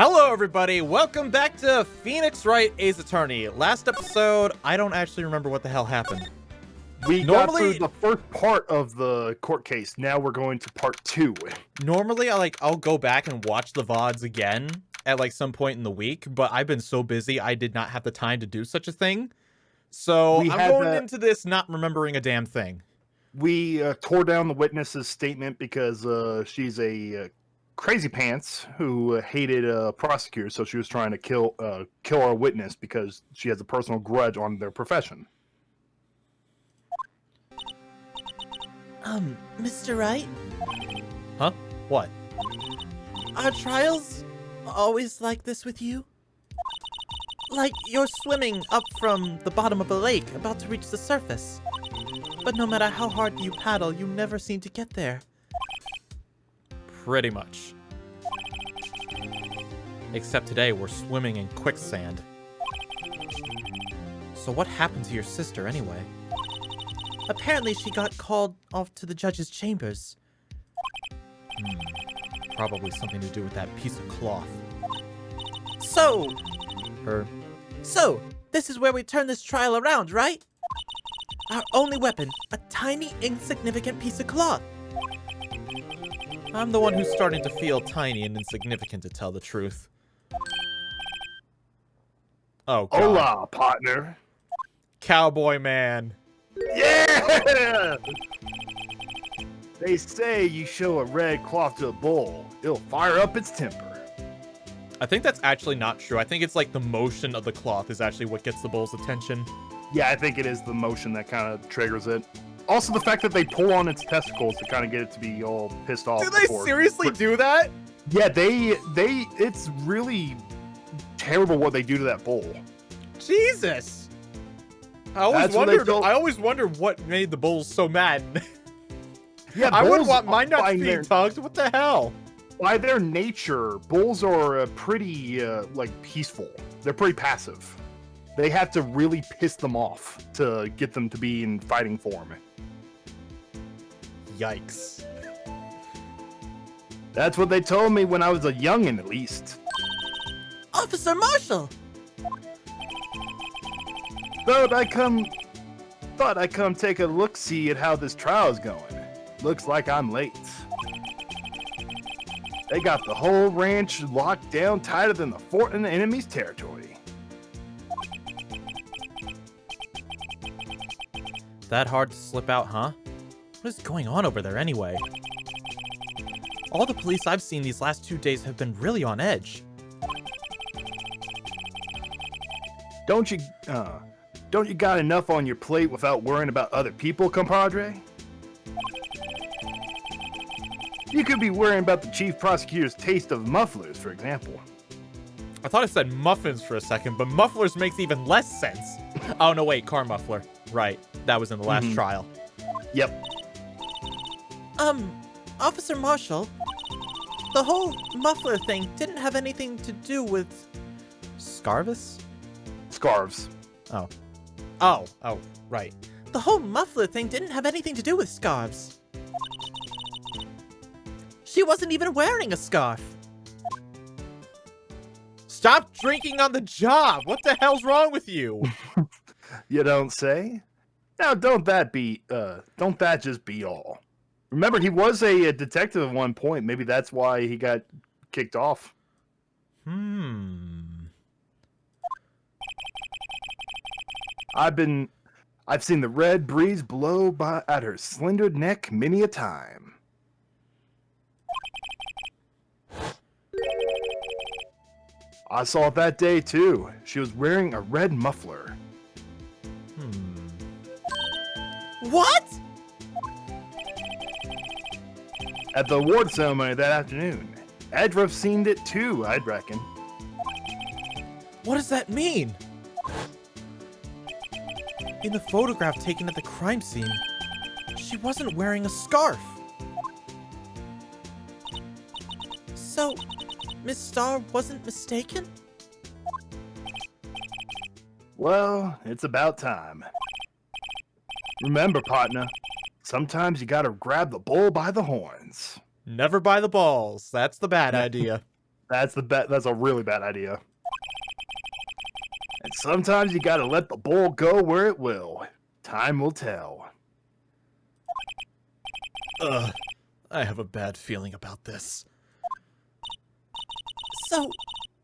Hello everybody, welcome back to Phoenix Wright Ace Attorney. Last episode, I don't actually remember what the hell happened. We got through the first part of the court case. Now we're going to part 2. Normally, I'll go back and watch the VODs again at some point in the week, but I've been so busy I did not have the time to do such a thing. So I'm going into this not remembering a damn thing. We tore down the witness's statement because she's a crazy pants who hated prosecutors, so she was trying to kill our witness because she has a personal grudge on their profession. Mr. Wright? Huh? What? Are trials always like this with you? Like you're swimming up from the bottom of a lake, about to reach the surface. But no matter how hard you paddle, you never seem to get there. Pretty much. Except today we're swimming in quicksand. So what happened to your sister anyway? Apparently she got called off to the judge's chambers. Probably something to do with that piece of cloth. So, Her. So, this is where we turn this trial around, right? Our only weapon, a tiny, insignificant piece of cloth. I'm the one who's starting to feel tiny and insignificant, to tell the truth. Oh, God. Hola, partner. Cowboy man. Yeah! They say you show a red cloth to a bull, it'll fire up its temper. I think that's actually not true. I think it's the motion of the cloth is actually what gets the bull's attention. Yeah, I think it is the motion that kind of triggers it. Also, the fact that they pull on its testicles to kind of get it to be all pissed off. Do they seriously do that? Yeah, it's really terrible what they do to that bull. Jesus! I always wondered what made the bulls so mad. Yeah, I wouldn't want my nuts being tugged. What the hell? By their nature, bulls are pretty peaceful. They're pretty passive. They have to really piss them off to get them to be in fighting form. Yikes. That's what they told me when I was a youngin', at least. Officer Marshall! Thought I come take a look-see at how this trial's going. Looks like I'm late. They got the whole ranch locked down tighter than the fort in the enemy's territory. That hard to slip out, huh? What is going on over there anyway? All the police I've seen these last 2 days have been really on edge. Don't you got enough on your plate without worrying about other people, compadre? You could be worrying about the chief prosecutor's taste of mufflers, for example. I thought it said muffins for a second, but mufflers makes even less sense. Oh, no, wait, car muffler. Right, that was in the last trial. Yep. Officer Marshall, the whole muffler thing didn't have anything to do with... Scarvis? Scarves. Oh, right. The whole muffler thing didn't have anything to do with scarves. She wasn't even wearing a scarf. Stop drinking on the job! What the hell's wrong with you? You don't say? Now, don't that just be all? Remember, he was a detective at one point. Maybe that's why he got kicked off. I've seen the red breeze blow by at her slender neck many a time. I saw it that day too. She was wearing a red muffler. What? At the award ceremony that afternoon. Edra seen it too, I'd reckon. What does that mean? In the photograph taken at the crime scene, she wasn't wearing a scarf. So, Miss Starr wasn't mistaken? Well, it's about time. Remember, partner, sometimes you gotta grab the bull by the horns. Never by the balls. That's the bad idea. That's a really bad idea. And sometimes you gotta let the ball go where it will. Time will tell. Ugh, I have a bad feeling about this. So,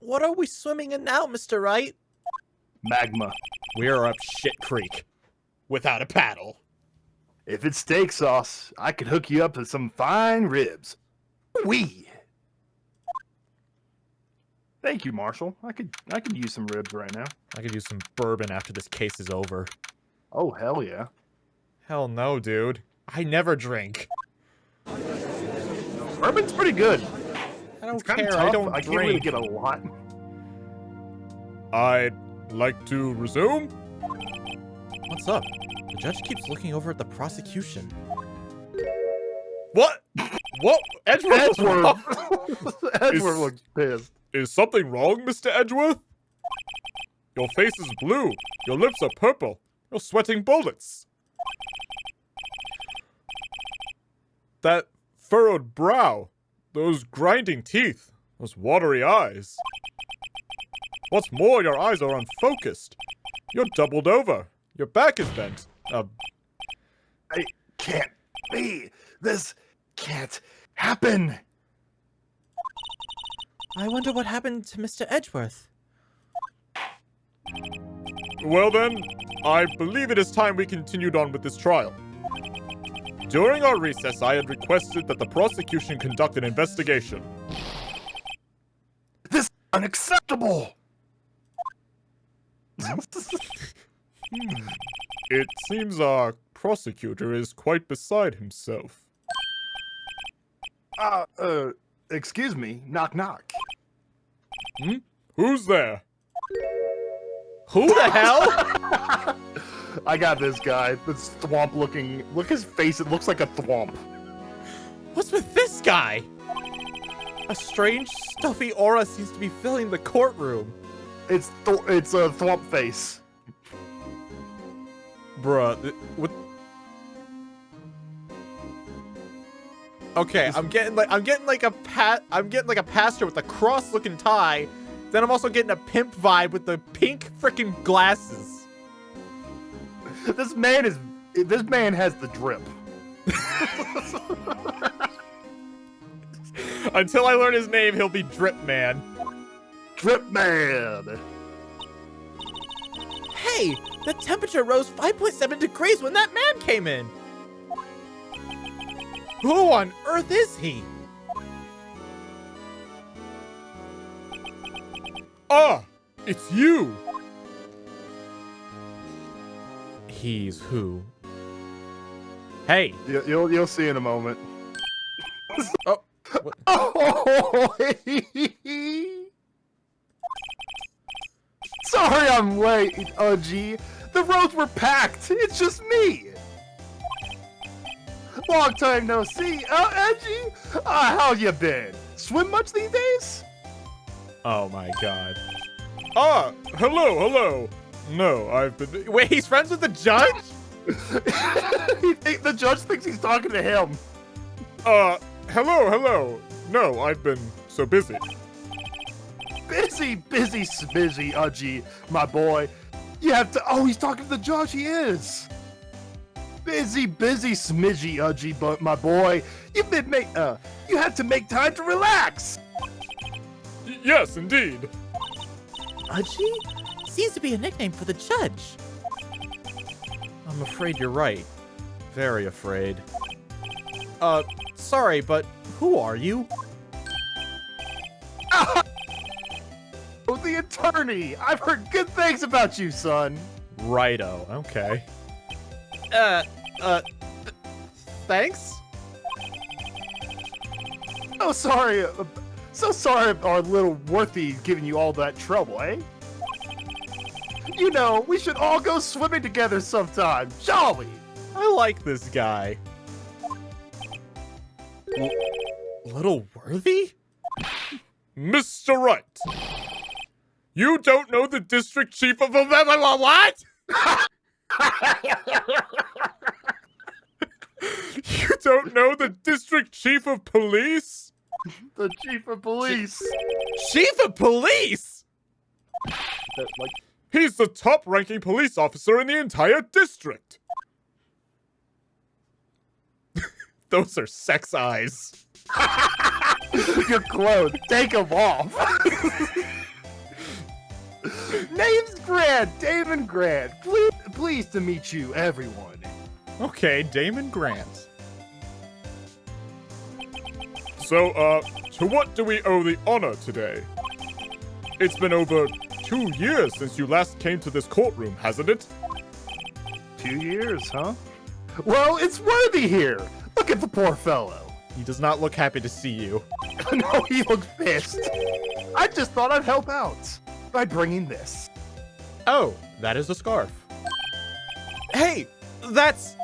what are we swimming in now, Mr. Wright? Magma. We are up shit creek. Without a paddle. If it's steak sauce, I could hook you up to some fine ribs. Wee. Thank you, Marshall. I could use some ribs right now. I could use some bourbon after this case is over. Oh, hell yeah. Hell no, dude. I never drink. Bourbon's pretty good. I don't It's kinda care. tough. I don't I drink. can't really get a lot. I'd like to resume? What's up? The judge keeps looking over at the prosecution. What? What? Edgeworth? Edgeworth looks pissed. Is something wrong, Mr. Edgeworth? Your face is blue. Your lips are purple. You're sweating bullets. That furrowed brow. Those grinding teeth. Those watery eyes. What's more, your eyes are unfocused. You're doubled over. Your back is bent. I can't be. This can't happen. I wonder what happened to Mr. Edgeworth. Well then, I believe it is time we continued on with this trial. During our recess, I had requested that the prosecution conduct an investigation. This is unacceptable. It seems our prosecutor is quite beside himself. Excuse me. Knock, knock. Who's there? Who the hell? I got this guy. This thwomp looking. Look his face. It looks like a thwomp. What's with this guy? A strange, stuffy aura seems to be filling the courtroom. It's a thwomp face. Bruh, what? Okay, I'm getting like a pastor with a cross-looking tie. Then I'm also getting a pimp vibe with the pink freaking glasses. This man has the drip. Until I learn his name, he'll be Drip Man. Drip Man. Hey, the temperature rose 5.7 degrees when that man came in. Who on earth is he? Ah, it's you. He's who? Hey. You'll see in a moment. Oh. What? Oh, sorry I'm late, G. The roads were packed. It's just me. Long time no see. Edgy? How you been? Swim much these days? Oh my god. Ah, hello. No, I've been... Wait, he's friends with the judge? The judge thinks he's talking to him. Hello. No, I've been so busy. Busy, Udgy, my boy. You have to... Oh, he's talking to the judge. He is. Busy, smidgy, Udgy, but my boy. You have to make time to relax. Yes, indeed. Udgy? Seems to be a nickname for the judge. I'm afraid you're right. Very afraid. Sorry, but who are you? Oh, the attorney! I've heard good things about you, son. Righto, okay. Thanks? Oh, sorry. So sorry our little Worthy giving you all that trouble, eh? You know, we should all go swimming together sometime, shall we? I like this guy. Little Worthy? Mr. Wright! You don't know the district chief of what? You don't know the district chief of police? The chief of police. Chief of police? Like, he's the top-ranking police officer in the entire district. Those are sex eyes. your clothes. Take them off. Name's Grant. Damon Grant. Pleased to meet you, everyone. Okay, Damon Grant. So, to what do we owe the honor today? It's been over 2 years since you last came to this courtroom, hasn't it? 2 years, huh? Well, it's Worthy here. Look at the poor fellow. He does not look happy to see you. No, he looks pissed. I just thought I'd help out by bringing this. Oh, that is a scarf. Hey, that's...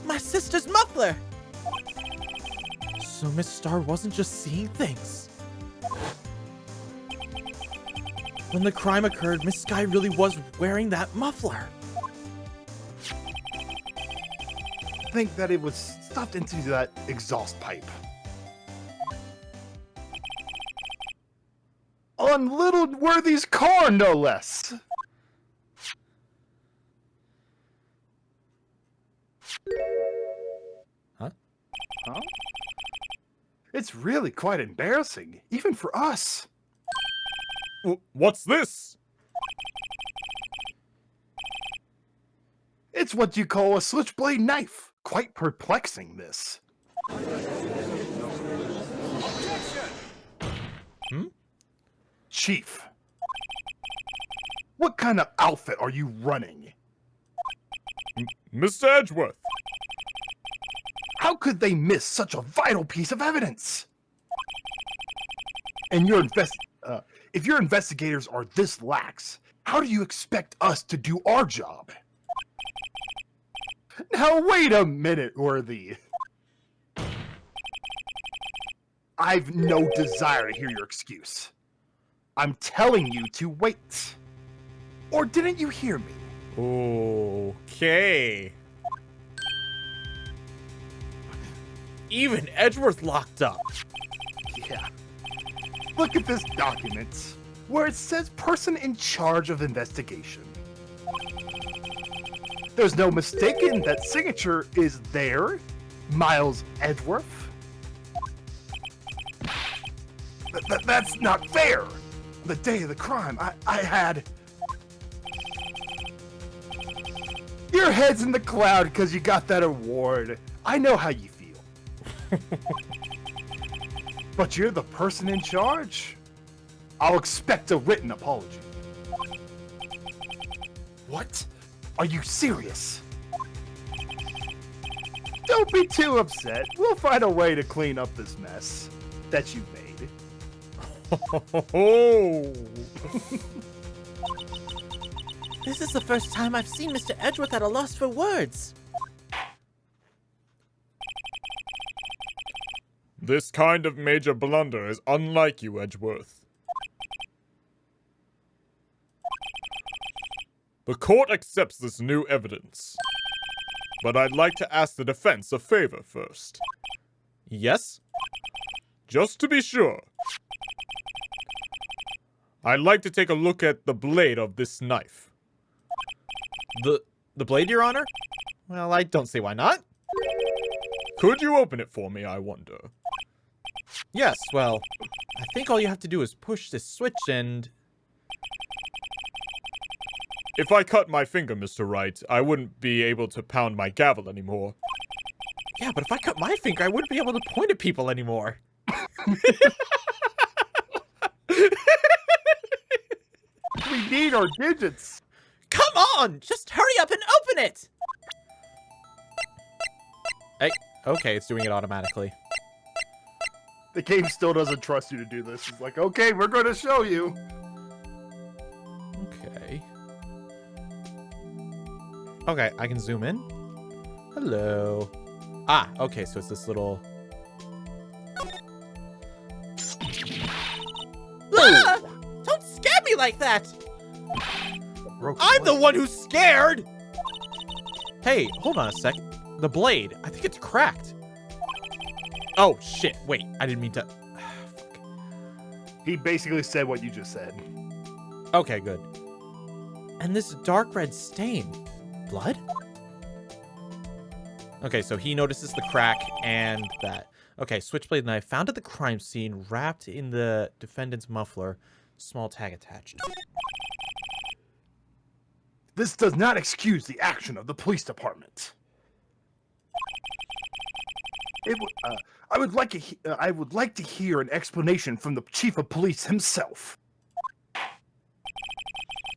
My sister's muffler! So Miss Star wasn't just seeing things. When the crime occurred, Miss Sky really was wearing that muffler. I think that it was stuffed into that exhaust pipe. On little Worthy's car, no less. Huh? Huh? It's really quite embarrassing, even for us. What's this? It's what you call a switchblade knife. Quite perplexing, this. Chief, what kind of outfit are you running? Mr. Edgeworth. How could they miss such a vital piece of evidence? And if your investigators are this lax, how do you expect us to do our job? Now wait a minute, Worthy. I've no desire to hear your excuse. I'm telling you to wait. Or didn't you hear me? Okay. Even Edgeworth locked up. Yeah. Look at this document, where it says person in charge of investigation. There's no mistaking that signature is there, Miles Edgeworth. That's not fair. The day of the crime, I had... Your head's in the cloud because you got that award. I know how you feel. But you're the person in charge. I'll expect a written apology. What? Are you serious? Don't be too upset. We'll find a way to clean up this mess that you made. This is the first time I've seen Mr. Edgeworth at a loss for words. This kind of major blunder is unlike you, Edgeworth. The court accepts this new evidence. But I'd like to ask the defense a favor first. Yes? Just to be sure. I'd like to take a look at the blade of this knife. The blade, Your Honor? Well, I don't see why not. Could you open it for me, I wonder? Yes, well, I think all you have to do is push this switch and... If I cut my finger, Mr. Wright, I wouldn't be able to pound my gavel anymore. Yeah, but if I cut my finger, I wouldn't be able to point at people anymore. We need our digits. Come on! Just hurry up and open it! Hey, okay, it's doing it automatically. The game still doesn't trust you to do this. It's like, okay, we're going to show you. Okay. Okay, I can zoom in. Hello. Ah, okay, so it's this little... Ah! Don't scare me like that! I'm the one who's scared! Hey, hold on a sec. The blade, I think it's cracked. Oh, shit. Wait, I didn't mean to... Fuck. He basically said what you just said. Okay, good. And this dark red stain. Blood? Okay, so he notices the crack and that. Okay, switchblade knife found at the crime scene, wrapped in the defendant's muffler. Small tag attached. This does not excuse the action of the police department. I would like to hear an explanation from the chief of police himself.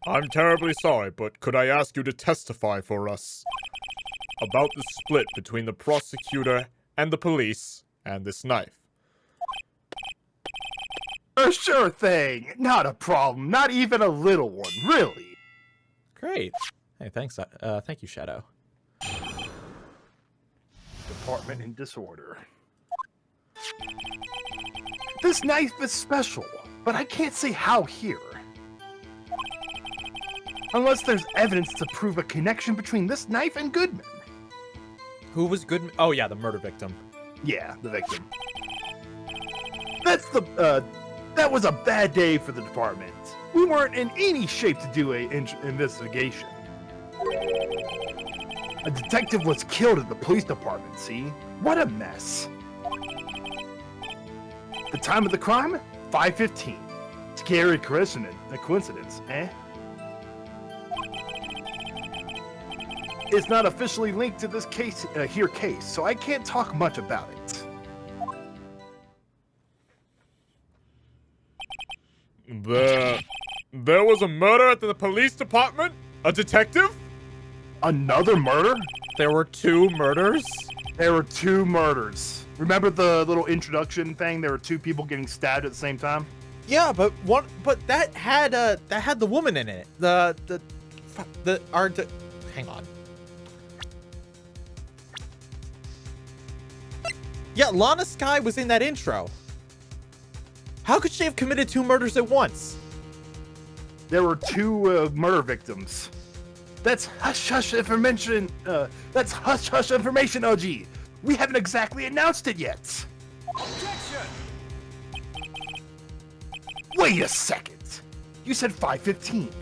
I'm terribly sorry, but could I ask you to testify for us about the split between the prosecutor and the police and this knife? Sure thing. Not a problem. Not even a little one, really. Great. Hey, thanks. Thank you, Shadow. Department in disorder. This knife is special, but I can't say how here. Unless there's evidence to prove a connection between this knife and Goodman. Who was Goodman? Oh, yeah, the murder victim. Yeah, the victim. That was a bad day for the department. We weren't in any shape to do an investigation. A detective was killed at the police department, see? What a mess. The time of the crime? 5:15. Scary coincidence, eh? It's not officially linked to this case, so I can't talk much about it. There was a murder at the police department? A detective? Another murder? There were 2 murders? There were 2 murders. Remember the little introduction thing? There were 2 people getting stabbed at the same time? Yeah, but that had the woman in it. Hang on. Yeah, Lana Skye was in that intro. How could she have committed 2 murders at once? There were 2 murder victims. That's hush-hush information. That's hush-hush information, OG. We haven't exactly announced it yet. Objection! Wait a second. You said 5:15.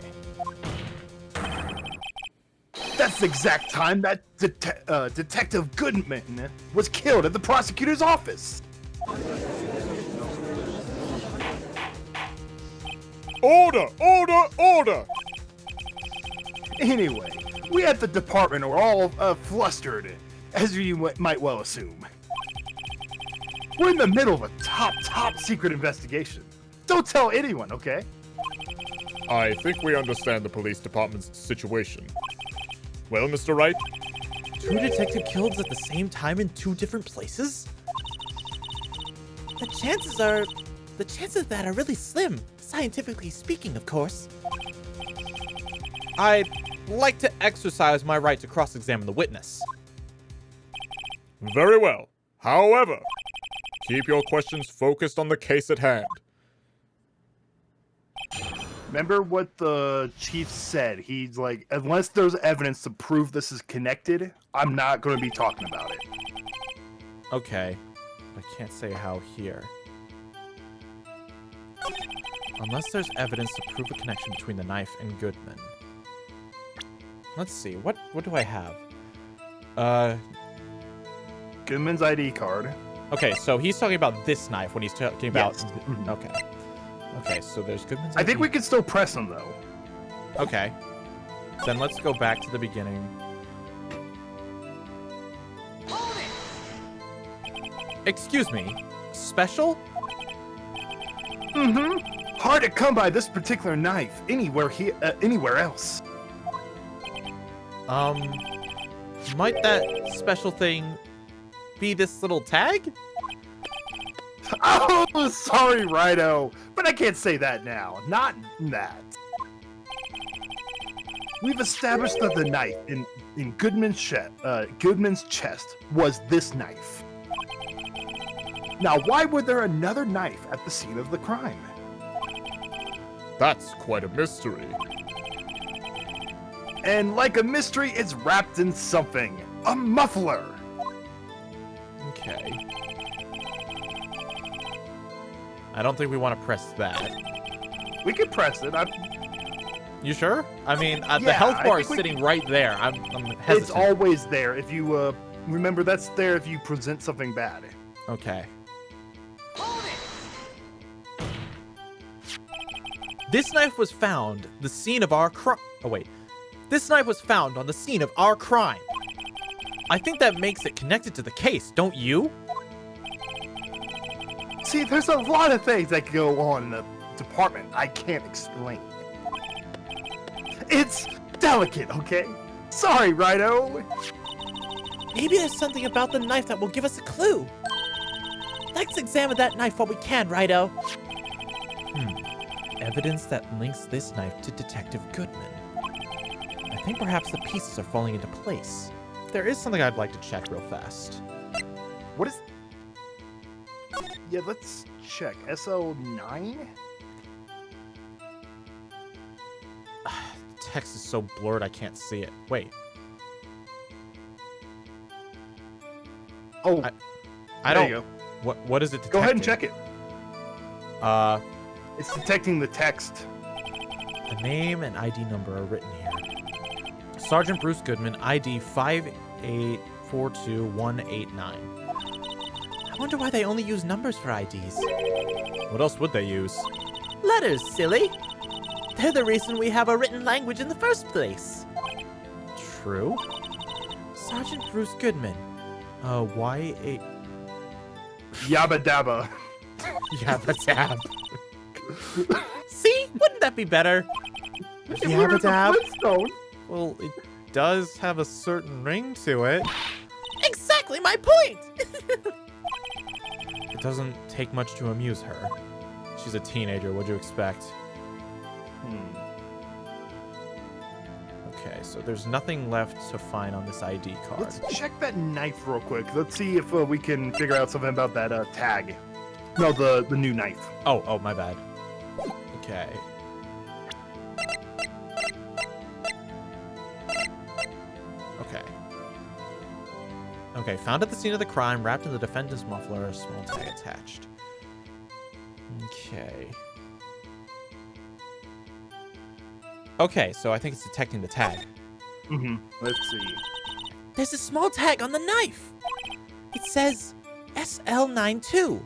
That's the exact time that Detective Goodman was killed at the prosecutor's office. Order! Order! Order! Anyway, we at the department are all flustered, as you might well assume. We're in the middle of a top secret investigation. Don't tell anyone, okay? I think we understand the police department's situation. Well, Mr. Wright? 2 detective kills at the same time in 2 different places? The chances of that are really slim, scientifically speaking, of course. I'd like to exercise my right to cross-examine the witness. Very well. However, keep your questions focused on the case at hand. Remember what the chief said? He's like, unless there's evidence to prove this is connected, I'm not going to be talking about it. Okay. I can't say how here. Unless there's evidence to prove a connection between the knife and Goodman. Let's see. What do I have? Goodman's ID card. Okay, so he's talking about this knife when he's talking about... Yes. Okay. Okay, so there's Goodman's I ID. think we can still press him, though. Okay. Then let's go back to the beginning. Excuse me. Special? Mm-hmm. Hard to come by this particular knife anywhere else. Might that special thing be this little tag? Oh, sorry, Rhino, but I can't say that now. Not that. We've established that the knife in Goodman's chest was this knife. Now, why would there another knife at the scene of the crime? That's quite a mystery. And like a mystery, it's wrapped in something. A muffler. Okay. I don't think we want to press that. We could press it. You sure? I mean, the health bar is sitting right there. I'm hesitant. It's always there. If you remember, that's there if you present something bad. Okay. This knife was found the scene of our crime. Oh wait. This knife was found on the scene of our crime. I think that makes it connected to the case, don't you? See, there's a lot of things that go on in the department I can't explain. It's delicate, okay? Sorry, Righto. Maybe there's something about the knife that will give us a clue. Let's examine that knife while we can, Righto. Evidence that links this knife to Detective Goodman. I think perhaps the pieces are falling into place. There is something I'd like to check real fast. What is... Yeah, let's check. SL9? The text is so blurred I can't see it. Wait. Oh, I there don't... you go. What is it detecting? Go ahead and check it. Uh... It's detecting the text. The name and ID number are written here. Sergeant Bruce Goodman, ID 5842189. I wonder why they only use numbers for IDs. What else would they use? Letters, silly. They're the reason we have a written language in the first place. True. Sergeant Bruce Goodman. Y8... Yabba dabba. Yabba dab. See? Wouldn't that be better? Yabba dab? Flintstone. Well, it does have a certain ring to it. Exactly my point! It doesn't take much to amuse her. She's a teenager, what'd you expect? Okay, so there's nothing left to find on this ID card. Let's check that knife real quick. Let's see if we can figure out something about that tag. No, the new knife. Oh, my bad. Okay. Okay, found at the scene of the crime, wrapped in the defendant's muffler, a small tag attached. Okay. Okay, so I think it's detecting the tag. Let's see. There's a small tag on the knife. It says SL92.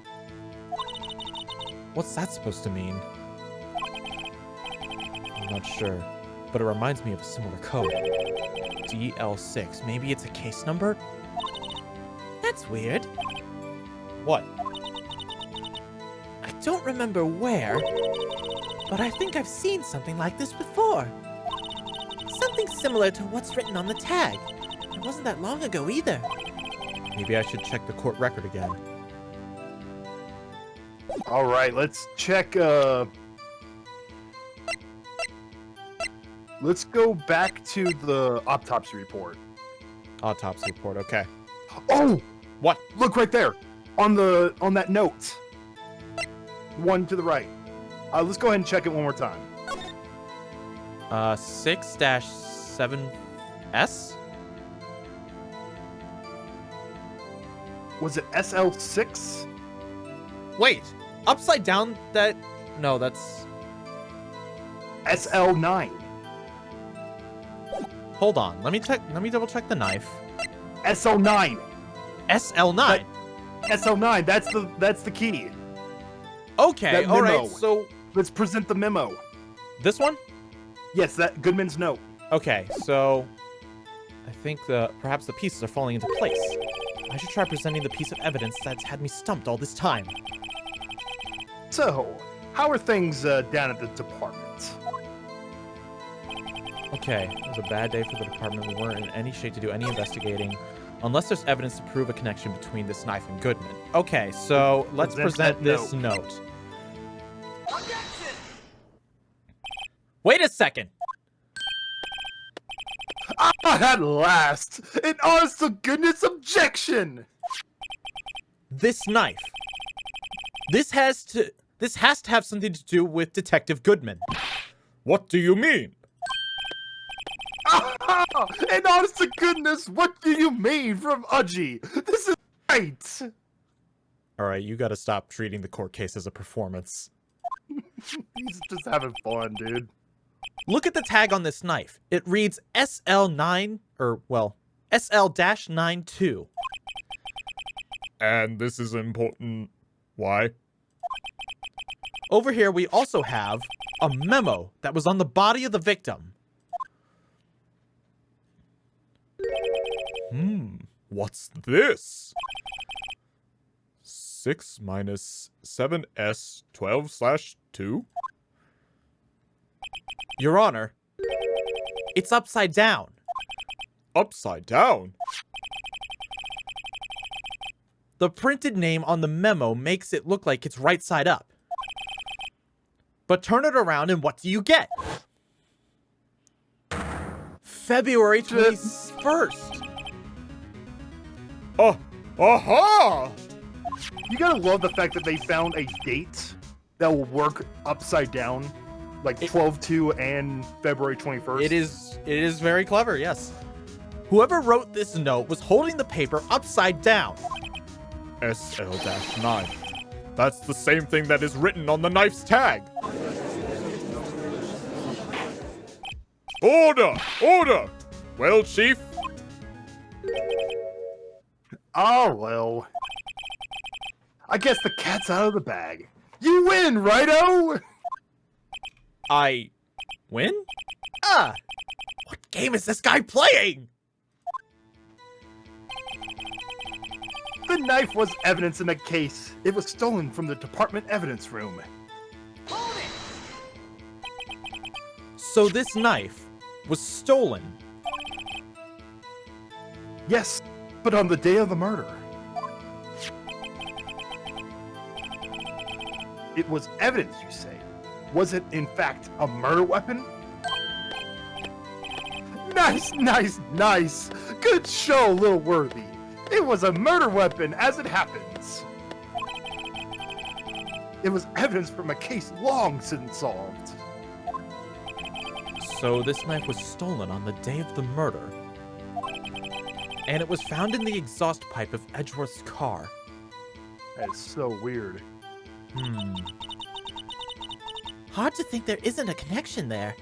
What's that supposed to mean? I'm not sure, but it reminds me of a similar code. DL6. Maybe it's a case number? That's weird. What? I don't remember where, but I think I've seen something like this before. Something similar to what's written on the tag. It wasn't that long ago either. Maybe I should check the court record again. All right, let's check. Let's go back to the autopsy report. Autopsy report, okay. Oh! What? Look right there, on that note. One to the right. Let's go ahead and check it one more time. 6-7S? Was it SL6? Wait, upside down that... No, that's... SL9. Hold on, let me double check the knife. SL9. SL9? SL9, that's the key. Okay, That alright, memo. so... Let's present the memo. This one? Yes, that Goodman's note. Okay, so... I think perhaps the pieces are falling into place. I should try presenting the piece of evidence that's had me stumped all this time. So, how are things down at the department? Okay, it was a bad day for the department. We weren't in any shape to do any investigating, unless there's evidence to prove a connection between this knife and Goodman. Okay, so let's present this note. Wait a second! At last! An honest to goodness objection! This knife. This has to have something to do with Detective Goodman. What do you mean? And honest to goodness, what do you mean from Udgy? This is right! All right, you got to stop treating the court case as a performance. He's just having fun, dude. Look at the tag on this knife. It reads SL9, or, well, SL-92. And this is important. Why? Over here, we also have a memo that was on the body of the victim. What's this? 6 minus 7s 12/2? Your Honor, it's upside down. Upside down? The printed name on the memo makes it look like it's right side up. But turn it around and what do you get? February 21st. Oh, aha! You gotta love the fact that they found a date that will work upside down, like 12/2 and February 21st. It is very clever, yes. Whoever wrote this note was holding the paper upside down. SL-9. That's the same thing that is written on the knife's tag. Order! Order! Well, Chief? Oh, well. I guess the cat's out of the bag. You win, righto? I win? Ah! What game is this guy playing? The knife was evidence in the case. It was stolen from the department evidence room. So this knife was stolen. Yes, but on the day of the murder. It was evidence, you say. Was it, in fact, a murder weapon? Nice, nice, nice. Good show, Little Worthy. It was a murder weapon, as it happens. It was evidence from a case long since solved. So this knife was stolen on the day of the murder. And it was found in the exhaust pipe of Edgeworth's car. That is so weird. Hard to think there isn't a connection there.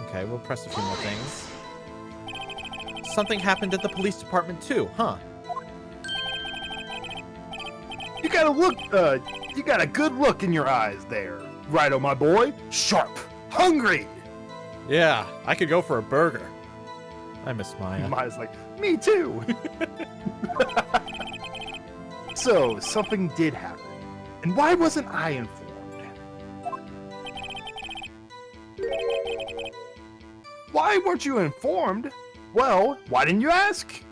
Okay, we'll press a few more things. Something happened at the police department too, huh? You got a good look in your eyes there. Righto, my boy. Sharp. Hungry. Yeah, I could go for a burger. I miss Maya. Maya's like, me too. So, something did happen. And why wasn't I informed? Why weren't you informed? Well, why didn't you ask?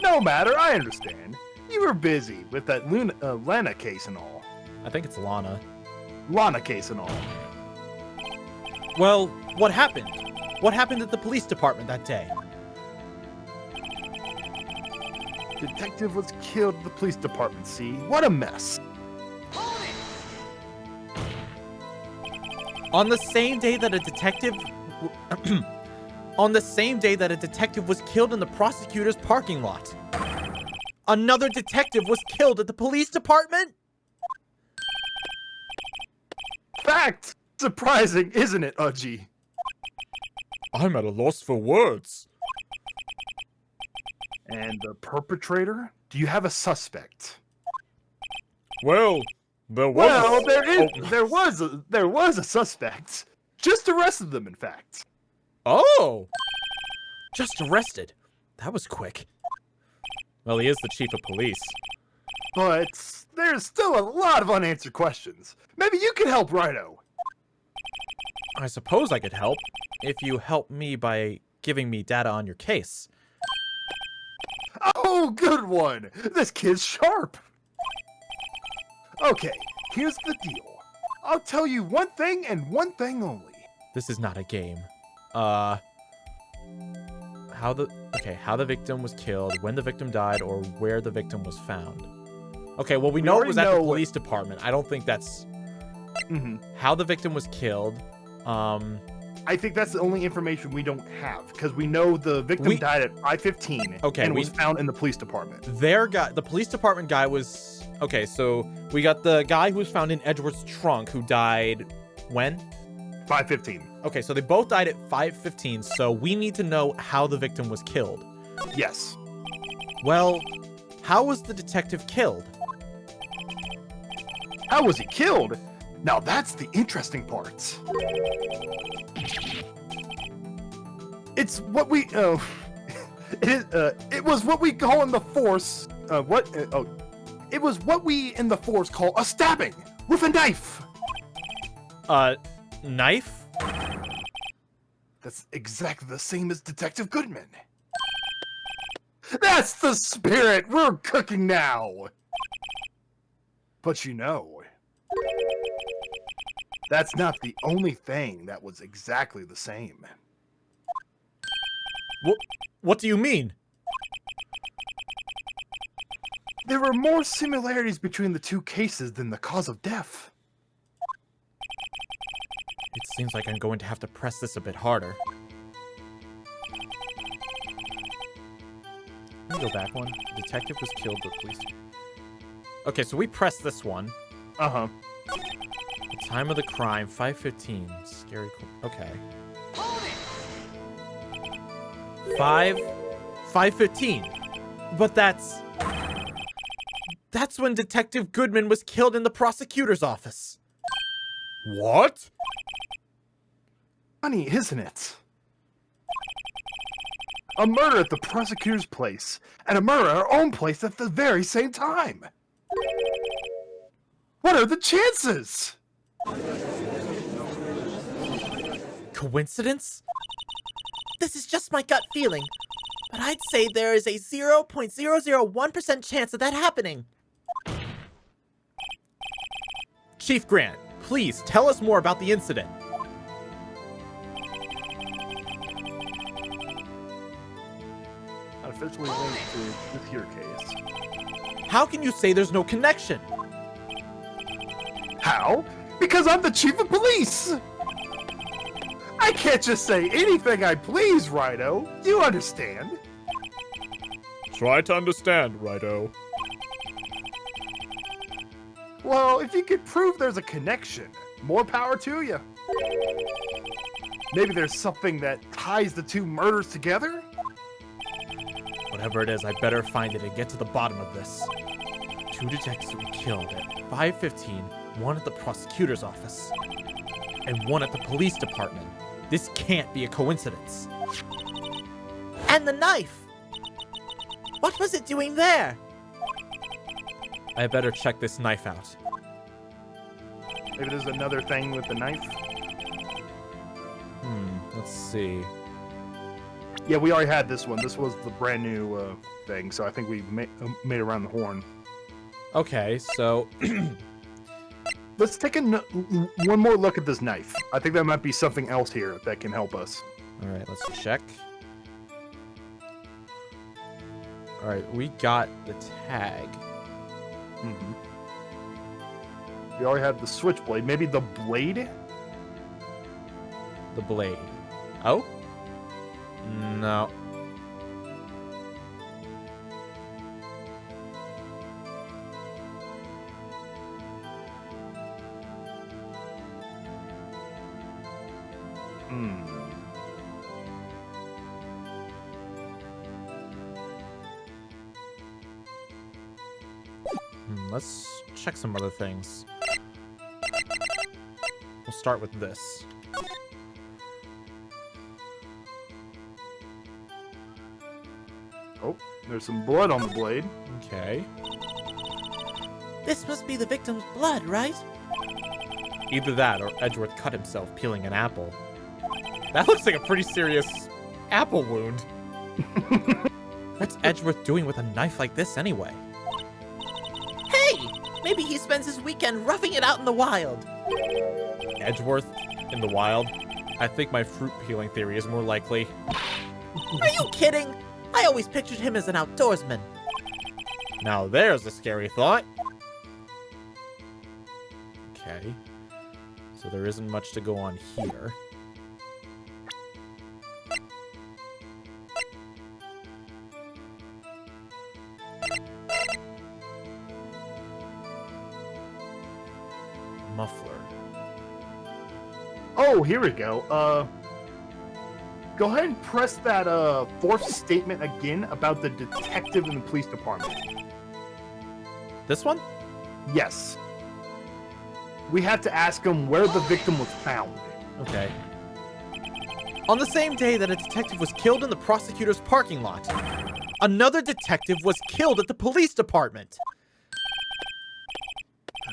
No matter, I understand. You were busy with that Lana case and all. I think it's Lana. Lana case and all. Well, what happened? What happened at the police department that day? Detective was killed at the police department, see? What a mess. On the same day that a detective... on the same day that a detective was killed in the prosecutor's parking lot. Another detective was killed at the police department? Fact! Surprising, isn't it, Udgy? I'm at a loss for words. And the perpetrator? Do you have a suspect? Well, there was... Well, there was a suspect. Just arrested them, in fact. Oh! Just arrested. That was quick. Well, he is the chief of police. But there's still a lot of unanswered questions. Maybe you can help, Rhino. I suppose I could help, if you help me by giving me data on your case. Oh, good one! This kid's sharp! Okay, here's the deal. I'll tell you one thing and one thing only. This is not a game. How the victim was killed, when the victim died, or where the victim was found. Okay, well, we know it was at the police department. I don't think that's how the victim was killed. I think that's the only information we don't have, because we know the victim died at 5:15 and was found in the police department. The police department guy was... Okay, so we got the guy who was found in Edgeworth's trunk who died when? 5:15. Okay, so they both died at 5:15, so we need to know how the victim was killed. Yes. Well, how was the detective killed? How was he killed? Now that's the interesting part. It's what we it was what we call in the force it was what we in the force call a stabbing with a knife. Knife? That's exactly the same as Detective Goodman. That's the spirit. We're cooking now. But you know, that's not the only thing that was exactly the same. What do you mean? There were more similarities between the two cases than the cause of death. It seems like I'm going to have to press this a bit harder. Let me go back one. The detective was killed with police. Okay, so we pressed this one. Uh-huh. The time of the crime, 5:15. Scary. Okay. 5:15. But that's when Detective Goodman was killed in the prosecutor's office. What? Funny, isn't it? A murder at the prosecutor's place, and a murder at our own place at the very same time. What are the chances? Coincidence? This is just my gut feeling, but I'd say there is a 0.001% chance of that happening. Chief Grant, please tell us more about the incident. Officially linked to this here case. How can you say there's no connection? How? Because I'm the chief of police! I can't just say anything I please, Righto. You understand? Try to understand, Righto. Well, if you could prove there's a connection, more power to you. Maybe there's something that ties the two murders together? Whatever it is, I better find it and get to the bottom of this. Two detectives were killed at 5:15, one at the prosecutor's office, and one at the police department. This can't be a coincidence. And the knife! What was it doing there? I better check this knife out. Maybe there's another thing with the knife? Let's see. Yeah, we already had this one. This was the brand new thing, so I think we made around the horn. Okay, so... Let's take one more look at this knife. I think there might be something else here that can help us. Alright, let's check. Alright, we got the tag. We already have the switchblade. Maybe the blade? The blade. Oh? No. Let's check some other things. We'll start with this. Oh, there's some blood on the blade. Okay. This must be the victim's blood, right? Either that or Edgeworth cut himself peeling an apple. That looks like a pretty serious apple wound. What's Edgeworth doing with a knife like this anyway? Hey! Maybe he spends his weekend roughing it out in the wild. Edgeworth in the wild? I think my fruit peeling theory is more likely. Are you kidding? I always pictured him as an outdoorsman. Now there's a scary thought. Okay. So there isn't much to go on here. Muffler. Oh, here we go. Go ahead and press that fourth statement again about the detective in the police department. This one? Yes. We have to ask him where the victim was found. Okay. On the same day that a detective was killed in the prosecutor's parking lot, another detective was killed at the police department.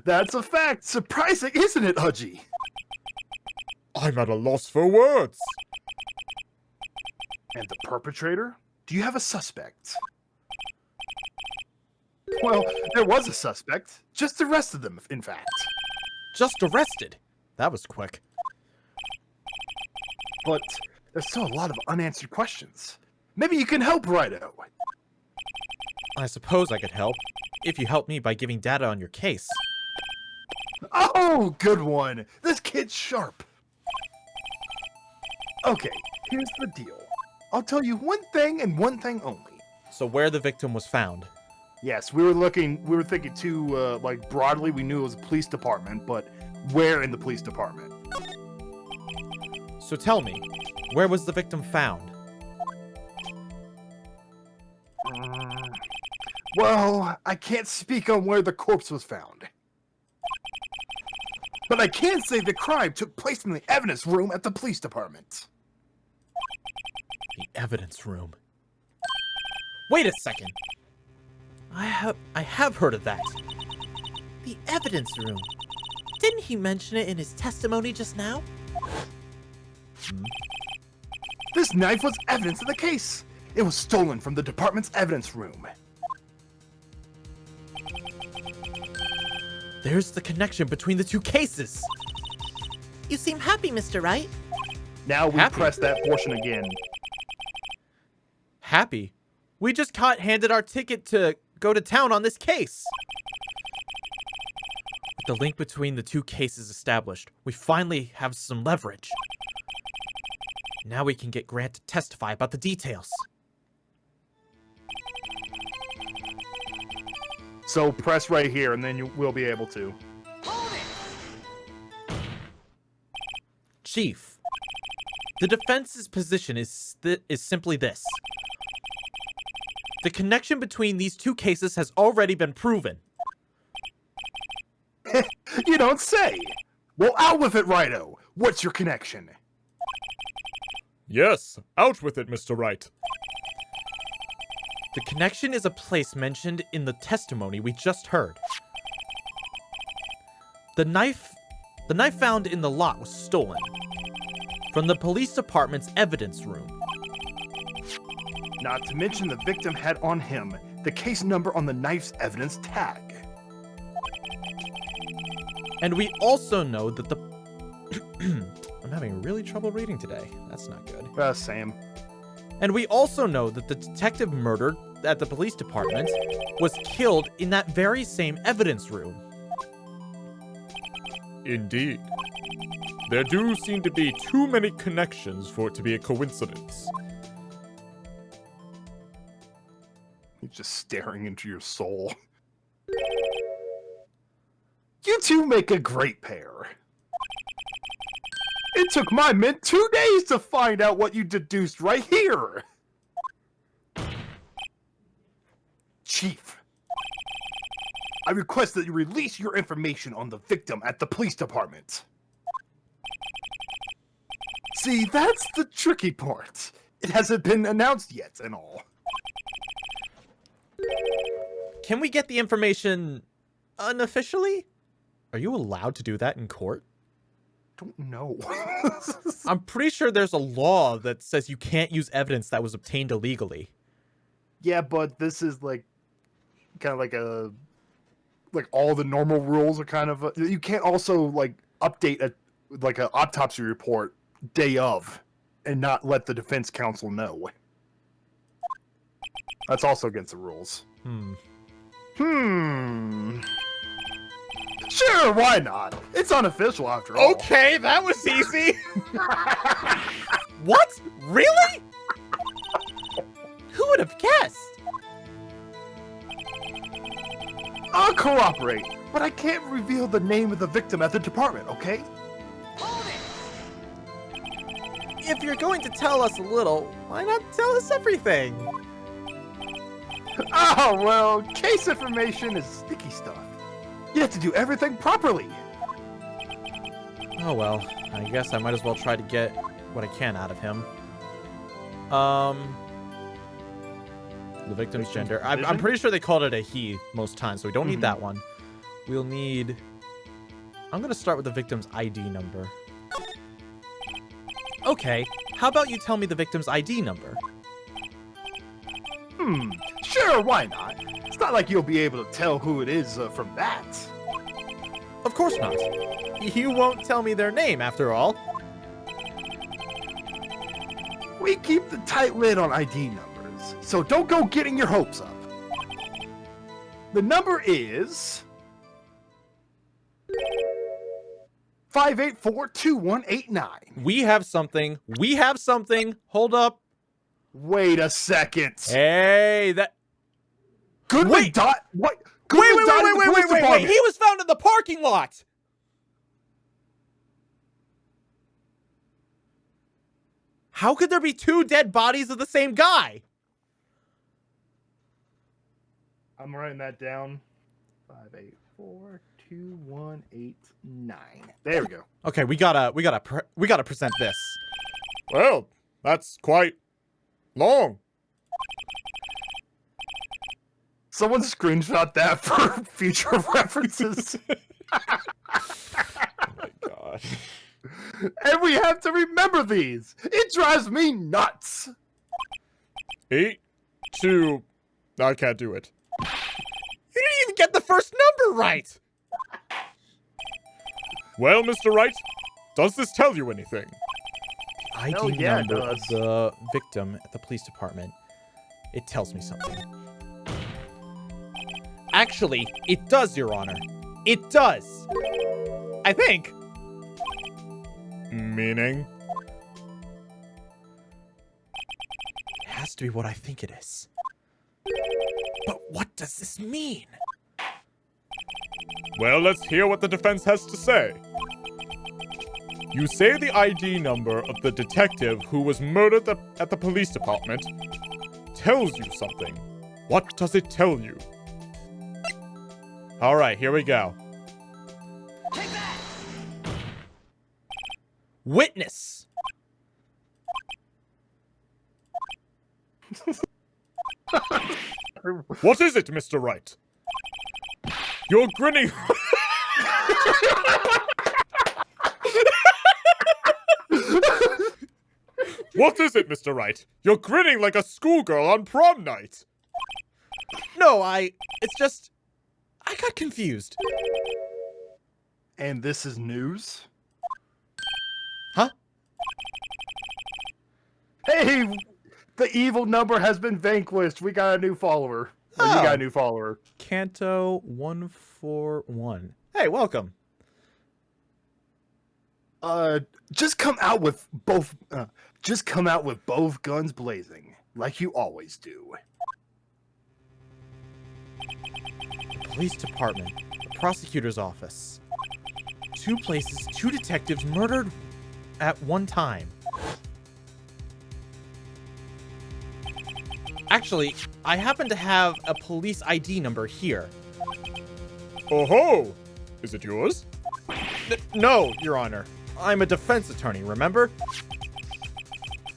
That's a fact. Surprising, isn't it, Hudgy? I'm at a loss for words. And the perpetrator? Do you have a suspect? Well, there was a suspect. Just the rest of them, in fact. Just arrested. That was quick. But there's still a lot of unanswered questions. Maybe you can help, Righto. I suppose I could help, if you help me by giving data on your case. Oh, good one. This kid's sharp. Okay, here's the deal. I'll tell you one thing and one thing only. So where the victim was found. Yes, we were thinking too, like, broadly, we knew it was a police department, but where in the police department? So tell me, where was the victim found? Well, I can't speak on where the corpse was found. But I can say the crime took place in the evidence room at the police department. The evidence room. Wait a second. I have heard of that. The evidence room. Didn't he mention it in his testimony just now? This knife was evidence of the case. It was stolen from the department's evidence room. There's the connection between the two cases. You seem happy, Mr. Wright. Now we Happy? press that portion again. Happy? We just handed our ticket to go to town on this case. With the link between the two cases established, we finally have some leverage. Now we can get Grant to testify about the details. So press right here, and then you will be able to. Chief, the defense's position is simply this. The connection between these two cases has already been proven. You don't say. Well, out with it, Righto. What's your connection? Yes, out with it, Mr. Wright. The connection is a place mentioned in the testimony we just heard. The knife found in the lot was stolen from the police department's evidence room. Not to mention the victim had on him the case number on the knife's evidence tag. And we also know that the... I'm having really trouble reading today. That's not good. Same. And we also know that the detective murdered at the police department was killed in that very same evidence room. Indeed. There do seem to be too many connections for it to be a coincidence. He's just staring into your soul. You two make a great pair. It took my men 2 days to find out what you deduced right here. Chief, I request that you release your information on the victim at the police department. See, that's the tricky part. It hasn't been announced yet and all. Can we get the information unofficially? Are you allowed to do that in court? Don't know. I'm pretty sure there's a law that says you can't use evidence that was obtained illegally. Yeah, but this is like kind of like all the normal rules are kind of you can't also like update an autopsy report day of and not let the defense counsel know. That's also against the rules. Sure, why not? It's unofficial after all. Okay, that was easy. What? Really? Who would have guessed? I'll cooperate, but I can't reveal the name of the victim at the department, okay? If you're going to tell us a little, why not tell us everything? Oh, well, case information is sticky stuff. You have to do everything properly. Oh well, I guess I might as well try to get what I can out of him. The victim's gender. I'm pretty sure they called it a he most times, so we don't need that one. We'll need... I'm gonna start with the victim's ID number. Okay, how about you tell me the victim's ID number? Sure, why not? It's not like you'll be able to tell who it is from that. Of course not. You won't tell me their name, after all. We keep the tight lid on ID numbers, so don't go getting your hopes up. The number is 5842189. We have something. We have something. Hold up. Wait a second. Hey, that... Goodman Wait. Dot? What? Wait, Goodman Dot in the police department. He was found in the parking lot. How could there be two dead bodies of the same guy? I'm writing that down. 5842189. There we go. Okay, we gotta present this. Well, that's quite long. Someone screenshot that for future references. Oh my god. And we have to remember these. It drives me nuts. 8, 2. I can't do it. You didn't even get the first number right. Well, Mr. Wright, does this tell you anything? ID yeah, it number of does. the victim at the police department. It tells me something. Actually, it does, Your Honor. It does. I think. Meaning? It has to be what I think it is. But what does this mean? Well, let's hear what the defense has to say. You say the ID number of the detective who was murdered at the police department tells you something. What does it tell you? All right, here we go. Witness. What is it, Mr. Wright? You're grinning. What is it, Mr. Wright? You're grinning like a schoolgirl on prom night. No, it's just... I got confused. And this is news? Huh? Hey, the evil number has been vanquished. We got a new follower. Or you got a new follower. Kanto 141. Hey, welcome. Just come out with both guns blazing, like you always do. The police department, the prosecutor's office. 2 places, 2 detectives murdered at one time. Actually, I happen to have a police ID number here. Oh ho! Is it yours? No, Your Honor. I'm a defense attorney, remember?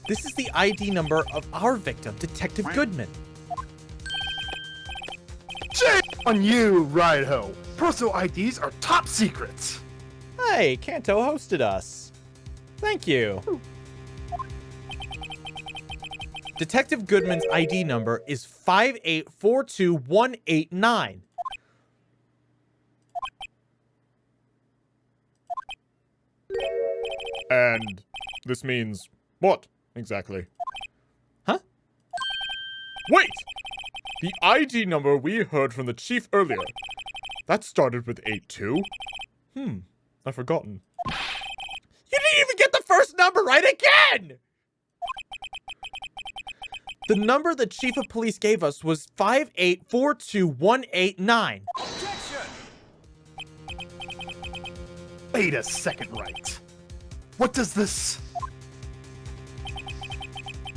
This is the ID number of our victim, Detective Goodman. Shame on you, Ride-Ho. Personal IDs are top secrets. Hey, Kanto hosted us. Thank you. Detective Goodman's ID number is 5842189. And this means what, exactly? Huh? Wait! The ID number we heard from the chief earlier, that started with 82. I've forgotten. You didn't even get the first number right again! The number the chief of police gave us was 5842189. Wait a second, Wright. What does this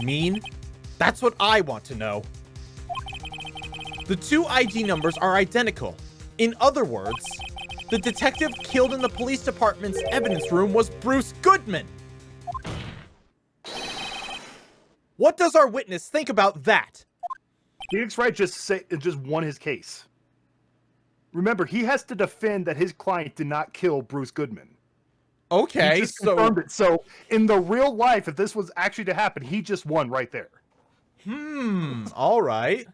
mean? That's what I want to know. The two ID numbers are identical. In other words, the detective killed in the police department's evidence room was Bruce Goodman. What does our witness think about that? Phoenix Wright just won his case. Remember, he has to defend that his client did not kill Bruce Goodman. Okay, he just confirmed it. So in the real life, if this was actually to happen, he just won right there. All right.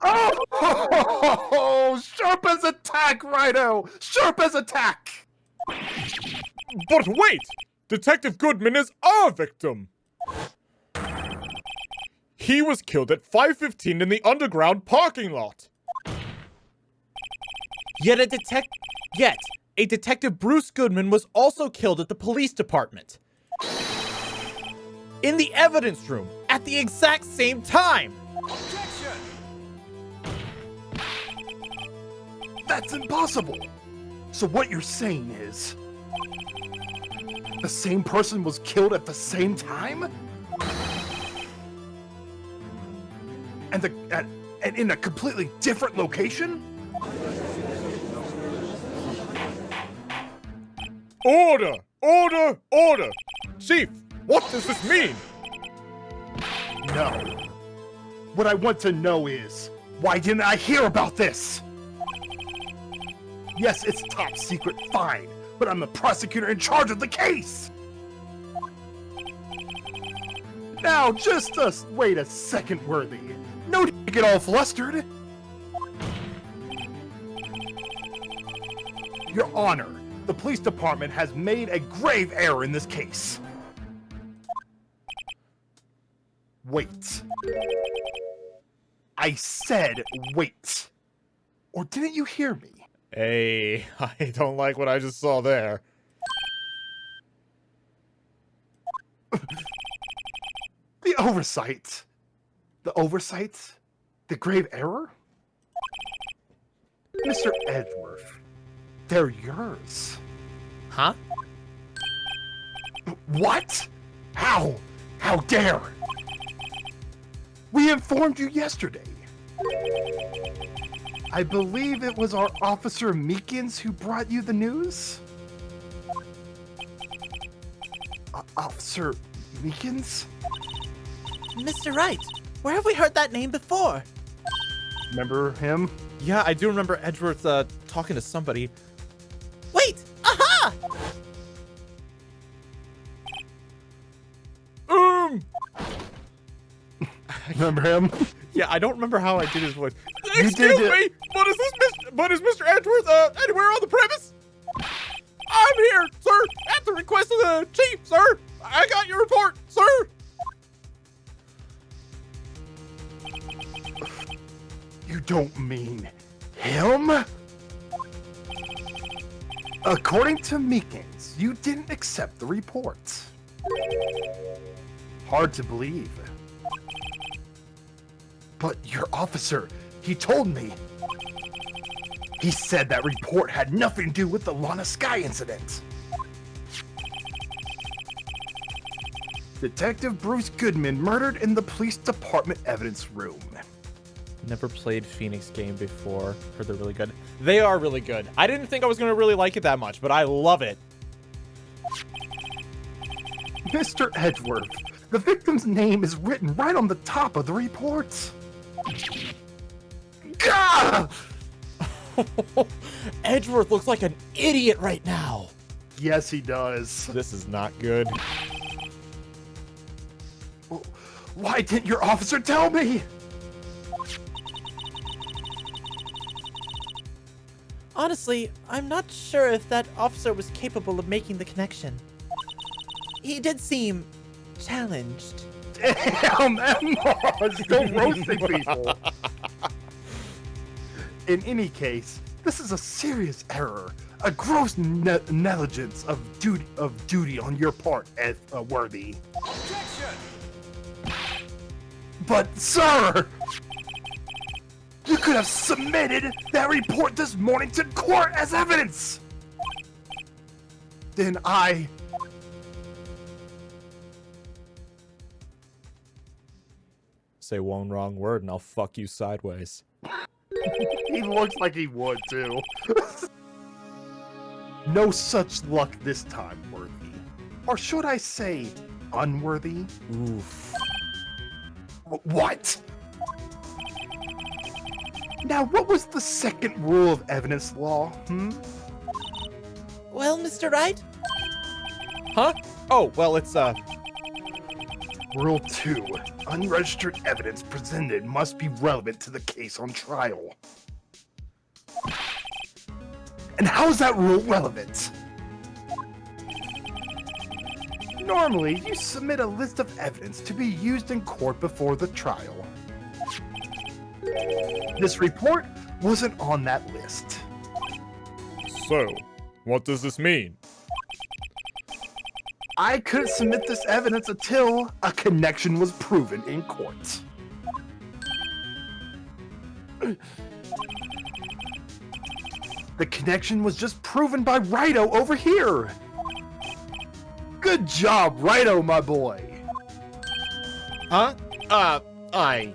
Oh, sharp as attack, Righto! Sharp as attack! But wait! Detective Goodman is our victim! He was killed at 5:15 in the underground parking lot. Yet a detective Bruce Goodman was also killed at the police department. In the evidence room at the exact same time. That's impossible. So what you're saying is the same person was killed at the same time? And in a completely different location? Order! Order! Order! Chief, what does this mean? No. What I want to know is, why didn't I hear about this? Yes, it's top secret, fine, but I'm the prosecutor in charge of the case! Now, just wait a second, Worthy. No need to get all flustered. Your Honor, the police department has made a grave error in this case. Wait. I said wait. Or didn't you hear me? Hey, I don't like what I just saw there. The oversight. The oversight? The grave error? Mr. Edgeworth, they're yours. Huh? What? How? How dare? We informed you yesterday. I believe it was our Officer Meekins who brought you the news? Officer Meekins? Mr. Wright, where have we heard that name before? Remember him? Yeah, I do remember Edgeworth talking to somebody. Wait! Aha! Remember him? Yeah, I don't remember how I did his voice. Excuse me, but is Mr. Edgeworth anywhere on the premise? I'm here, sir, at the request of the chief, sir. I got your report, sir. You don't mean him? According to Meekins, you didn't accept the report. Hard to believe. But your officer, he told me. He said that report had nothing to do with the Lana Sky incident. Detective Bruce Goodman murdered in the police department evidence room. Never played Phoenix game before. Heard they're really good. They are really good. I didn't think I was going to really like it that much, but I love it. Mr. Edgeworth, the victim's name is written right on the top of the report. Gah! Edgeworth looks like an idiot right now. Yes, he does. This is not good. Why didn't your officer tell me? Honestly, I'm not sure if that officer was capable of making the connection. He did seem challenged. Damn, Emma! Still roasting people. In any case, This is a serious error, a gross negligence of duty on your part, Worthy. Objection! But, sir, you could have submitted that report this morning to court as evidence. Then Say one wrong word and I'll fuck you sideways. He looks like he would, too. No such luck this time, Worthy. Or should I say, unworthy? Oof. What? Now, what was the second rule of evidence law, Well, Mr. Wright? Huh? Oh, well, it's, Rule 2. Unregistered evidence presented must be relevant to the case on trial. And how is that rule relevant? Normally, you submit a list of evidence to be used in court before the trial. This report wasn't on that list. So, what does this mean? I couldn't submit this evidence until a connection was proven in court. The connection was just proven by Righto over here. Good job, Righto, my boy. huh? I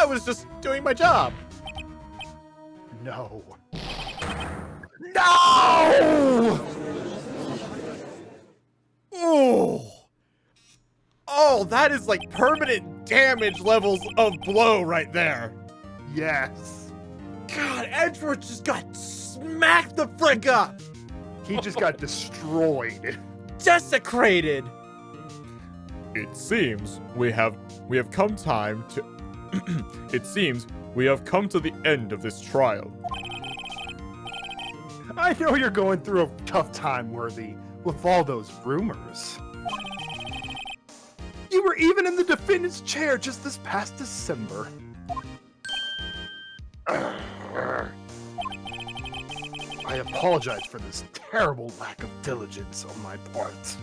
was just doing my job. No. No! Oh, that is like permanent damage levels of blow right there. Yes. God, Edgeworth just got smacked the frick up. He just got destroyed. Desecrated. It seems we have come time to It seems we have come to the end of this trial. I know you're going through a tough time, Worthy, with all those rumors. You were even in the defendant's chair just this past December. I apologize for this terrible lack of diligence on my part.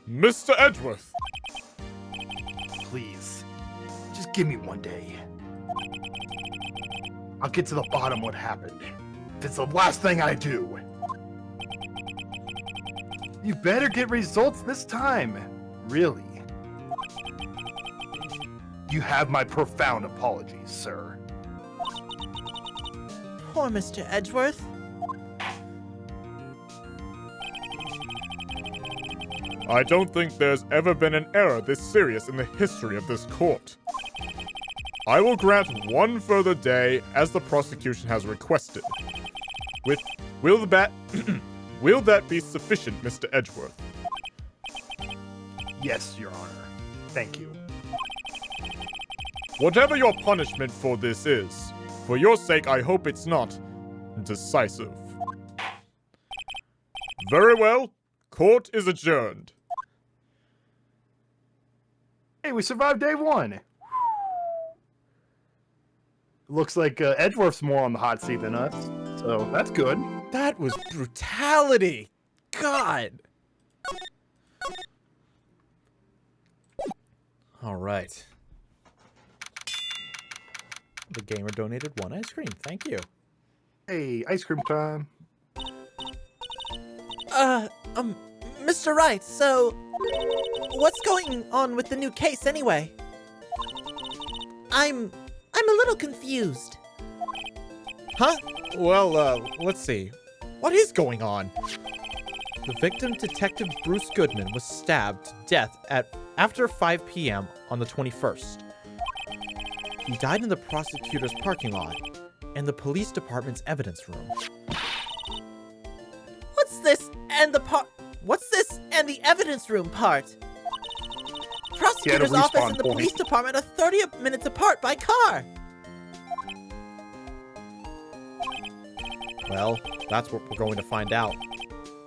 Mr. Edgeworth! Please, just give me one day. I'll get to the bottom of what happened. If it's the last thing I do. You better get results this time. Really. You have my profound apologies, sir. Poor Mr. Edgeworth. I don't think there's ever been an error this serious in the history of this court. I will grant one further day as the prosecution has requested. Will that be sufficient, Mr. Edgeworth? Yes, Your Honor. Thank you. Whatever your punishment for this is, for your sake I hope it's not decisive. Very well, court is adjourned. Hey, we survived day one. Looks like Edgeworth's more on the hot seat than us, so that's good. That was brutality. God. All right. The gamer donated 1 ice cream. Thank you. Hey, ice cream time. Mr. Wright, so what's going on with the new case anyway? I'm a little confused. Huh? Well, let's see. What is going on? The victim, Detective Bruce Goodman, was stabbed to death after 5 p.m. on the 21st. He died in the prosecutor's parking lot and the police department's evidence room. What's this and the evidence room part? Prosecutor's office and the police department are 30 minutes apart by car. Well, that's what we're going to find out.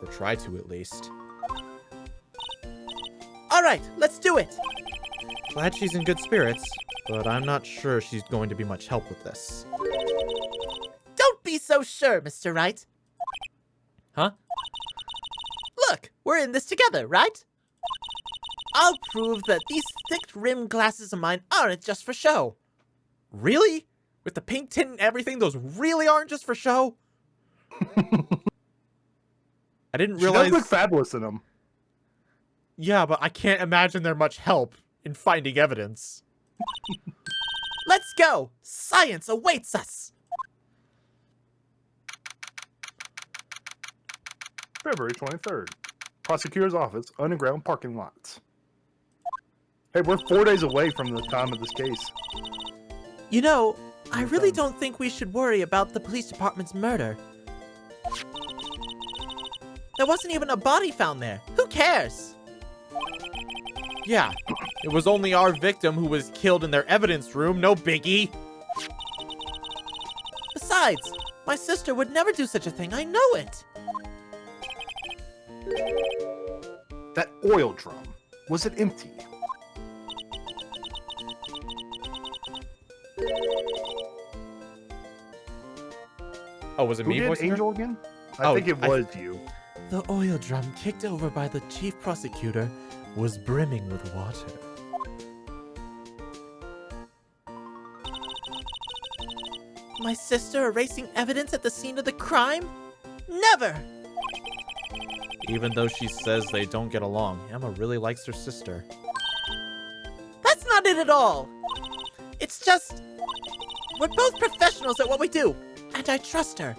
Or try to, at least. All right, let's do it. Glad she's in good spirits, but I'm not sure she's going to be much help with this. Don't be so sure, Mr. Wright. Huh? Look, we're in this together, right? I'll prove that these thick-rimmed glasses of mine aren't just for show. Really? With the pink tint and everything, those really aren't just for show? I didn't realize... She does look fabulous in them. Yeah, but I can't imagine they're much help in finding evidence. Let's go! Science awaits us! February 23rd. Prosecutor's office, underground parking lots. Hey, we're 4 days away from the time of this case. You know, I really don't think we should worry about the police department's murder. There wasn't even a body found there. Who cares? Yeah, it was only our victim who was killed in their evidence room, no biggie. Besides, my sister would never do such a thing, I know it. That oil drum, was it empty? Oh, was it me? Who did voicing her? Angel again? I think it was you. The oil drum kicked over by the chief prosecutor was brimming with water. My sister erasing evidence at the scene of the crime? Never! Even though she says they don't get along, Emma really likes her sister. That's not it at all! It's just... we're both professionals at what we do, and I trust her.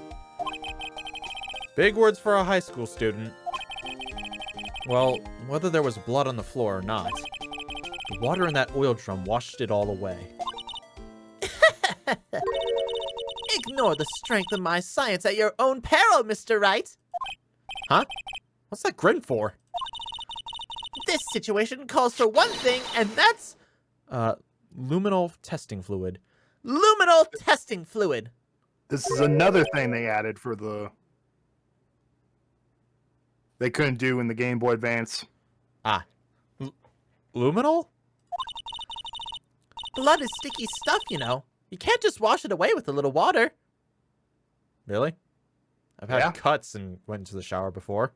Big words for a high school student. Well, whether there was blood on the floor or not, the water in that oil drum washed it all away. Ignore the strength of my science at your own peril, Mr. Wright. Huh? What's that grin for? This situation calls for one thing, and that's... Luminal testing fluid. Luminal testing fluid. This is another thing they added for the... they couldn't do in the Game Boy Advance. Luminal? Blood is sticky stuff, you know. You can't just wash it away with a little water. Really? I've had Yeah. cuts and went into the shower before.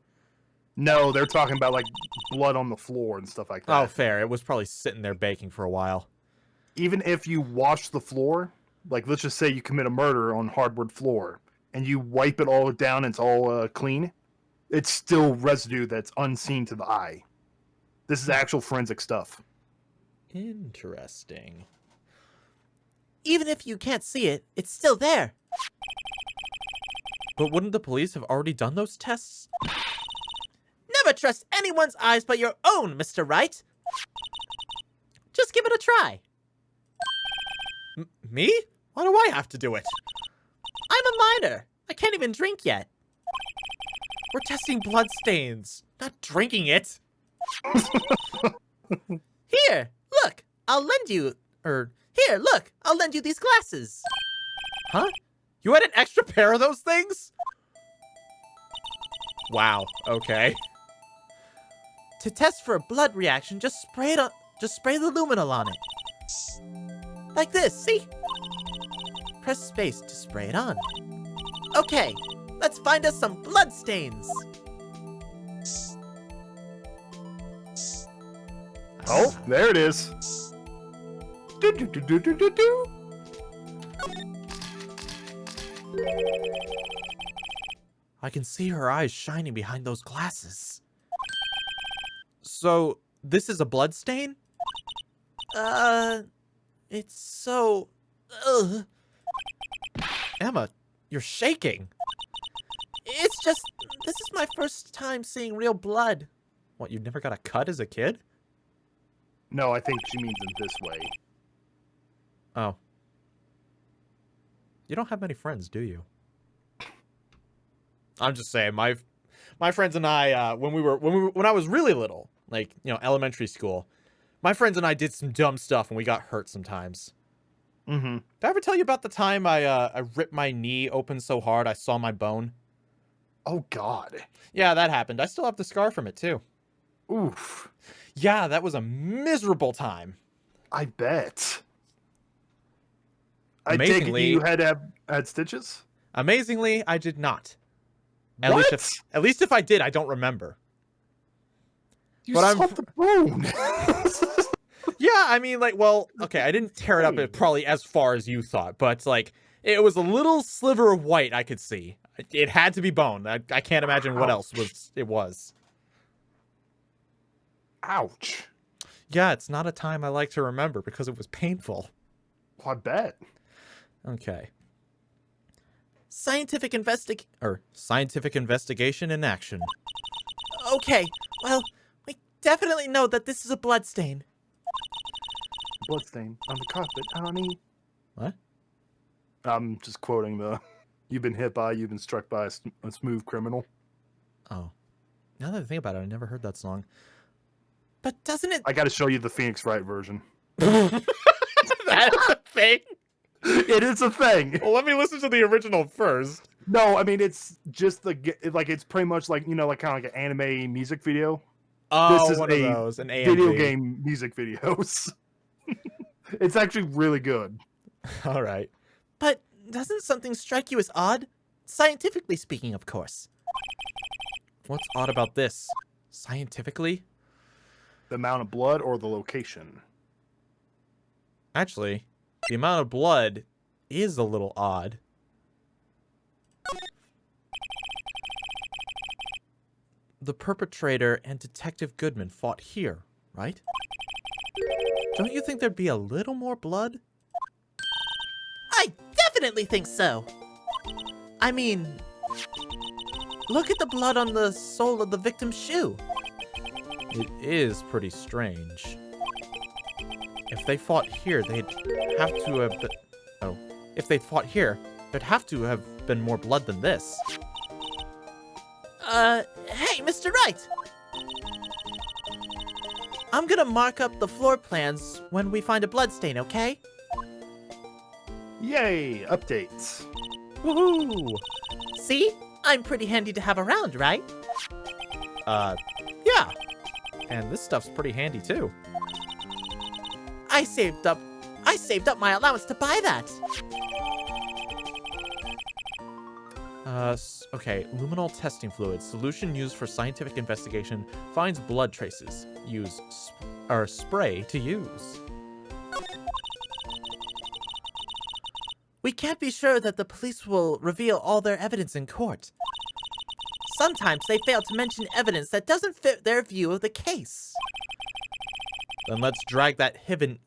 No, they're talking about like blood on the floor and stuff like that. Oh, fair. It was probably sitting there baking for a while. Even if you wash the floor, like let's just say you commit a murder on hardwood floor and you wipe it all down and it's all clean, it's still residue that's unseen to the eye. This is actual forensic stuff. Interesting. Even if you can't see it, it's still there. But wouldn't the police have already done those tests? Never trust anyone's eyes but your own, Mr. Wright. Just give it a try. Me? Why do I have to do it? I'm a minor. I can't even drink yet. We're testing blood stains, not drinking it. Here, look. I'll lend you... Here, look. I'll lend you these glasses. Huh? You had an extra pair of those things? Wow, okay. To test for a blood reaction, just spray the luminal on it. Like this, see? Press space to spray it on. Okay, let's find us some blood stains. Oh, there it is. Do, do, do, do, do, do, do. I can see her eyes shining behind those glasses. So, this is a blood stain? It's so... Ugh. Emma, you're shaking. It's just... this is my first time seeing real blood. What, you never got a cut as a kid? No, I think she means in this way. Oh. You don't have many friends, do you? I'm just saying, my friends and I, when I was really little, like, you know, elementary school, my friends and I did some dumb stuff and we got hurt sometimes. Mm-hmm. Did I ever tell you about the time I ripped my knee open so hard I saw my bone? Oh, God. Yeah, that happened. I still have the scar from it, too. Oof. Yeah, that was a miserable time. I bet. I take it Amazingly, you had to have had stitches? Amazingly, I did not. What? At least if I did, I don't remember. You saw the bone. Yeah, I mean, like, well, okay, I didn't tear it up probably as far as you thought, but, like, it was a little sliver of white I could see. It had to be bone. I can't imagine what else it was. Ouch. Yeah, it's not a time I like to remember because it was painful. I bet. Okay. Scientific investigation in action. Okay, well, we definitely know that this is a bloodstain. Bloodstain on the carpet, honey. What? I'm just quoting the "You've been hit by, you've been struck by a smooth criminal." Oh. Now that I think about it, I never heard that song. But doesn't it... I got to show you the Phoenix Wright version. That's a thing? It is a thing. Well, let me listen to the original first. No, I mean, it's just it's pretty much like, you know, like kind of like an anime music video. Oh, this is one of those, an AMV. video game music videos. It's actually really good. All right. But doesn't something strike you as odd? Scientifically speaking, of course. What's odd about this? Scientifically? The amount of blood or the location? Actually, the amount of blood is a little odd. The perpetrator and Detective Goodman fought here, right? Don't you think there'd be a little more blood? I definitely think so. I mean, look at the blood on the sole of the victim's shoe. It is pretty strange. If they fought here, they'd have to have been... Oh. If they fought here, there'd have to have been more blood than this. Hey, Mr. Wright! I'm gonna mark up the floor plans when we find a bloodstain, okay? Yay! Updates. Woohoo! See? I'm pretty handy to have around, right? Yeah. And this stuff's pretty handy, too. I saved up my allowance to buy that. Okay. Luminal testing fluid. Solution used for scientific investigation. Finds blood traces. Use spray to use. We can't be sure that the police will reveal all their evidence in court. Sometimes they fail to mention evidence that doesn't fit their view of the case. Then let's drag that hidden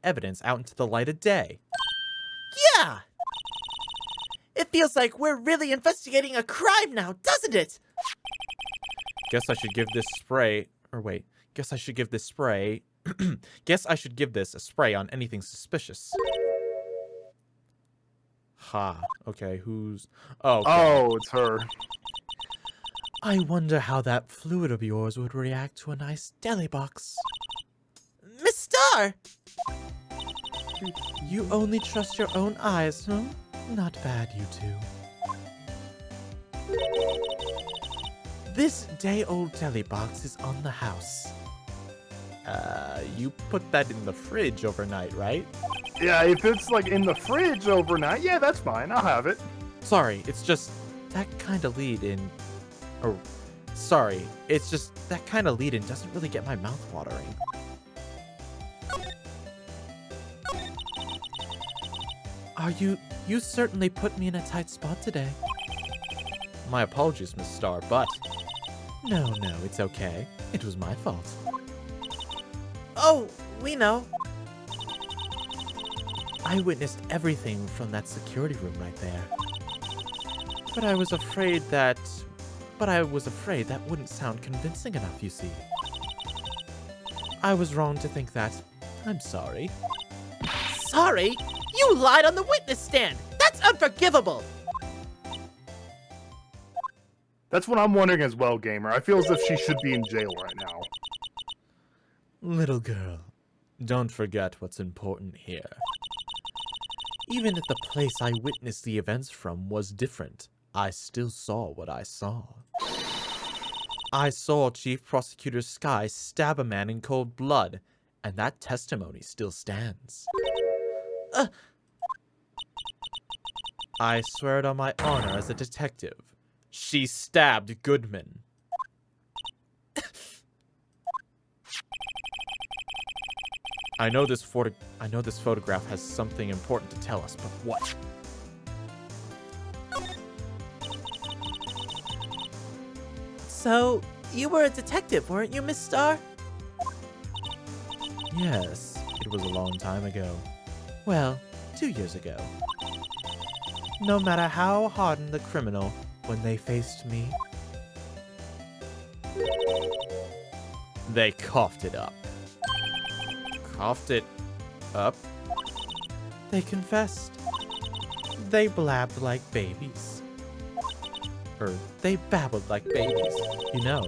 evidence out into the light of day. Yeah! It feels like we're really investigating a crime now, doesn't it? Guess I should give this spray... Or wait. Guess I should give this spray... Guess I should give this a spray on anything suspicious. Ha. Okay, who's... Oh, okay. Oh, it's her. I wonder how that fluid of yours would react to a nice deli box. Miss Star! You only trust your own eyes, huh? Not bad, you two. This day-old deli box is on the house. You put that in the fridge overnight, right? Yeah, if it's like in the fridge overnight, yeah, that's fine. I'll have it. Sorry, it's just that kind of lead-in... Or, sorry, it's just that kind of lead-in doesn't really get my mouth watering. You certainly put me in a tight spot today. My apologies, Miss Star, but... No, it's okay. It was my fault. Oh, we know. I witnessed everything from that security room right there. But I was afraid that wouldn't sound convincing enough, you see. I was wrong to think that. I'm sorry. Sorry? You lied on the witness stand! That's unforgivable! That's what I'm wondering as well, Gamer. I feel as if she should be in jail right now. Little girl, don't forget what's important here. Even if the place I witnessed the events from was different, I still saw what I saw. I saw Chief Prosecutor Sky stab a man in cold blood, and that testimony still stands. I swear it on my honor as a detective. She stabbed Goodman. I know this photograph has something important to tell us, but what? So, you were a detective, weren't you, Miss Star? Yes, it was a long time ago. Well, 2 years ago. No matter how hardened the criminal, when they faced me, they coughed it up. Coughed it up? They confessed. They blabbed like babies. Or they babbled like babies. You know,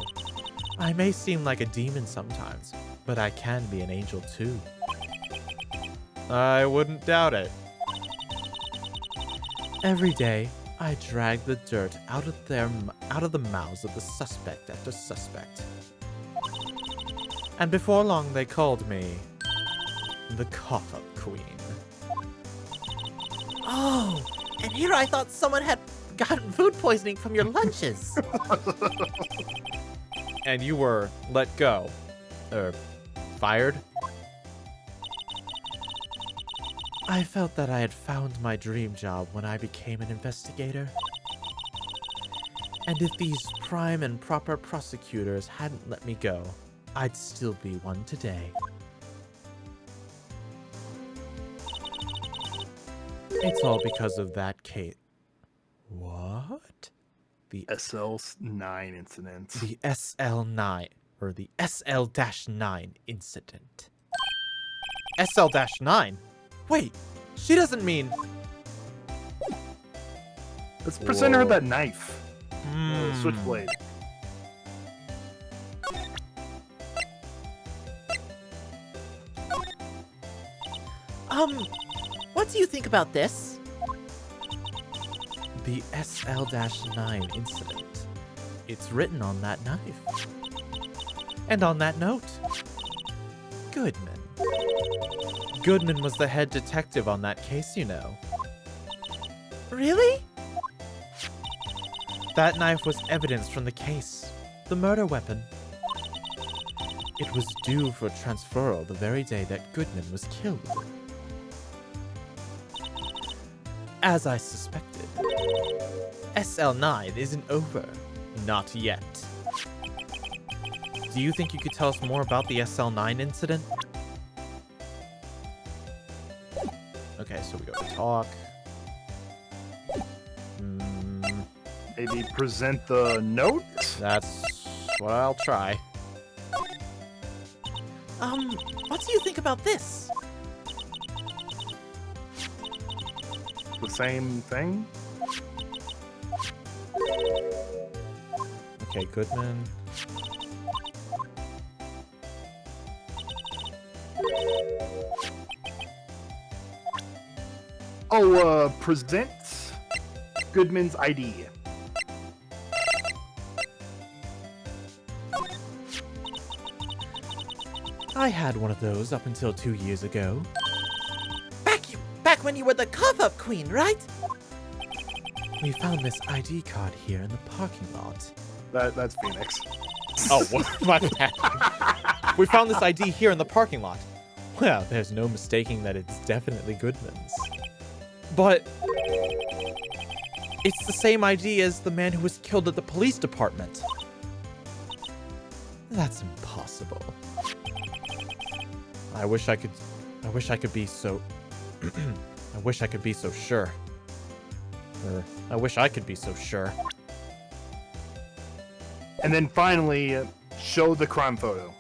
I may seem like a demon sometimes, but I can be an angel too. I wouldn't doubt it. Every day, I drag the dirt out of the mouths of the suspect after suspect. And before long, they called me the cough-up queen. Oh, and here I thought someone had gotten food poisoning from your lunches. And you were let go. Fired? I felt that I had found my dream job when I became an investigator. And if these prime and proper prosecutors hadn't let me go, I'd still be one today. It's all because of that case. What? The SL9 incident. The SL9, or the SL-9 incident. SL-9? Wait, she doesn't mean... Let's present her that knife. Hmm. Switchblade. What do you think about this? The SL-9 incident. It's written on that knife. And on that note, Goodman. Goodman was the head detective on that case, you know. Really? That knife was evidence from the case. The murder weapon. It was due for transferal the very day that Goodman was killed. As I suspected, SL9 isn't over. Not yet. Do you think you could tell us more about the SL9 incident? Okay, so we go to talk. Maybe present the note? That's what I'll try. What do you think about this? The same thing? Okay, Goodman. Oh, present Goodman's ID. I had one of those up until 2 years ago. Back when you were the cough-up queen, right? We found this ID card here in the parking lot. That's Phoenix. Oh, my bad. We found this ID here in the parking lot. Well, there's no mistaking that it's definitely Goodman's. But it's the same ID as the man who was killed at the police department. That's impossible. I wish I could be so I wish I could be so sure. Or I wish I could be so sure. And then finally, show the crime photo.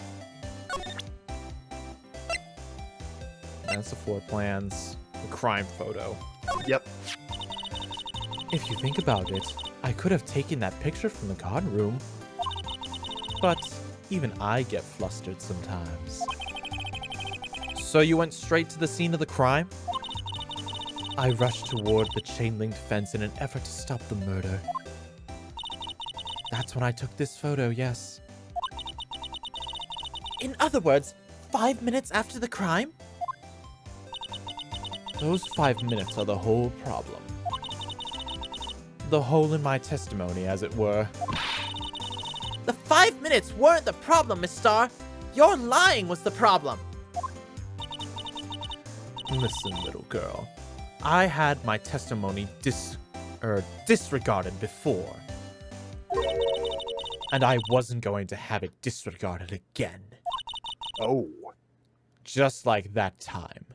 That's the floor plans, the crime photo. Yep. If you think about it, I could have taken that picture from the guard room. But even I get flustered sometimes. So you went straight to the scene of the crime? I rushed toward the chain-linked fence in an effort to stop the murder. That's when I took this photo, yes. In other words, 5 minutes after the crime? Those 5 minutes are the whole problem. the hole in my testimony, as it were. The 5 minutes weren't the problem, Miss Star. Your lying was the problem. Listen, little girl. I had my testimony disregarded before. And I wasn't going to have it disregarded again. Oh. Just like that time.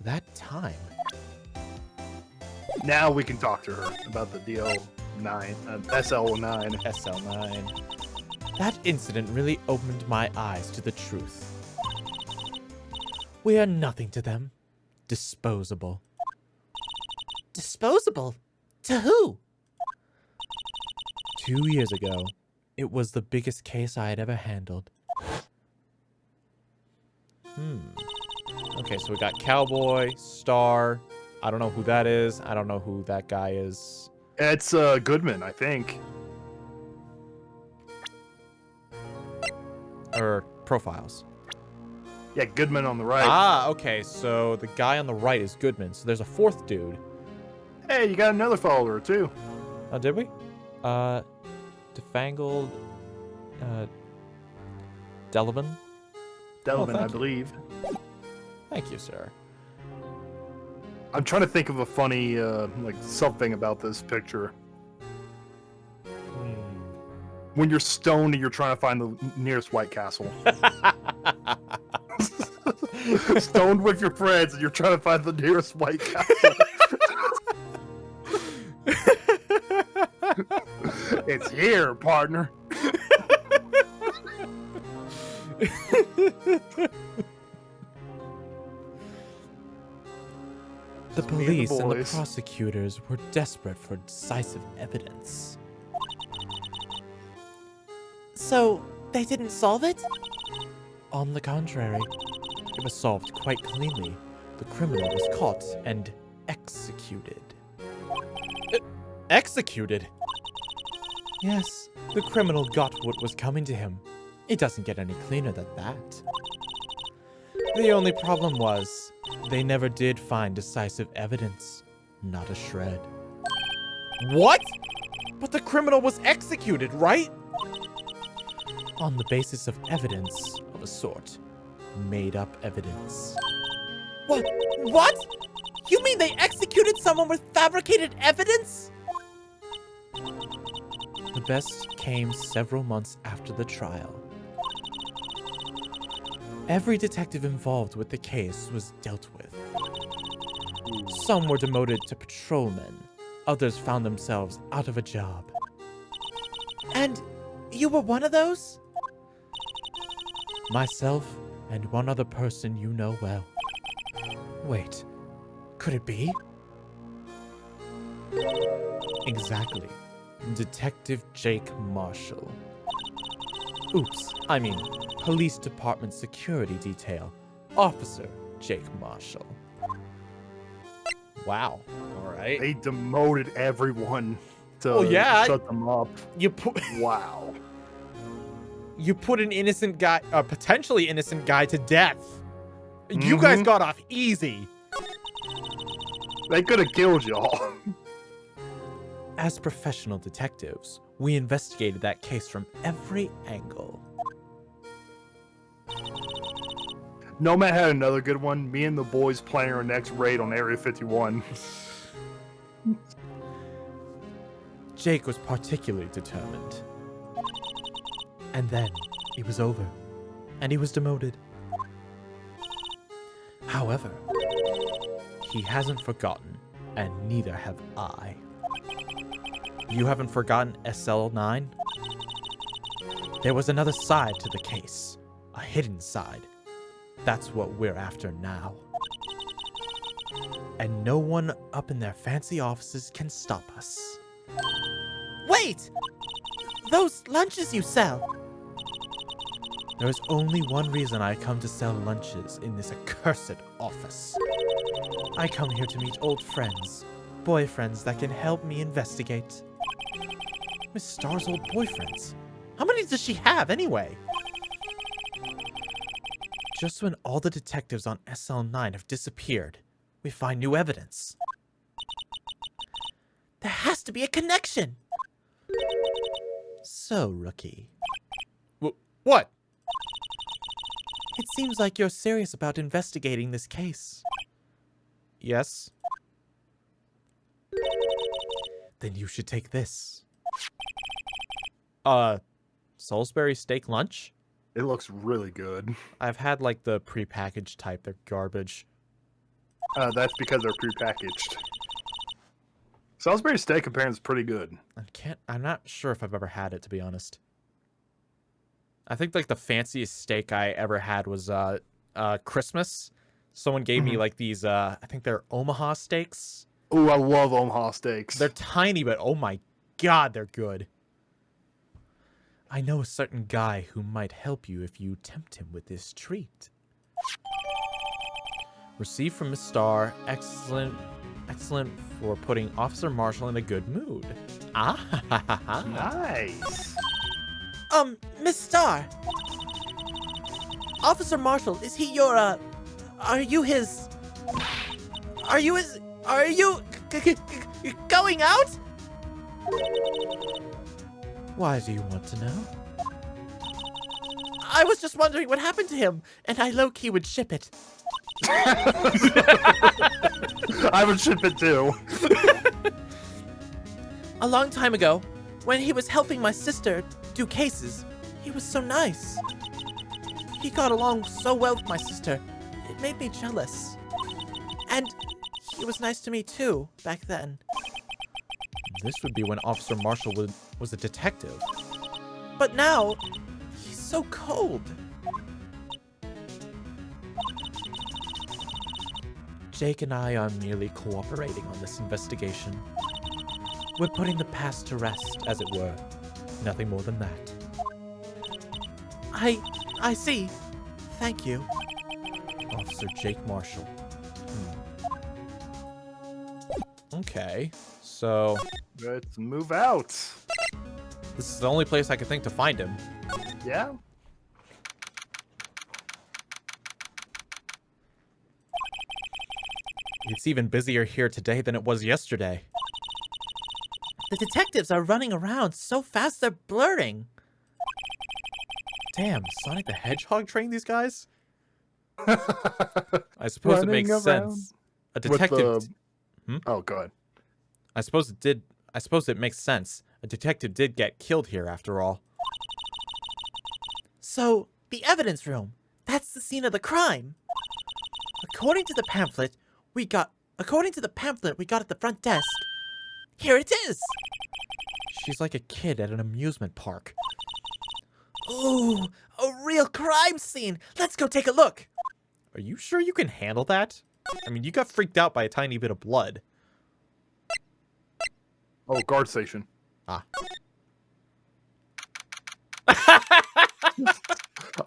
That time? Now we can talk to her about the SL9. SL9. That incident really opened my eyes to the truth. We are nothing to them. Disposable. Disposable? To who? 2 years ago, it was the biggest case I had ever handled. Okay, so we got Cowboy, Star. I don't know who that is. I don't know who that guy is. It's Goodman, I think. Or profiles. Yeah, Goodman on the right. Ah, okay, so the guy on the right is Goodman. So there's a fourth dude. Hey, you got another follower, too. Oh, did we? Defangled... Delavan? Delvin, I thank you. believe. Thank you, sir. I'm trying to think of a funny, like, something about this picture. When you're stoned and you're trying to find the nearest White Castle. Stoned with your friends and you're trying to find the nearest White Castle. It's here, partner. The police and the prosecutors were desperate for decisive evidence. So, they didn't solve it? On the contrary, it was solved quite cleanly. The criminal was caught and executed. Executed? Yes, the criminal got what was coming to him. It doesn't get any cleaner than that. The only problem was, they never did find decisive evidence. Not a shred. What? But the criminal was executed, right? On the basis of evidence of a sort. Made up evidence. What? You mean they executed someone with fabricated evidence? The best came several months after the trial. Every detective involved with the case was dealt with. Some were demoted to patrolmen. Others found themselves out of a job. And you were one of those? Myself and one other person you know well. Wait, could it be? Exactly. Detective Jake Marshall. Oops, I mean, Police Department Security Detail, Officer Jake Marshall. Wow, alright. They demoted everyone to shut them up. Wow. You put an innocent guy, a potentially innocent guy to death. You guys got off easy. They could have killed y'all. As professional detectives, we investigated that case from every angle. Nomad had another good one. Me and the boys planning our next raid on Area 51. Jake was particularly determined. And then, it was over. And he was demoted. However, he hasn't forgotten, and neither have I. You haven't forgotten SL9? There was another side to the case. A hidden side. That's what we're after now. And no one up in their fancy offices can stop us. Wait! Those lunches you sell. There is only one reason I come to sell lunches in this accursed office. I come here to meet old friends, boyfriends that can help me investigate. Miss Star's old boyfriends. How many does she have, anyway? Just when all the detectives on SL9 have disappeared, we find new evidence. There has to be a connection. So, Rookie. What? It seems like you're serious about investigating this case. Yes. Then you should take this. Salisbury steak lunch? It looks really good. I've had like the prepackaged type. They're garbage. That's because they're prepackaged. Salisbury steak apparently is pretty good. I'm not sure if I've ever had it, to be honest. I think like the fanciest steak I ever had was Christmas. Someone gave me like these I think they're Omaha steaks. Ooh, I love Omaha steaks. They're tiny, but oh my god, they're good. I know a certain guy who might help you if you tempt him with this treat. Received from Miss Starr. Excellent for putting Officer Marshall in a good mood. Ah, nice. Miss Starr. Officer Marshall, is he your, are you going out? why do you want to know? I was just wondering what happened to him, and I low-key would ship it. I would ship it too. A long time ago, when he was helping my sister do cases, he was so nice. He got along so well with my sister, it made me jealous. And he was nice to me too, back then. This would be when Officer Marshall was a detective. But now, he's so cold. Jake and I are merely cooperating on this investigation. We're putting the past to rest, as it were. Nothing more than that. I see. Thank you. Officer Jake Marshall. Okay, so... Let's move out. This is the only place I could think to find him. Yeah? It's even busier here today than it was yesterday. The detectives are running around so fast they're blurring. Damn, Sonic the Hedgehog trained these guys? I suppose it makes sense. A detective... Oh, go ahead. I suppose it makes sense. A detective did get killed here, after all. So, the evidence room. That's the scene of the crime. According to the pamphlet we got at the front desk, here it is. She's like a kid at an amusement park. Ooh, a real crime scene. Let's go take a look. Are you sure you can handle that? I mean, you got freaked out by a tiny bit of blood. Oh, guard station. Ah.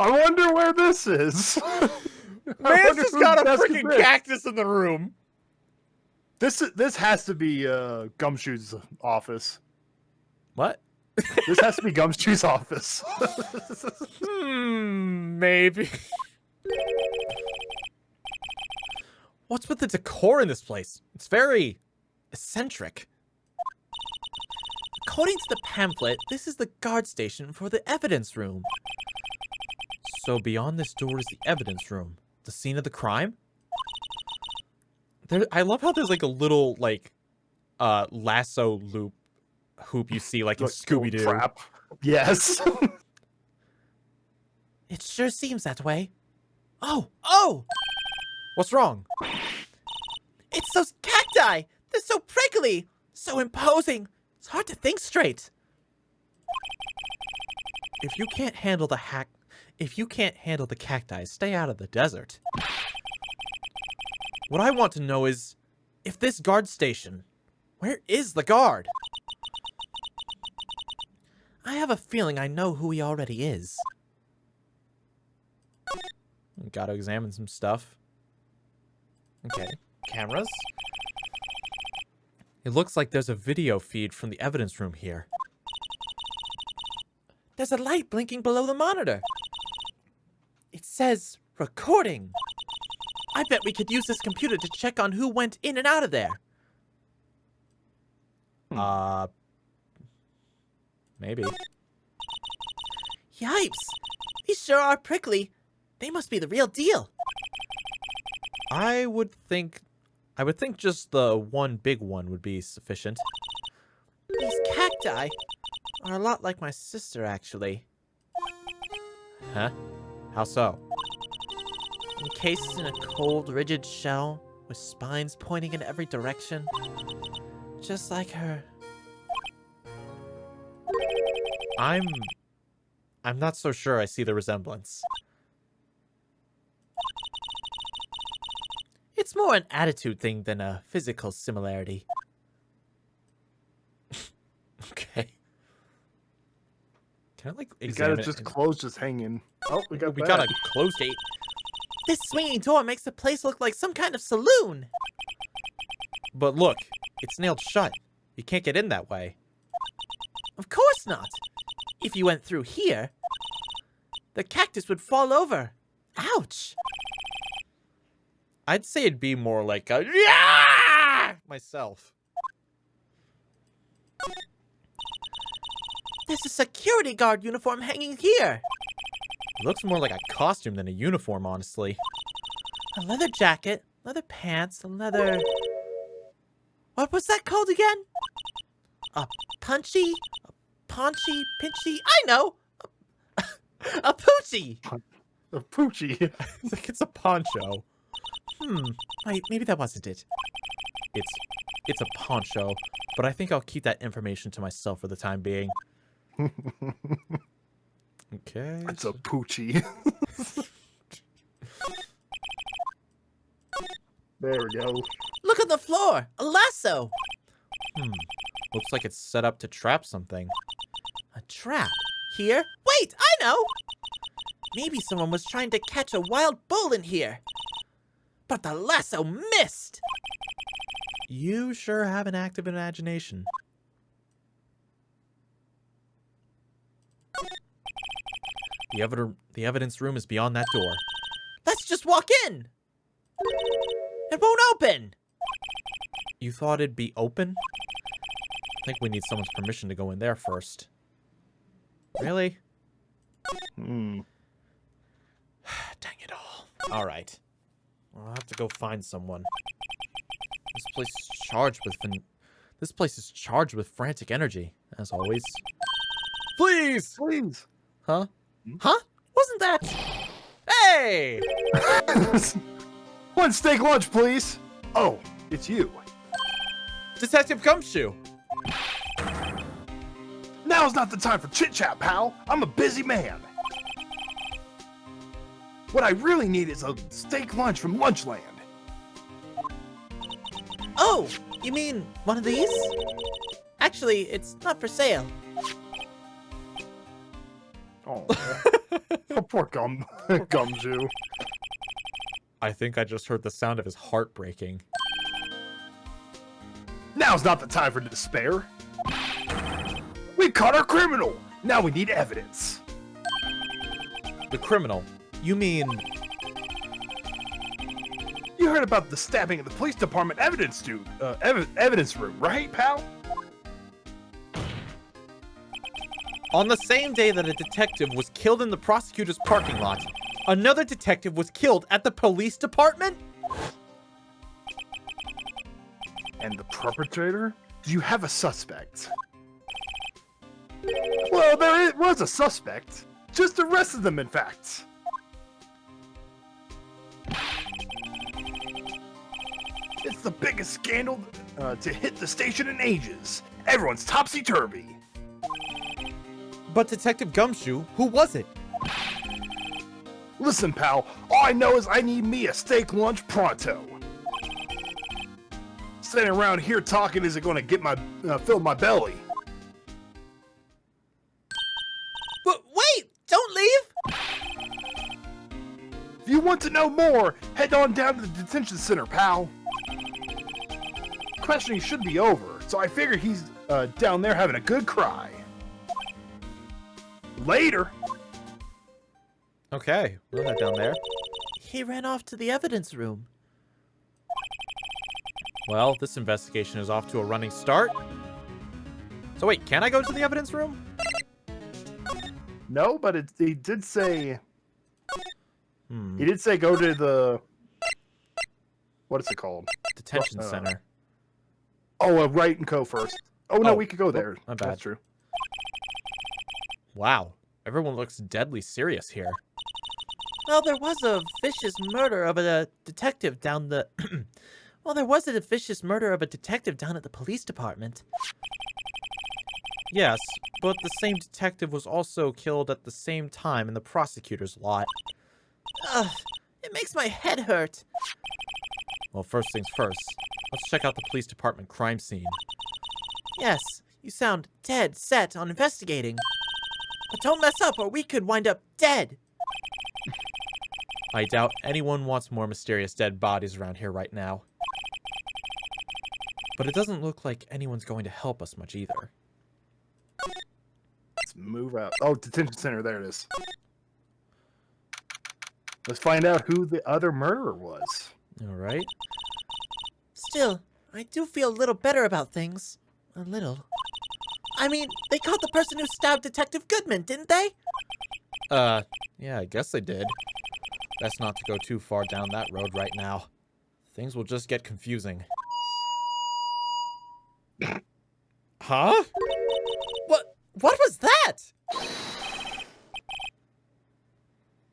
I wonder where this is. Man's just got a freaking cactus in the room. This has to be Gumshoe's office. What? This has to be Gumshoe's office. Maybe. What's with the decor in this place? It's very eccentric. According to the pamphlet, this is the guard station for the evidence room. So beyond this door is the evidence room. The scene of the crime? I love how there's like a little like lasso hoop you see like in Scooby-Doo. Trap. Yes. It sure seems that way. Oh! What's wrong? It's those cacti! They're so prickly! So imposing! It's hard to think straight. If you can't handle the cacti, stay out of the desert. What I want to know is, if this guard station, where is the guard? I have a feeling I know who he already is. Gotta examine some stuff. Okay, cameras. It looks like there's a video feed from the evidence room here. There's a light blinking below the monitor. It says, recording. I bet we could use this computer to check on who went in and out of there. Maybe. Yipes! These sure are prickly. They must be the real deal. I would think just the one big one would be sufficient. These cacti are a lot like my sister, actually. Huh? How so? Encased in a cold, rigid shell with spines pointing in every direction. Just like her. I'm not so sure I see the resemblance. It's more an attitude thing than a physical similarity. Okay. Can I, like, You examine got it it? just closed, just hanging. Oh, we got a closed gate. This swinging door makes the place look like some kind of saloon. But look, it's nailed shut. You can't get in that way. Of course not. If you went through here, the cactus would fall over. Ouch. I'd say it'd be more like a yeah myself. There's a security guard uniform hanging here. It looks more like a costume than a uniform, honestly. A leather jacket, leather pants, a leather... What was that called again? A punchy? A paunchy? Pinchy? I know! A poochie! A poochie. It's like it's a poncho. Wait, maybe that wasn't it. It's a poncho, but I think I'll keep that information to myself for the time being. Okay. It's a poochie. There we go. Look at the floor! A lasso! Looks like it's set up to trap something. A trap? Here? Wait, I know! Maybe someone was trying to catch a wild bull in here. But the lasso missed! You sure have an active imagination. The evidence room is beyond that door. Let's just walk in! It won't open! You thought it'd be open? I think we need someone's permission to go in there first. Really? Dang it all. Alright. I'll have to go find someone. This place is charged with frantic energy, as always. Please! Please. Huh? Huh? Wasn't that... Hey! One steak lunch, please. Oh, it's you. Detective Gumshoe! Now's not the time for chit-chat, pal. I'm a busy man. What I really need is a steak lunch from Lunchland. Oh, you mean one of these? Actually, it's not for sale. Oh, oh poor Gumshoe. I think I just heard the sound of his heart breaking. Now's not the time for despair. We caught our criminal. Now we need evidence. The criminal? You mean... You heard about the stabbing at the police department evidence room, right, pal? On the same day that a detective was killed in the prosecutor's parking lot, another detective was killed at the police department? And the perpetrator? Do you have a suspect? Well, there was a suspect. Just arrested them, in fact. It's the biggest scandal to hit the station in ages. Everyone's topsy-turvy. But Detective Gumshoe, who was it? Listen, pal, all I know is I need me a steak lunch pronto. Sitting around here talking isn't going to get my fill my belly. But wait! Don't leave! If you want to know more, head on down to the detention center, pal. Questioning should be over, so I figure he's down there having a good cry. Later. Okay, we'll head down there. He ran off to the evidence room. Well, this investigation is off to a running start. So wait, can I go to the evidence room? No, but he did say... He did say go to the... What is it called? Detention center. Oh, Wright and Co. first. Oh, no, we could go there. My bad. That's true. Wow. Everyone looks deadly serious here. Well, there was a vicious murder of a detective down the... Well, there was a vicious murder of a detective down at the police department. Yes, but the same detective was also killed at the same time in the prosecutor's lot. Ugh, it makes my head hurt. Well, first things first. Let's check out the police department crime scene. Yes, you sound dead set on investigating. But don't mess up or we could wind up dead. I doubt anyone wants more mysterious dead bodies around here right now. But it doesn't look like anyone's going to help us much either. Let's move out. Oh, detention center. There it is. Let's find out who the other murderer was. All right. Still, I do feel a little better about things. A little. I mean, they caught the person who stabbed Detective Goodman, didn't they? Yeah, I guess they did. Best not to go too far down that road right now. Things will just get confusing. Huh? What was that?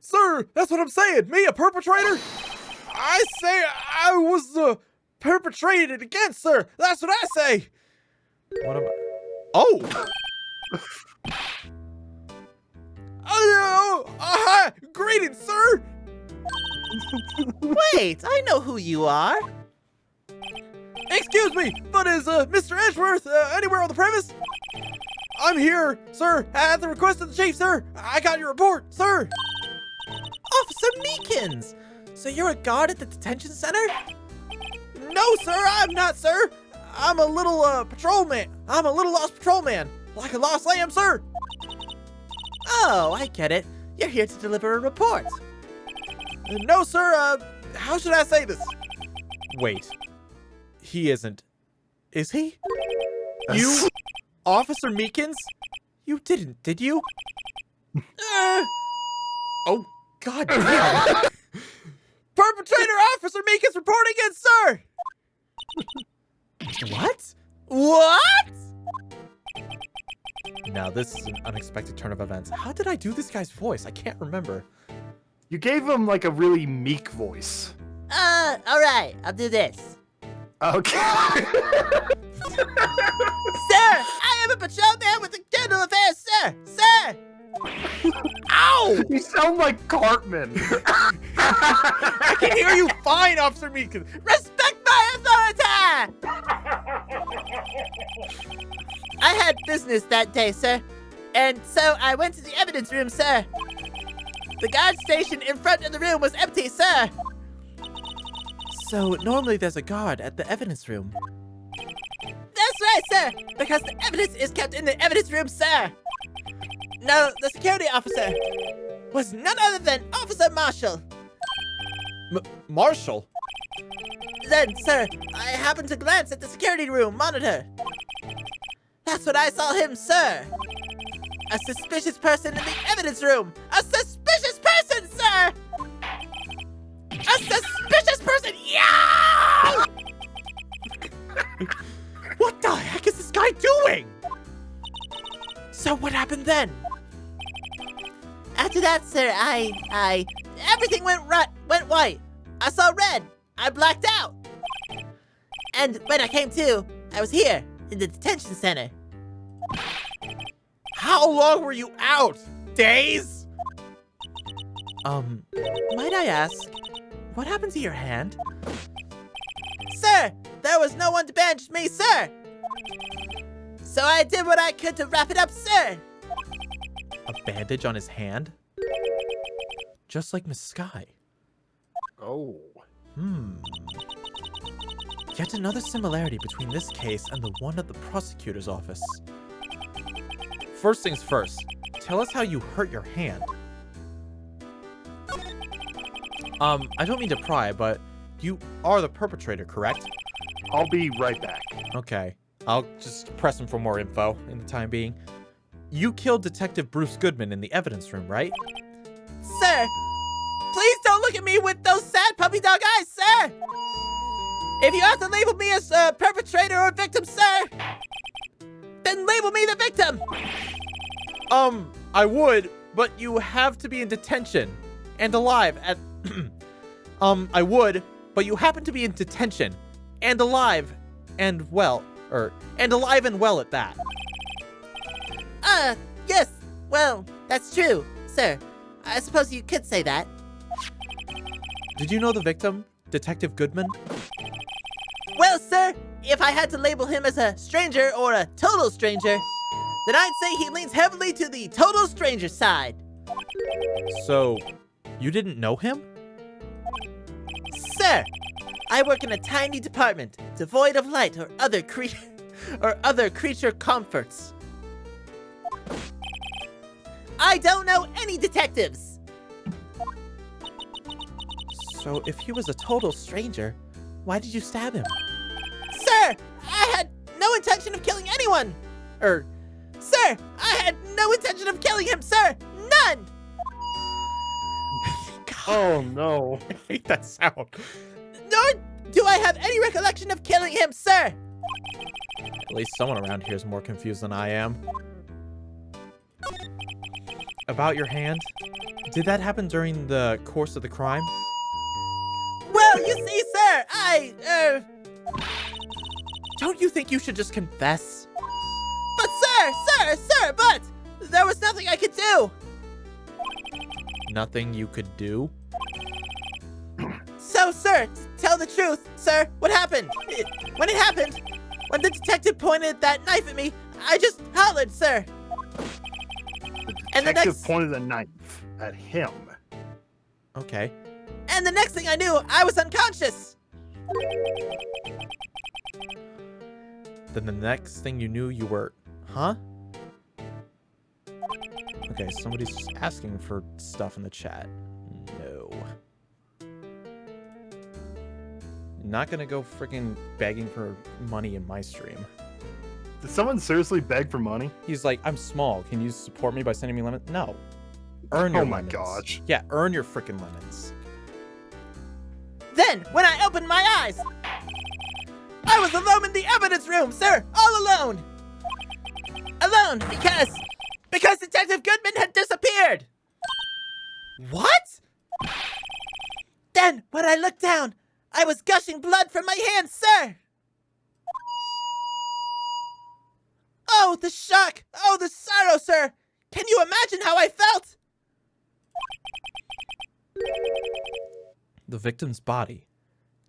Sir, that's what I'm saying. Me, a perpetrator? I say I was perpetrated against, sir. That's what I say. What am I? Oh! Hi! Greetings, sir! Wait, I know who you are. Excuse me, but is Mr. Edgeworth anywhere on the premise? I'm here, sir, at the request of the chief, sir. I got your report, sir. Officer Meekins! So you're a guard at the detention center? No, sir, I'm not, sir. I'm a little patrolman. I'm a little lost patrolman, like a lost lamb, sir. Oh, I get it. You're here to deliver a report. No, sir, how should I say this? Wait, he isn't. Is he? You, Officer Meekins? You didn't, did you? Oh, God damn. Perpetrator Officer Meekins reporting in, sir! What? What? Now, this is an unexpected turn of events. How did I do this guy's voice? I can't remember. You gave him like a really meek voice. Alright, I'll do this. Okay. Sir, I am a patrolman with the general affairs, sir! Sir! Ow! You sound like Cartman. I can hear you fine, Officer Meekins. Respect my authority! I had business that day, sir. And so I went to the evidence room, sir. The guard station in front of the room was empty, sir. So, normally there's a guard at the evidence room. That's right, sir. Because the evidence is kept in the evidence room, sir. No, the security officer was none other than Officer Marshall. Marshall? Then, sir, I happened to glance at the security room monitor. That's when I saw him, sir. A suspicious person in the evidence room. A suspicious person, sir. A suspicious person. Yeah! What the heck is this guy doing? So what happened then? After that, sir, everything went white. I saw red. I blacked out. And when I came to, I was here in the detention center. How long were you out? Days? Might I ask, what happened to your hand? Sir, there was no one to bandage me, sir. So I did what I could to wrap it up, sir. A bandage on his hand? Just like Miss Sky. Oh. Yet another similarity between this case and the one at the prosecutor's office. First things first, tell us how you hurt your hand. I don't mean to pry, but you are the perpetrator, correct? I'll be right back. Okay. I'll just press him for more info in the time being. You killed Detective Bruce Goodman in the evidence room, right? Sir, please don't look at me with those sad puppy dog eyes, sir! If you have to label me as a perpetrator or victim, sir, then label me the victim! I would, but you have to be in detention and alive at... I would, but you happen to be in detention and alive and well, and alive and well at that. Yes, well, that's true, sir. I suppose you could say that. Did you know the victim, Detective Goodman? Well, sir, if I had to label him as a stranger or a total stranger, then I'd say he leans heavily to the total stranger side. So, you didn't know him? Sir, I work in a tiny department, devoid of light or other creature comforts. I don't know any detectives! So, if he was a total stranger, why did you stab him? Sir, I had no intention of killing anyone! Sir, I had no intention of killing him, sir! None! Oh, no. I hate that sound. Nor do I have any recollection of killing him, sir! At least someone around here is more confused than I am. About your hand, did that happen during the course of the crime? Well, you see, sir, Don't you think you should just confess? But but there was nothing I could do! Nothing you could do? So, sir, tell the truth, sir, what happened? When it happened, when the detective pointed that knife at me, I just hollered, sir. The detective pointed a knife at him. Okay. And the next thing I knew, I was unconscious. Then the next thing you knew, you were... Huh? Okay, somebody's just asking for stuff in the chat. No. Not gonna go freaking begging for money in my stream. Did someone seriously beg for money? He's like, I'm small. Can you support me by sending me lemons? No. Earn your lemons. Oh my gosh. Yeah, earn your freaking lemons. Then, when I opened my eyes, I was alone in the evidence room, sir! All alone! Alone because Detective Goodman had disappeared! What? Then, when I looked down, I was gushing blood from my hands, sir! Oh, the shock! Oh, the sorrow, sir! Can you imagine how I felt? The victim's body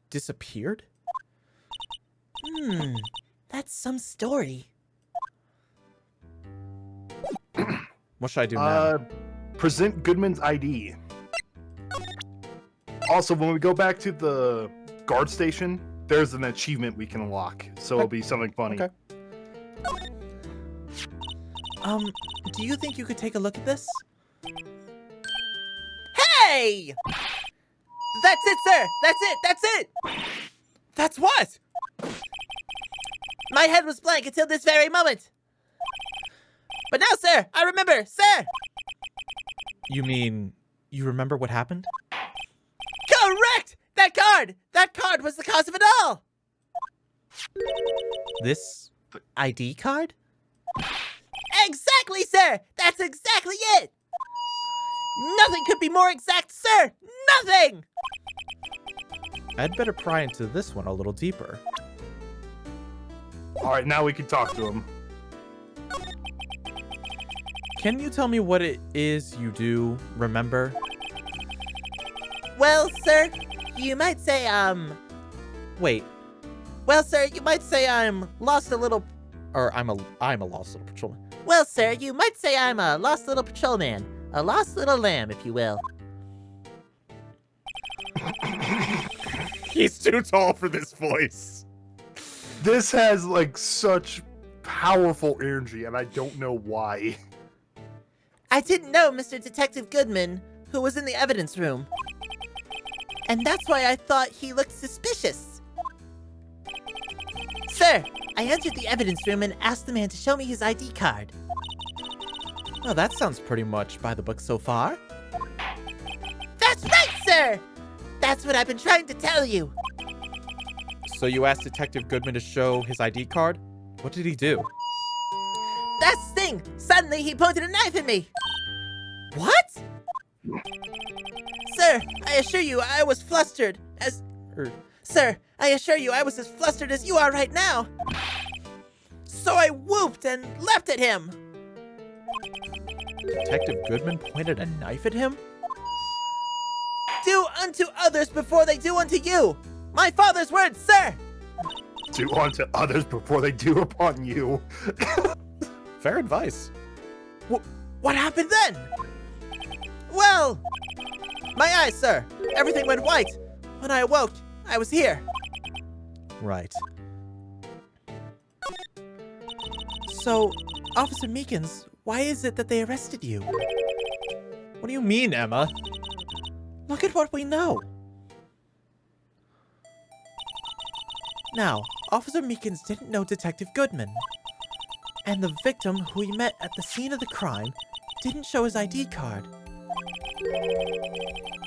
disappeared? That's some story. What should I do now? Present Goodman's ID. Also, when we go back to the guard station, there's an achievement we can unlock, so it'll be something funny. Okay. Do you think you could take a look at this? Hey! That's it, sir! That's it! That's what? My head was blank until this very moment. But now, sir, I remember, sir! You mean, you remember what happened? Correct! That card was the cause of it all! This ID card? Exactly, sir! That's exactly it! Nothing could be more exact, sir! Nothing! I'd better pry into this one a little deeper. Alright, now we can talk to him. Can you tell me what it is you do remember? Well, sir, you might say, Wait. Well, sir, you might say I'm lost a little... Or I'm a lost little patrolman. Well, sir, you might say I'm a lost little patrolman. A lost little lamb, if you will. He's too tall for this voice. This has, like, such powerful energy, and I don't know why. I didn't know Mr. Detective Goodman, who was in the evidence room. And that's why I thought he looked suspicious. Sir, I entered the evidence room and asked the man to show me his ID card. Well, that sounds pretty much by the book so far. That's right, sir! That's what I've been trying to tell you. So you asked Detective Goodman to show his ID card? What did he do? That's the thing! Suddenly he pointed a knife at me! What? Sir, I assure you I was flustered as... Sir, I assure you I was as flustered as you are right now. So I whooped and leapt at him. Detective Goodman pointed a knife at him? Do unto others before they do unto you! My father's words, sir! Do unto others before they do upon you. Fair advice. What happened then? Well, my eyes, sir. Everything went white. When I awoke, I was here. Right. So, Officer Meekins, why is it that they arrested you? What do you mean, Emma? Look at what we know. Now, Officer Meekins didn't know Detective Goodman. And the victim who he met at the scene of the crime didn't show his ID card.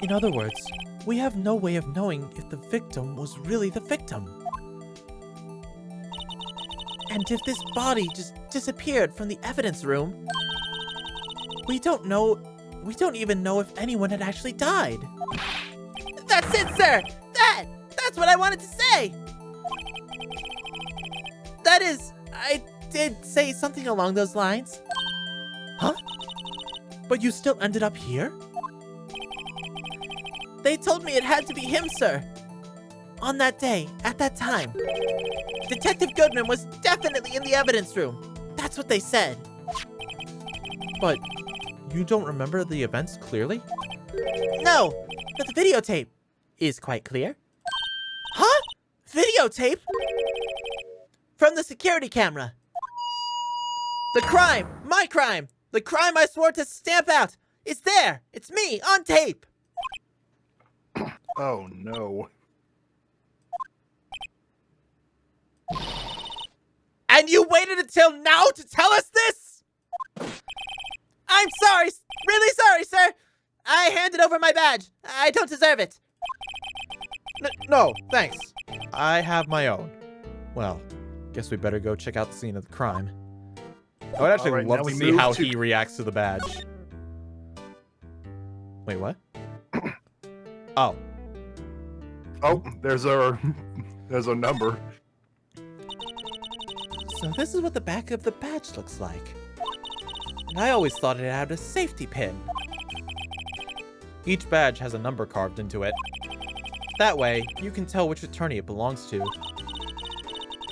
In other words, we have no way of knowing if the victim was really the victim. And if this body just disappeared from the evidence room, we don't even know if anyone had actually died. That's it, sir! That's what I wanted to say! That is, I did say something along those lines. Huh? But you still ended up here? They told me it had to be him, sir. On that day, at that time. Detective Goodman was definitely in the evidence room. That's what they said. But you don't remember the events clearly? No, but the videotape is quite clear. Huh? Videotape? From the security camera. The crime, my crime, the crime I swore to stamp out. It's there. It's me on tape. Oh no. And you waited until now to tell us this? I'm sorry. Really sorry, sir. I handed over my badge. I don't deserve it. No, thanks. I have my own. Well, guess we better go check out the scene of the crime. I would actually love to see how he reacts to the badge. Wait, what? Oh. Oh, there's our number. So this is what the back of the badge looks like. And I always thought it had a safety pin. Each badge has a number carved into it. That way, you can tell which attorney it belongs to.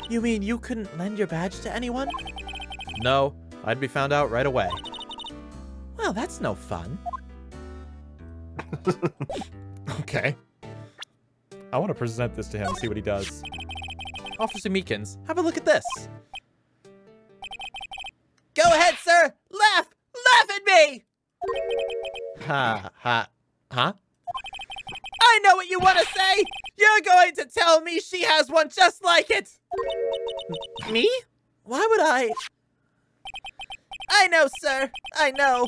You mean you couldn't lend your badge to anyone? No, I'd be found out right away. Well, that's no fun. Okay. I want to present this to him and see what he does. Officer Meekins, have a look at this. Go ahead, sir! Laugh! Laugh at me! Huh? I know what you want to say! You're going to tell me she has one just like it! Me? Why would I? I know, sir. I know.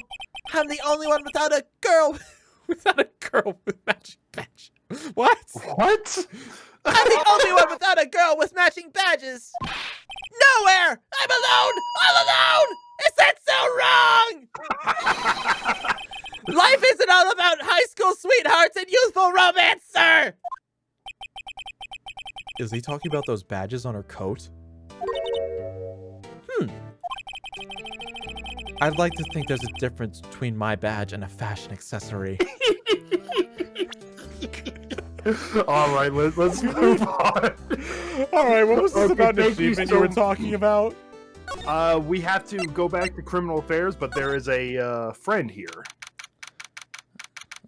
I'm the only one without a girl. Without a girl with matching badge. What? What? I'm the only one without a girl with matching badges. Nowhere! I'm alone! All alone! Is that so wrong? Life isn't all about high school sweethearts and youthful romance, sir! Is he talking about those badges on her coat? I'd like to think there's a difference between my badge and a fashion accessory. All right, let's move on. All right, what was this about an achievement you were talking about? We have to go back to criminal affairs, but there is a friend here.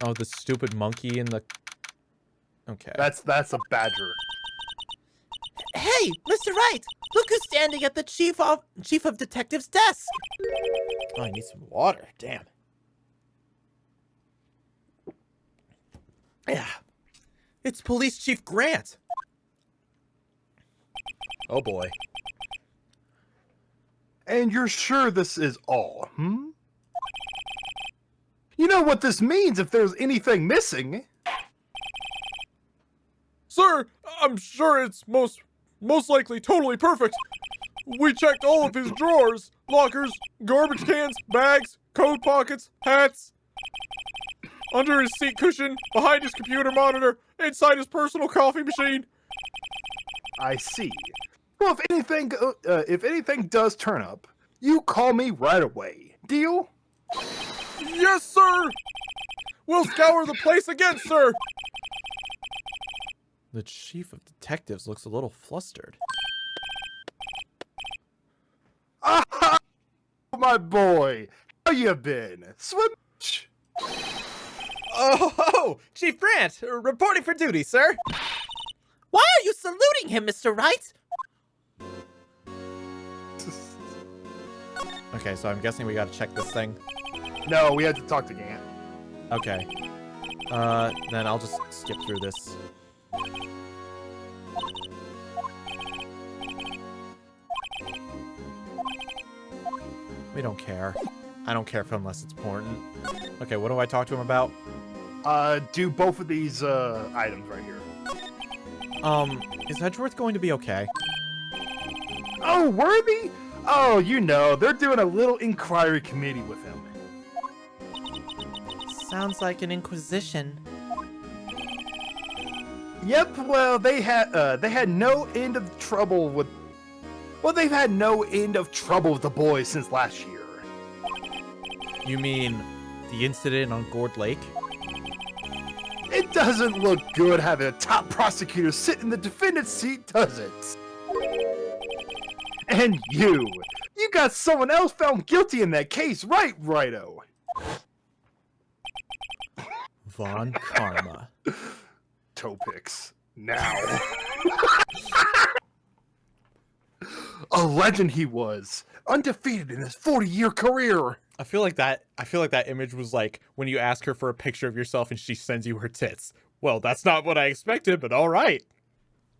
Oh, the stupid monkey in the... Okay. That's a badger. Hey, Mr. Wright! Look who's standing at the chief of detective's desk! Oh, I need some water. Damn. Yeah. It's Police Chief Grant. Oh boy. And you're sure this is all, hmm? You know what this means if there's anything missing. Sir, I'm sure it's most likely totally perfect. We checked all of his drawers, lockers, garbage cans, bags, coat pockets, hats, under his seat cushion, behind his computer monitor, inside his personal coffee machine. I see. Well, if anything does turn up, you call me right away. Deal? Yes, sir! We'll scour the place again, sir! The chief of detectives looks a little flustered. Ah, my boy! How you been? Swim? Oh, Chief Grant, reporting for duty, sir. Why are you saluting him, Mr. Wright? Okay, so I'm guessing we gotta check this thing. No, we had to talk to Gant. Okay. Then I'll just skip through this. We don't care. I don't care unless it's important. Okay, what do I talk to him about? Do both of these items right here. Is Edgeworth going to be okay? Oh, Worthy? Oh, you know, they're doing a little inquiry committee with him. Sounds like an inquisition. Yep, well, they had no end of trouble with... Well, they've had no end of trouble with the boys since last year. You mean the incident on Gourd Lake? It doesn't look good having a top prosecutor sit in the defendant's seat, does it? And you got someone else found guilty in that case, right, Righto? Von Karma. Toe picks. Now. A legend he was. Undefeated in his 40-year career. I feel like that image was like when you ask her for a picture of yourself and she sends you her tits. Well, that's not what I expected, but all right.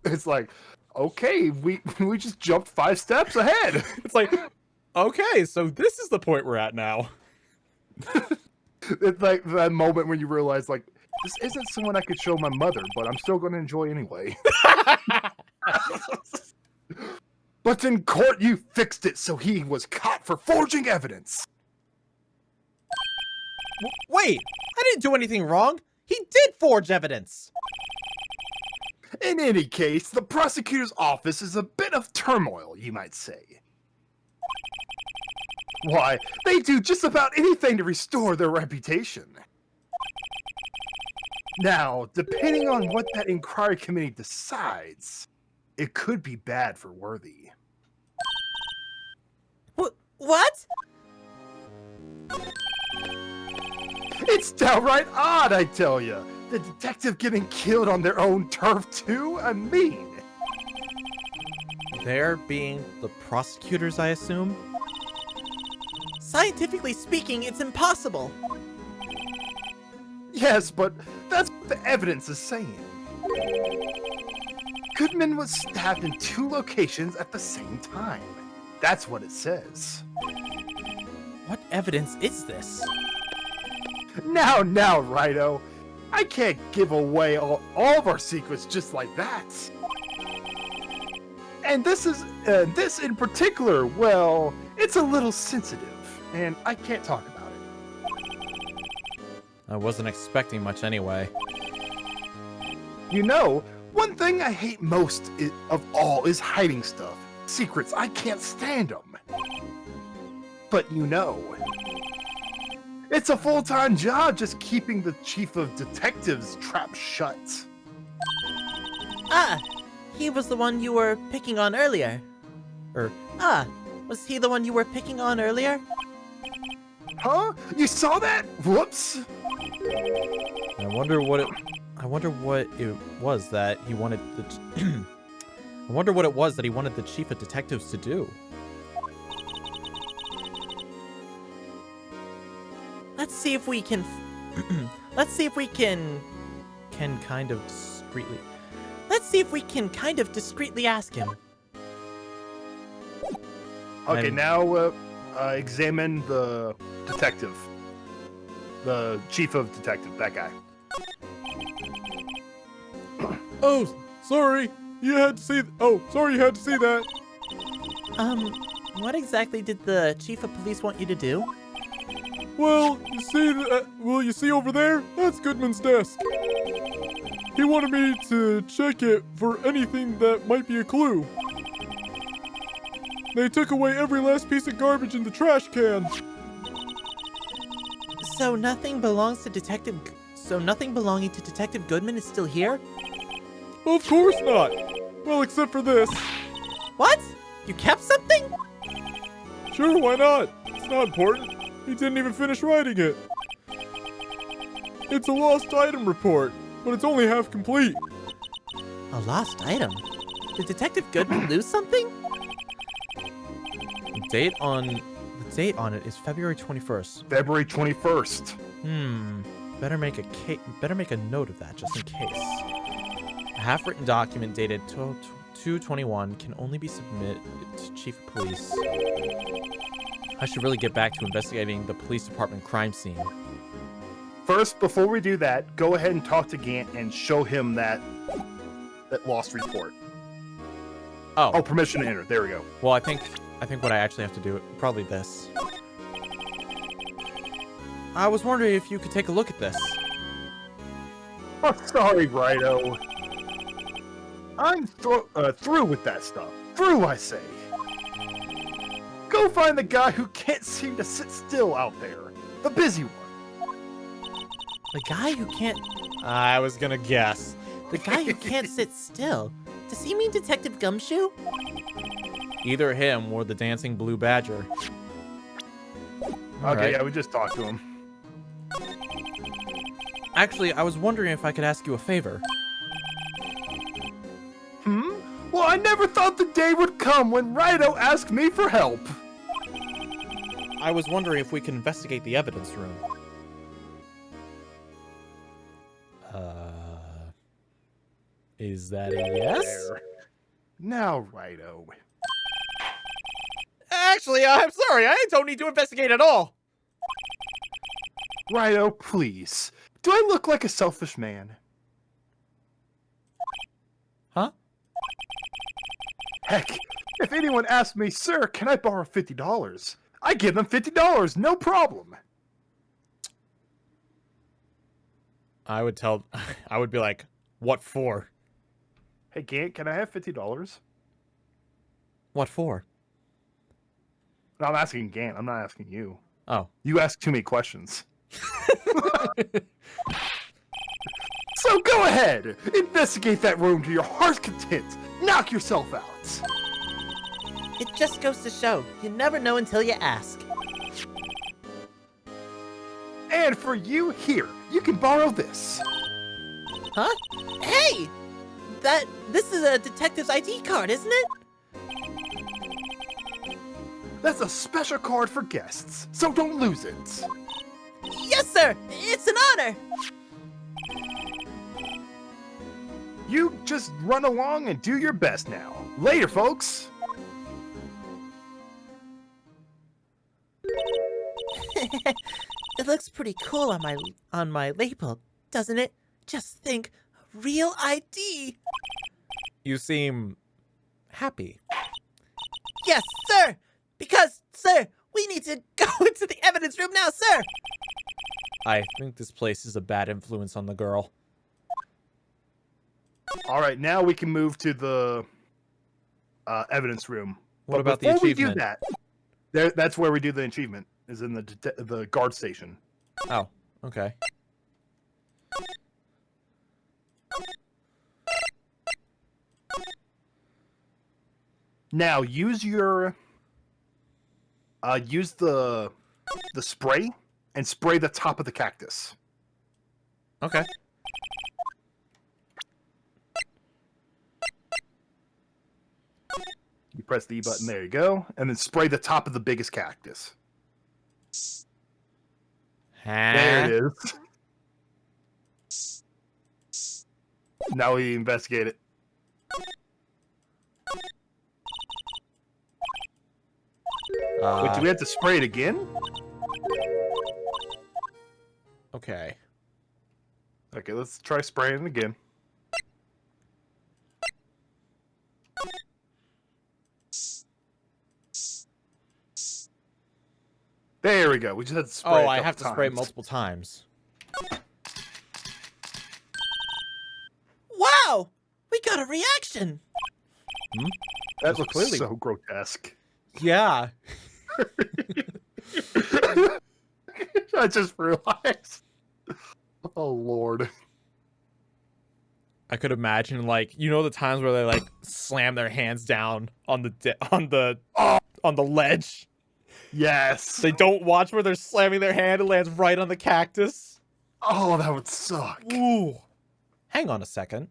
It's like, okay, we just jumped 5 steps ahead. It's like, okay, so this is the point we're at now. It's like that moment when you realize, like, this isn't someone I could show my mother, but I'm still going to enjoy anyway. But in court, you fixed it so he was caught for forging evidence. Wait, I didn't do anything wrong. He did forge evidence. In any case, the prosecutor's office is a bit of turmoil, you might say. Why, they do just about anything to restore their reputation. Now, depending on what that inquiry committee decides, it could be bad for Worthy. What? It's downright odd, I tell you. The detective getting killed on their own turf, too? I mean... They're being the prosecutors, I assume? Scientifically speaking, it's impossible. Yes, but that's what the evidence is saying. Goodman was stabbed in 2 locations at the same time. That's what it says. What evidence is this? Now, Righto. I can't give away all of our secrets just like that. And this in particular, well, it's a little sensitive, and I can't talk about it. I wasn't expecting much anyway. You know, one thing I hate most of all is hiding stuff. Secrets, I can't stand them. But you know, it's a full-time job just keeping the chief of detectives trap shut. Ah, he was the one you were picking on earlier. Was he the one you were picking on earlier? Huh? You saw that? Whoops. I wonder what it was that he wanted the I wonder what it was that he wanted the chief of detectives to do. Let's see if we can Kind of discreetly. Let's see if we can kind of discreetly ask him. Okay, now examine the detective. The chief of detective, that guy. Oh, sorry. You had to see. Oh, sorry, you had to see that. What exactly did the chief of police want you to do? Well, you see over there? That's Goodman's desk. He wanted me to check it for anything that might be a clue. They took away every last piece of garbage in the trash can. So nothing belonging to Detective Goodman is still here? Of course not. Well, except for this. What? You kept something? Sure, why not? It's not important. He didn't even finish writing it. It's a lost item report, but it's only half complete. A lost item? Did Detective Goodman lose something? The date on it is February 21st. February 21st. Better make a note of that just in case. A half-written document dated 2/21 can only be submitted to Chief of Police. I should really get back to investigating the police department crime scene. First, before we do that, go ahead and talk to Gant and show him that lost report. Oh, permission to enter. There we go. Well, I think what I actually have to do, probably this. I was wondering if you could take a look at this. Oh, sorry, Righto. I'm through with that stuff. Through, I say. Go find the guy who can't seem to sit still out there. The busy one. The guy who can't... I was gonna guess. The guy who can't sit still? Does he mean Detective Gumshoe? Either him or the dancing blue badger. Okay, yeah, we just talked to him. Actually, I was wondering if I could ask you a favor. Well, I never thought the day would come when Righto asked me for help. I was wondering if we could investigate the evidence room. Is that a yes? There. Now, Righto. Actually, I'm sorry. I don't need to investigate at all. Righto, please. Do I look like a selfish man? Huh? Heck, if anyone asks me, sir, can I borrow $50? I give them $50, no problem. I would be like, what for? Hey, Gant, can I have $50? What for? No, I'm asking Gant. I'm not asking you. Oh. You ask too many questions. So go ahead! Investigate that room to your heart's content! Knock yourself out! It just goes to show, you never know until you ask. And for you, here, you can borrow this. Huh? Hey! This is a detective's ID card, isn't it? That's a special card for guests, so don't lose it. Yes, sir! It's an honor! You just run along and do your best now. Later, folks! It looks pretty cool on my label, doesn't it? Just think, real ID! You seem happy. Yes, sir! Because, sir, we need to go into the evidence room now, sir! I think this place is a bad influence on the girl. Alright, now we can move to the evidence room. What about the achievement? Before we do that, that's where we do the achievement, is in the guard station. Oh, okay. Now use your use the spray and spray the top of the cactus. Okay. You press the E button, there you go, and then spray the top of the biggest cactus. There it is. Now we investigate it. Wait, do we have to spray it again? Okay. Okay, let's try spraying it again. There we go. We just had to spray it I have to spray it times. multiple times. Wow! We got a reaction! That looks clearly- so grotesque. Yeah. I just realized. Oh, Lord. I could imagine, like, you know, the times where they like slam their hands down on the ledge. Yes. They don't watch where they're slamming their hand. It lands right on the cactus. Oh, that would suck. Ooh. Hang on a second.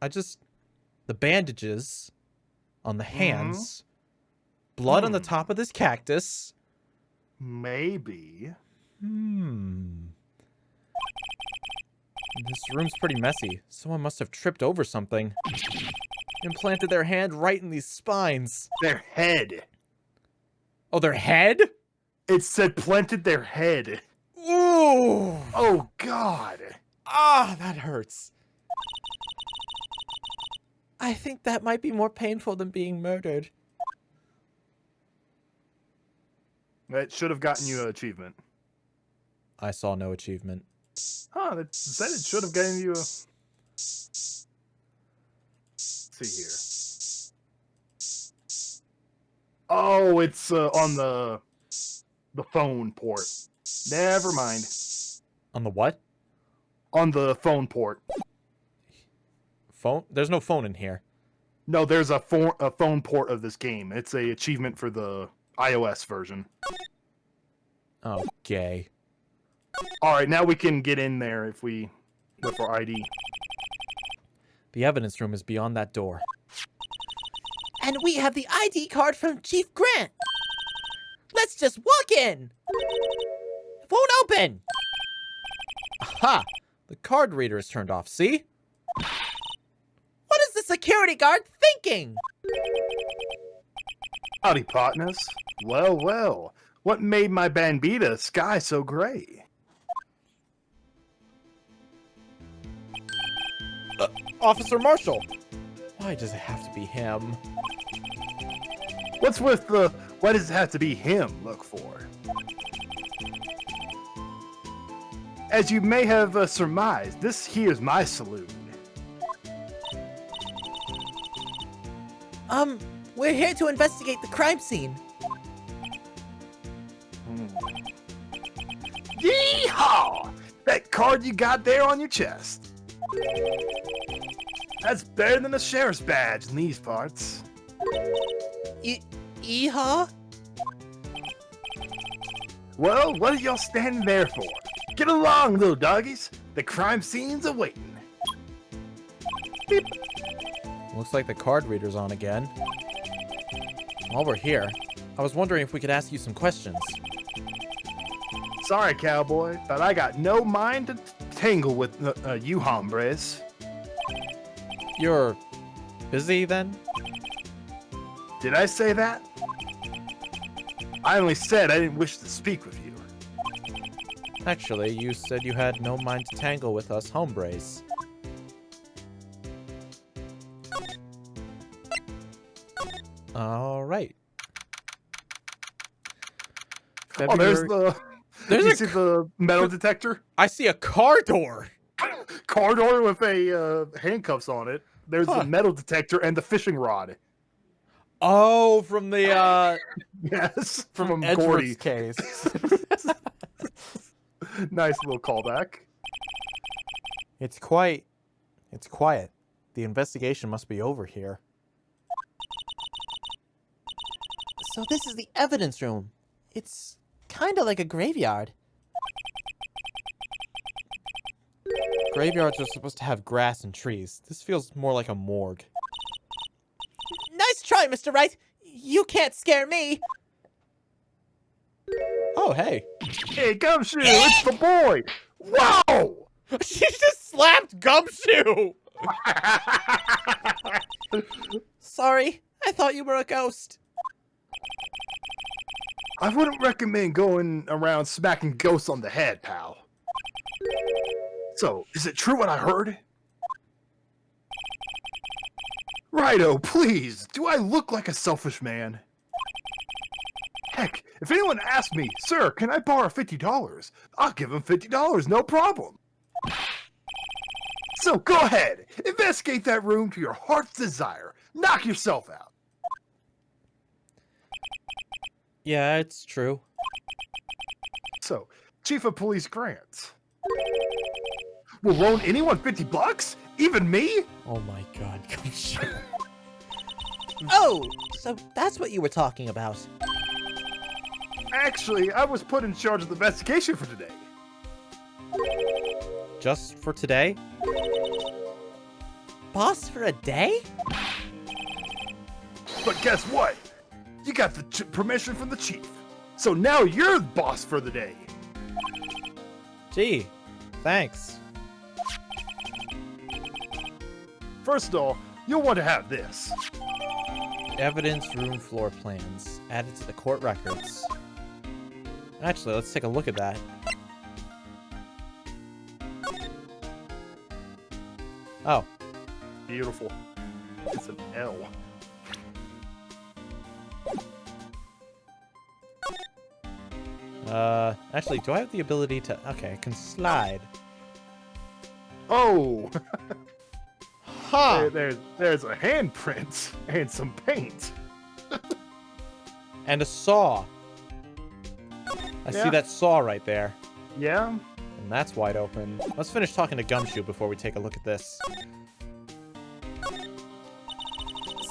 The bandages on the hands, blood on the top of this cactus. Maybe. This room's pretty messy. Someone must have tripped over something. Implanted their hand right in these spines. Their head. Oh, their head? It said planted their head. Ooh. Oh, God. Ah, that hurts. I think that might be more painful than being murdered. That should have gotten you an achievement. I saw no achievement. Huh, that said it should have gotten you a... Let's see here. Oh, it's on the phone port. Never mind. On the what? On the phone port. Phone? There's no phone in here. No, there's a phone port of this game. It's a achievement for the iOS version. Oh, gay. All right, now we can get in there if we with our ID. The evidence room is beyond that door. And we have the ID card from Chief Grant. Let's just walk in. It won't open. Aha! The card reader is turned off, see? What is the security guard thinking? Howdy, partners. Well, well. What made my Bambita sky so gray? Officer Marshall! Why does it have to be him? What's with the what does it have to be him look for? As you may have surmised, this here's my saloon. We're here to investigate the crime scene. Yeehaw! That card you got there on your chest. That's better than a sheriff's badge in these parts. Yeehaw? Well, what are y'all standing there for? Get along, little doggies. The crime scene's awaiting. Beep. Looks like the card reader's on again. While we're here, I was wondering if we could ask you some questions. Sorry, cowboy, but I got no mind to tangle with you hombres. You're busy then? Did I say that? I only said I didn't wish to speak with you. Actually, you said you had no mind to tangle with us hombres. All right. Oh, there's you see the metal detector? I see a car door. Car door with a handcuffs on it. There's the metal detector and the fishing rod. Oh, from the Yes, from Gordy. Edward's case. Nice little callback. It's quiet. The investigation must be over here. So this is the evidence room. It's kind of like a graveyard. Graveyards are supposed to have grass and trees. This feels more like a morgue. Nice try, Mr. Wright. You can't scare me. Oh, hey. Hey, Gumshoe, it's the boy. Wow! She just slapped Gumshoe! Sorry, I thought you were a ghost. I wouldn't recommend going around smacking ghosts on the head, pal. So, is it true what I heard? Righto, please. Do I look like a selfish man? Heck, if anyone asks me, sir, can I borrow $50? I'll give them $50, no problem. So go ahead, investigate that room to your heart's desire. Knock yourself out. Yeah, it's true. So, Chief of Police Grants. Will loan anyone $50? Even me? Oh my god, Gumshoe. Oh, so that's what you were talking about. Actually, I was put in charge of the investigation for today. Just for today? Boss for a day? But guess what? You got the permission from the chief. So now you're the boss for the day. Gee, thanks. First of all, you'll want to have this. Evidence room floor plans added to the court records. Actually, let's take a look at that. Oh. Beautiful. It's an L. Actually, do I have the ability to... Okay, I can slide. Oh! Ha! There's a handprint and some paint. And a saw. I see that saw right there. Yeah? And that's wide open. Let's finish talking to Gumshoe before we take a look at this.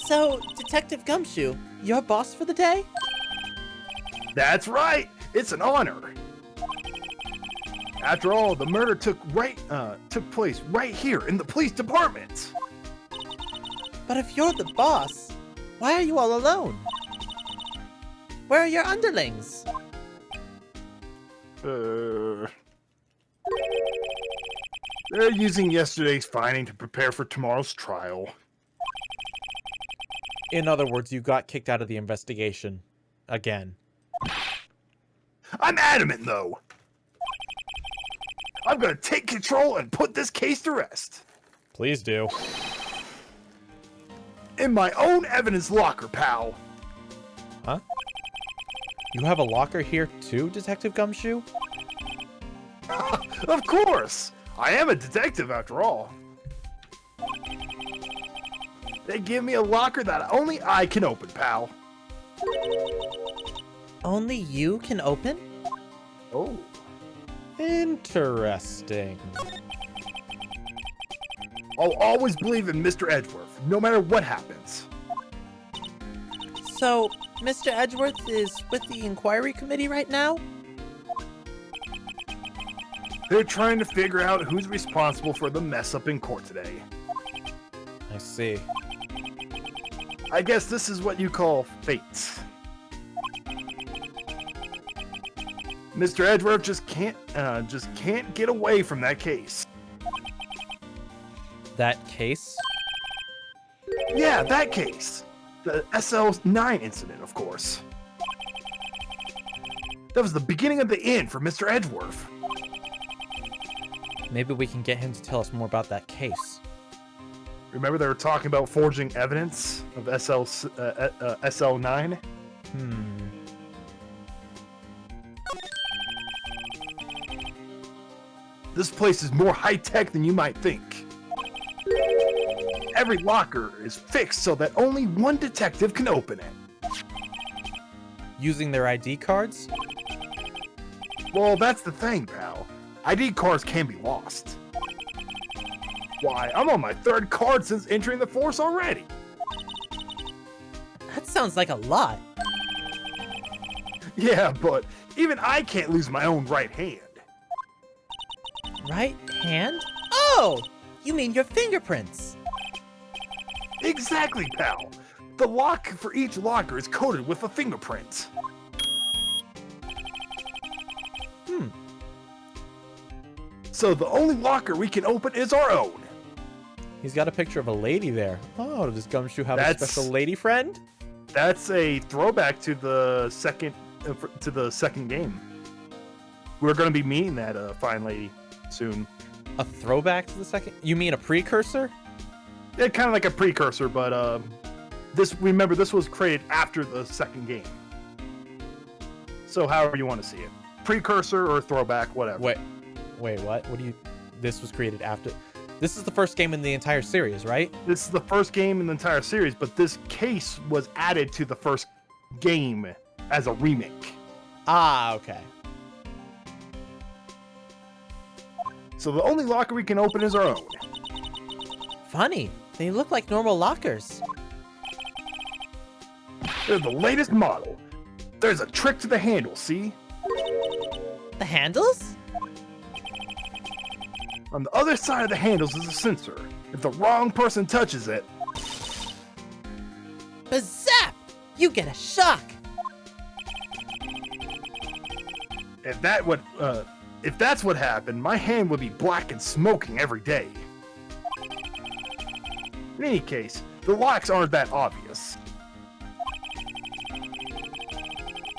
So, Detective Gumshoe, your boss for the day? That's right! It's an honor! After all, the murder took place right here in the police department! But if you're the boss, why are you all alone? Where are your underlings? They're using yesterday's finding to prepare for tomorrow's trial. In other words, you got kicked out of the investigation. Again. I'm adamant, though! I'm gonna take control and put this case to rest. Please do. In my own evidence locker, pal. Huh? You have a locker here too, Detective Gumshoe? Of course! I am a detective after all. They give me a locker that only I can open, pal. Only you can open? Oh. Interesting. I'll always believe in Mr. Edgeworth, no matter what happens. So, Mr. Edgeworth is with the inquiry committee right now? They're trying to figure out who's responsible for the mess up in court today. I see. I guess this is what you call fate. Mr. Edgeworth just can't get away from that case. That case? Yeah, that case. The SL9 incident, of course. That was the beginning of the end for Mr. Edgeworth. Maybe we can get him to tell us more about that case. Remember they were talking about forging evidence of SL9? This place is more high-tech than you might think. Every locker is fixed so that only one detective can open it. Using their ID cards? Well, that's the thing, pal. ID cards can be lost. Why, I'm on my third card since entering the force already. That sounds like a lot. Yeah, but even I can't lose my own right hand. Right hand? Oh! You mean your fingerprints? Exactly, pal. The lock for each locker is coated with a fingerprint. So the only locker we can open is our own. He's got a picture of a lady there. Oh, does Gumshoe have a special lady friend? That's a throwback to the second to the second game. We're going to be meeting that fine lady soon. A throwback to the second? You mean a precursor? Yeah, kind of like a precursor, but remember, this was created after the second game. So however you want to see it. Precursor or throwback, whatever. Wait, what? What do you... This was created after... This is the first game in the entire series, right? This is the first game in the entire series, but this case was added to the first game as a remake. Ah, okay. So the only locker we can open is our own. Funny, they look like normal lockers. They're the latest model. There's a trick to the handle, see? The handles? On the other side of the handles is a sensor. If the wrong person touches it... Bazap! You get a shock! If that's what happened, my hand would be black and smoking every day. In any case, the locks aren't that obvious.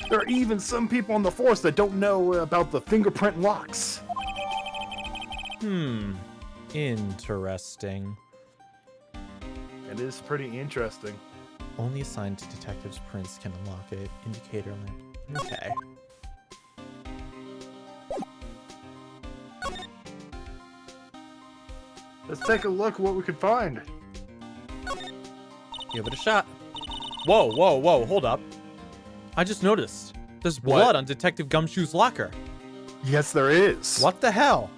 There are even some people on the force that don't know about the fingerprint locks. Interesting. It is pretty interesting. Only assigned to detectives' prints can unlock it. Indicator lamp. Okay. Let's take a look at what we can find. Give it a shot. Whoa, hold up. I just noticed. There's blood on Detective Gumshoe's locker. Yes, there is. What the hell?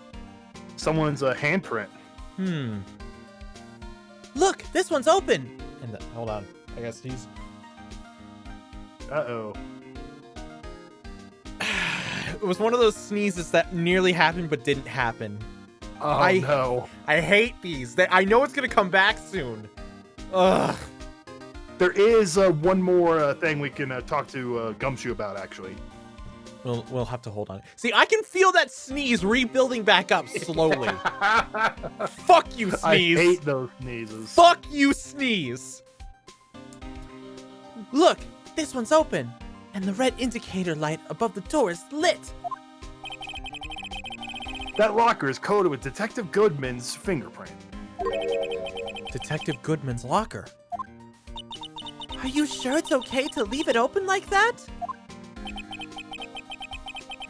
Someone's handprint. Look, this one's open! And hold on. I gotta sneeze. Uh-oh. It was one of those sneezes that nearly happened but didn't happen. Oh, no. I hate these. I know it's gonna come back soon. Ugh. There is one more thing we can talk to Gumshoe about, actually. We'll have to hold on. See, I can feel that sneeze rebuilding back up slowly. Fuck you, sneeze. I hate those sneezes. Fuck you, sneeze. Look, this one's open, and the red indicator light above the door is lit. That locker is coded with Detective Goodman's fingerprint. Detective Goodman's locker. Are you sure it's okay to leave it open like that?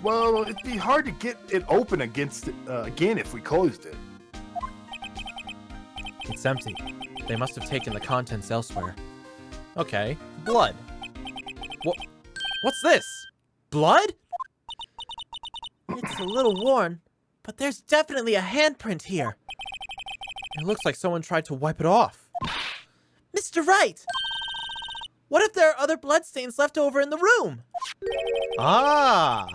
Well, it'd be hard to get it open again if we closed it. It's empty. They must have taken the contents elsewhere. Okay, blood. What's this? Blood? It's a little worn, but there's definitely a handprint here. It looks like someone tried to wipe it off. Mr. Wright! What if there are other bloodstains left over in the room? Ah!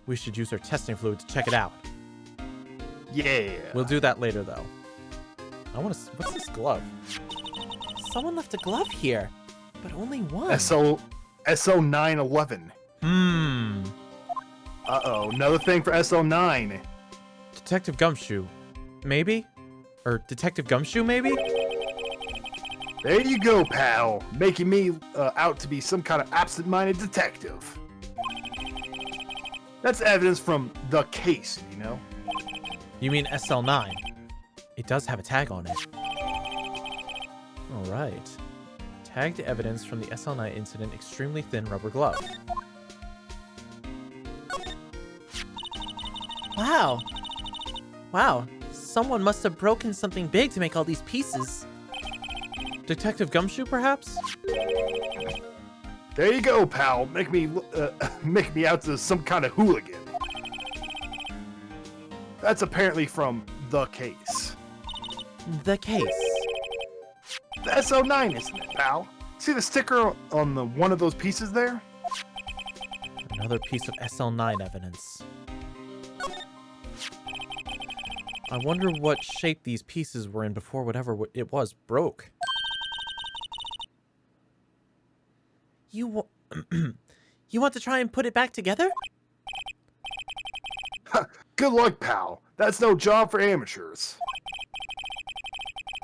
We should use our testing fluid to check it out. Yeah. We'll do that later, though. What's this glove? Someone left a glove here, but only one. SO911. Uh-oh, another thing for SO9. Detective Gumshoe. Maybe? Or Detective Gumshoe, maybe? There you go, pal. Making me out to be some kind of absent-minded detective. That's evidence from the case, you know? You mean SL9? It does have a tag on it. Alright. Tagged evidence from the SL9 incident, extremely thin rubber glove. Wow. Wow, someone must have broken something big to make all these pieces. Detective Gumshoe, perhaps? There you go, pal. Make me out to some kind of hooligan. That's apparently from the case. The case. The SO9, isn't it, pal? See the sticker on one of those pieces there? Another piece of SL9 evidence. I wonder what shape these pieces were in before whatever it was broke. You want to try and put it back together? Good luck, pal. That's no job for amateurs.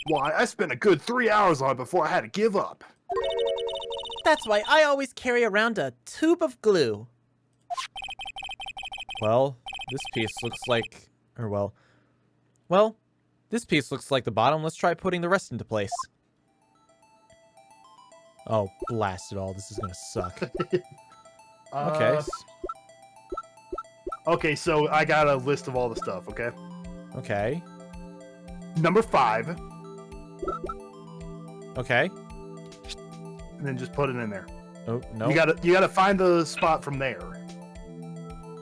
Why, I spent a good 3 hours on it before I had to give up. That's why I always carry around a tube of glue. Well, this piece looks like... Well, this piece looks like the bottom. Let's try putting the rest into place. Oh, blast it all. This is gonna suck. Okay. Okay, so I got a list of all the stuff, okay? Okay. Number 5. Okay. And then just put it in there. Oh, no. You gotta find the spot from there.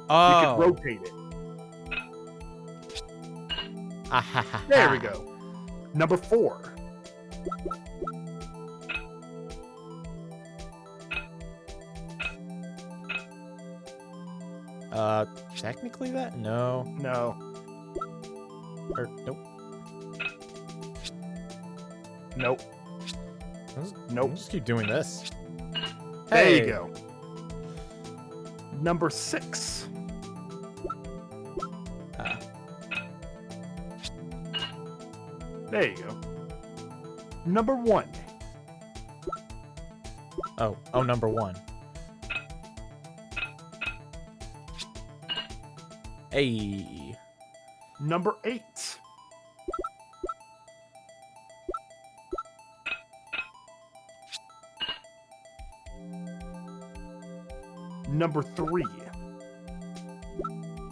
Oh. You can rotate it. There we go. Number 4. Technically that? No. No. Nope. Nope. Nope. Just keep doing this. There Hey. you go. Number 6. There you go. Number 1. Oh, number 1. Hey. Number 8. Number 3.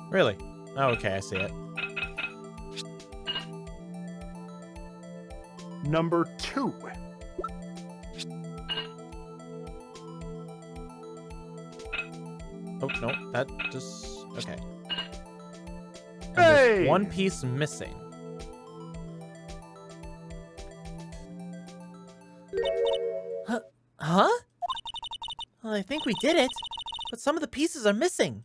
Really? Oh, okay, I see it. Number 2. Oh, no, that just... Okay. And Hey! there's one piece missing. Huh? Well, I think we did it, but some of the pieces are missing.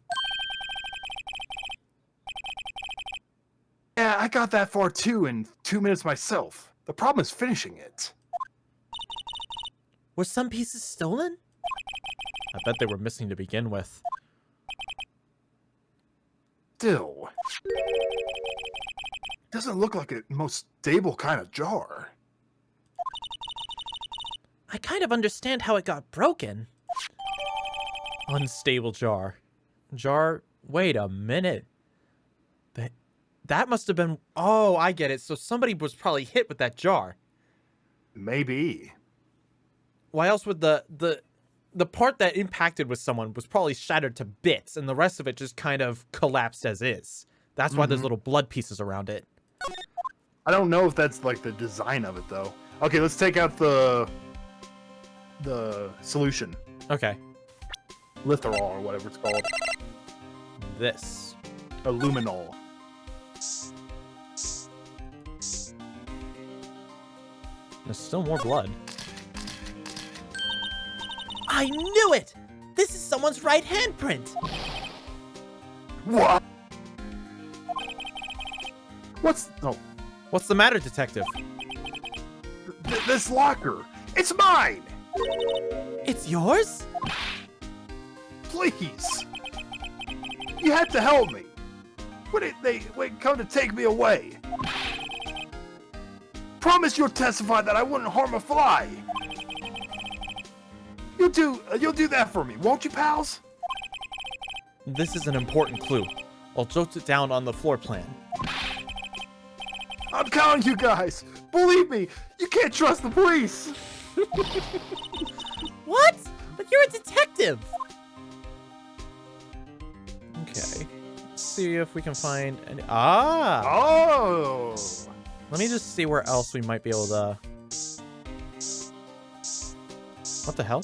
Yeah, I got that far too in 2 minutes myself. The problem is finishing it. Were some pieces stolen? I bet they were missing to begin with. Still. Doesn't look like a most stable kind of jar. I kind of understand how it got broken. Unstable jar. Wait a minute. That must have been... Oh, I get it. So somebody was probably hit with that jar. Maybe. Why else would the part that impacted with someone was probably shattered to bits, and the rest of it just kind of collapsed as is. That's why there's little blood pieces around it. I don't know if that's like the design of it though. Okay, let's take out the solution. Okay. Litherol or whatever it's called. This. A luminol. There's still more blood. I knew it! This is someone's right handprint! What? What's the matter, detective? This locker. It's mine. It's yours? Please. You had to help me. When they come to take me away. Promise you'll testify that I wouldn't harm a fly. You'll do that for me, won't you, pals? This is an important clue. I'll jot it down on the floor plan. I'm counting you guys. Believe me, you can't trust the police. What? But you're a detective! Okay. Let's see if we can find any... Ah! Oh. Let me just see where else we might be able to... What the hell?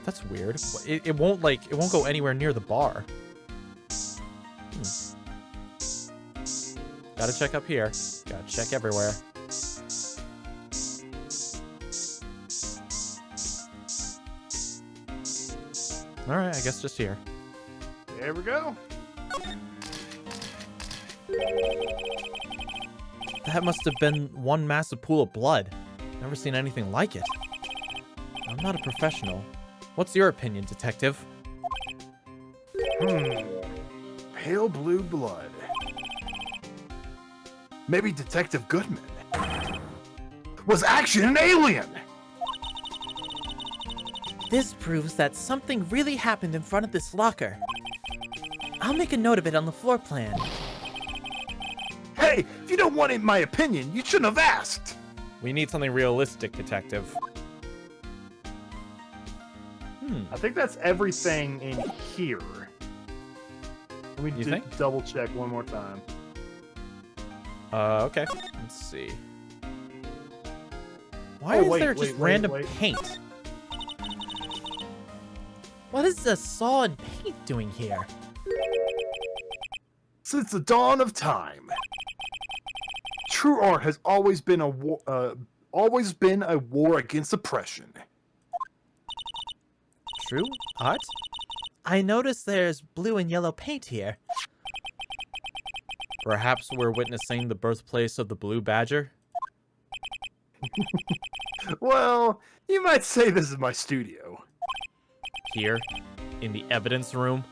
That's weird. It won't go anywhere near the bar. Gotta check up here. Gotta check everywhere. Alright, I guess just here. There we go. That must have been one massive pool of blood. Never seen anything like it. I'm not a professional. What's your opinion, detective? Pale blue blood. Maybe Detective Goodman was actually an alien. This proves that something really happened in front of this locker. I'll make a note of it on the floor plan. Hey, if you don't want my opinion, you shouldn't have asked. We need something realistic, Detective. I think that's everything in here. Let me double check one more time. Okay. Let's see. Why is there just random paint? What is the saw and paint doing here? Since the dawn of time, true art has always been a war against oppression. True art? I noticed there's blue and yellow paint here. Perhaps we're witnessing the birthplace of the Blue Badger? Well, you might say this is my studio. Here, in the evidence room?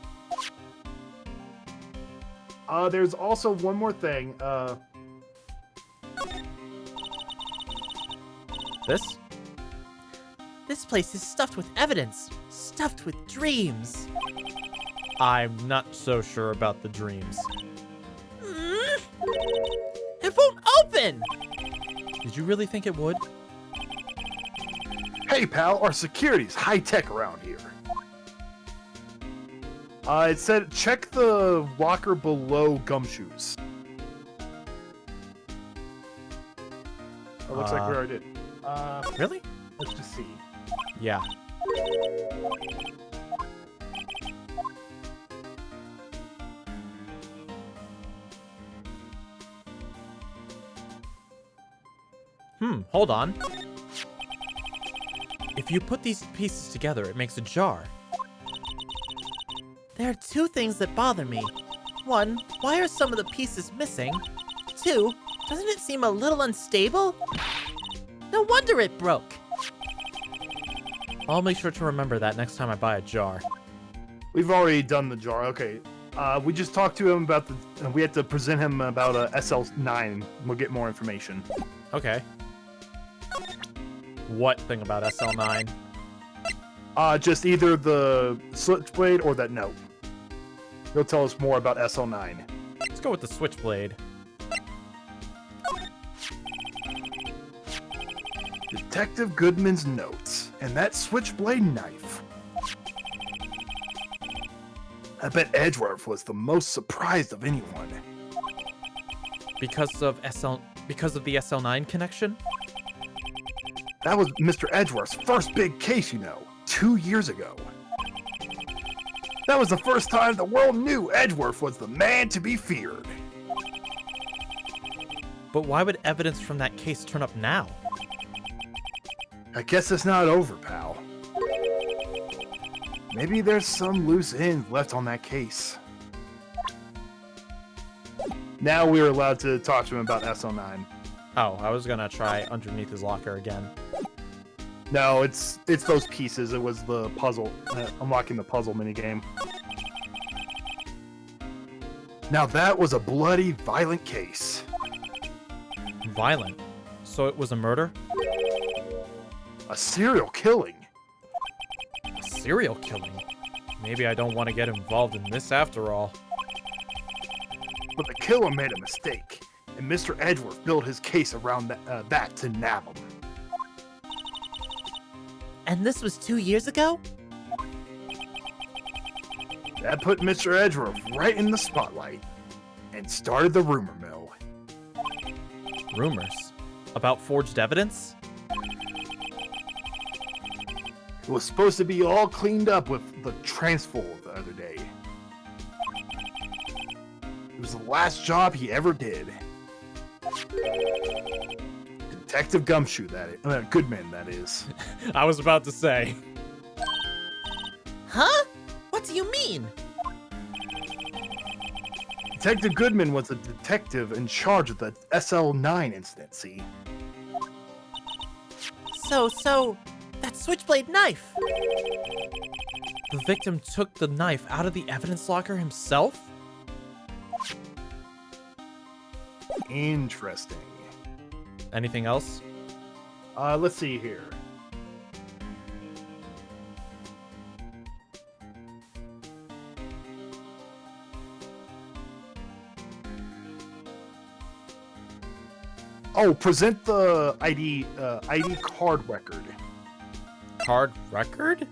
There's also one more thing. This? This place is stuffed with evidence, stuffed with dreams. I'm not so sure about the dreams. It won't open! Did you really think it would? Hey, pal, our security's high-tech around here. It said check the locker below gumshoes. It looks like we already did. Really? Let's just see. Yeah. Hold on. If you put these pieces together, it makes a jar. There are two things that bother me. One, why are some of the pieces missing? Two, doesn't it seem a little unstable? No wonder it broke. I'll make sure to remember that next time I buy a jar. We've already done the jar. Okay. We just talked to him about the... we had to present him about SL9. We'll get more information. Okay. What thing about SL9? Just either the switchblade or that note. He'll tell us more about SL9. Let's go with the switchblade. Detective Goodman's notes, and that switchblade knife. I bet Edgeworth was the most surprised of anyone. Because of the SL9 connection? That was Mr. Edgeworth's first big case, you know, 2 years ago. That was the first time the world knew Edgeworth was the man to be feared. But why would evidence from that case turn up now? I guess it's not over, pal. Maybe there's some loose ends left on that case. Now we're allowed to talk to him about SL9. Oh, I was gonna try underneath his locker again. No, it's those pieces. It was the puzzle, unlocking the puzzle minigame. Now that was a bloody, violent case. Violent? So it was a murder? A serial killing. A serial killing? Maybe I don't want to get involved in this after all. But the killer made a mistake, and Mr. Edgeworth built his case around that to nab him. And this was 2 years ago? That put Mr. Edgeworth right in the spotlight, and started the rumor mill. Rumors? About forged evidence? It was supposed to be all cleaned up with the transfer the other day. It was the last job he ever did. Detective Gumshoe, that is. Goodman, that is. I was about to say. Huh? What do you mean? Detective Goodman was the detective in charge of the SL9 incident, see? So, that switchblade knife! The victim took the knife out of the evidence locker himself? Interesting. Anything else? Let's see here. Oh, present the ID card record. Card record?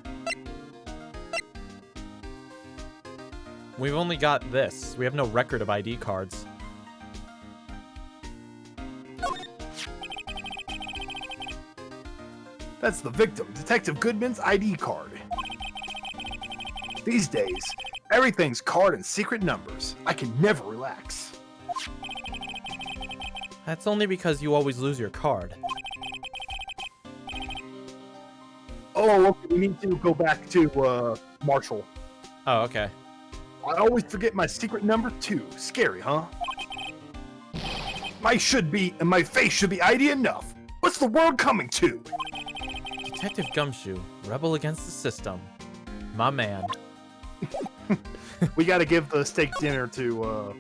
We've only got this. We have no record of ID cards. That's the victim, Detective Goodman's ID card. These days, everything's card and secret numbers. I can never relax. That's only because you always lose your card. Oh, okay, we need to go back to Marshall. Oh, okay. I always forget my secret number 2. Scary, huh? My face should be ID enough. What's the world coming to? Detective Gumshoe, rebel against the system. My man. We gotta give the steak dinner to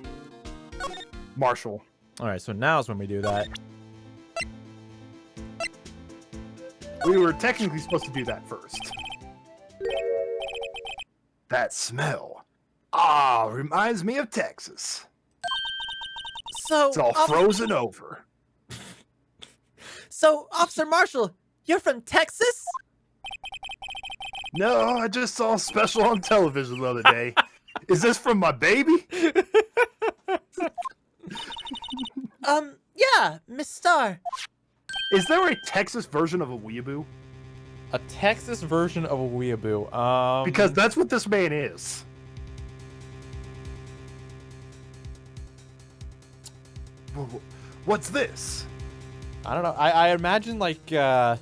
Marshall. Alright, so now's when we do that. We were technically supposed to do that first. That smell. Ah, reminds me of Texas. So, It's all frozen over. So, Officer Marshall, you're from Texas? No, I just saw a special on television the other day. Is this from my baby? Yeah, Miss Star. Is there a Texas version of a weeaboo? A Texas version of a weeaboo. Because that's what this man is. What's this? I don't know. I imagine like I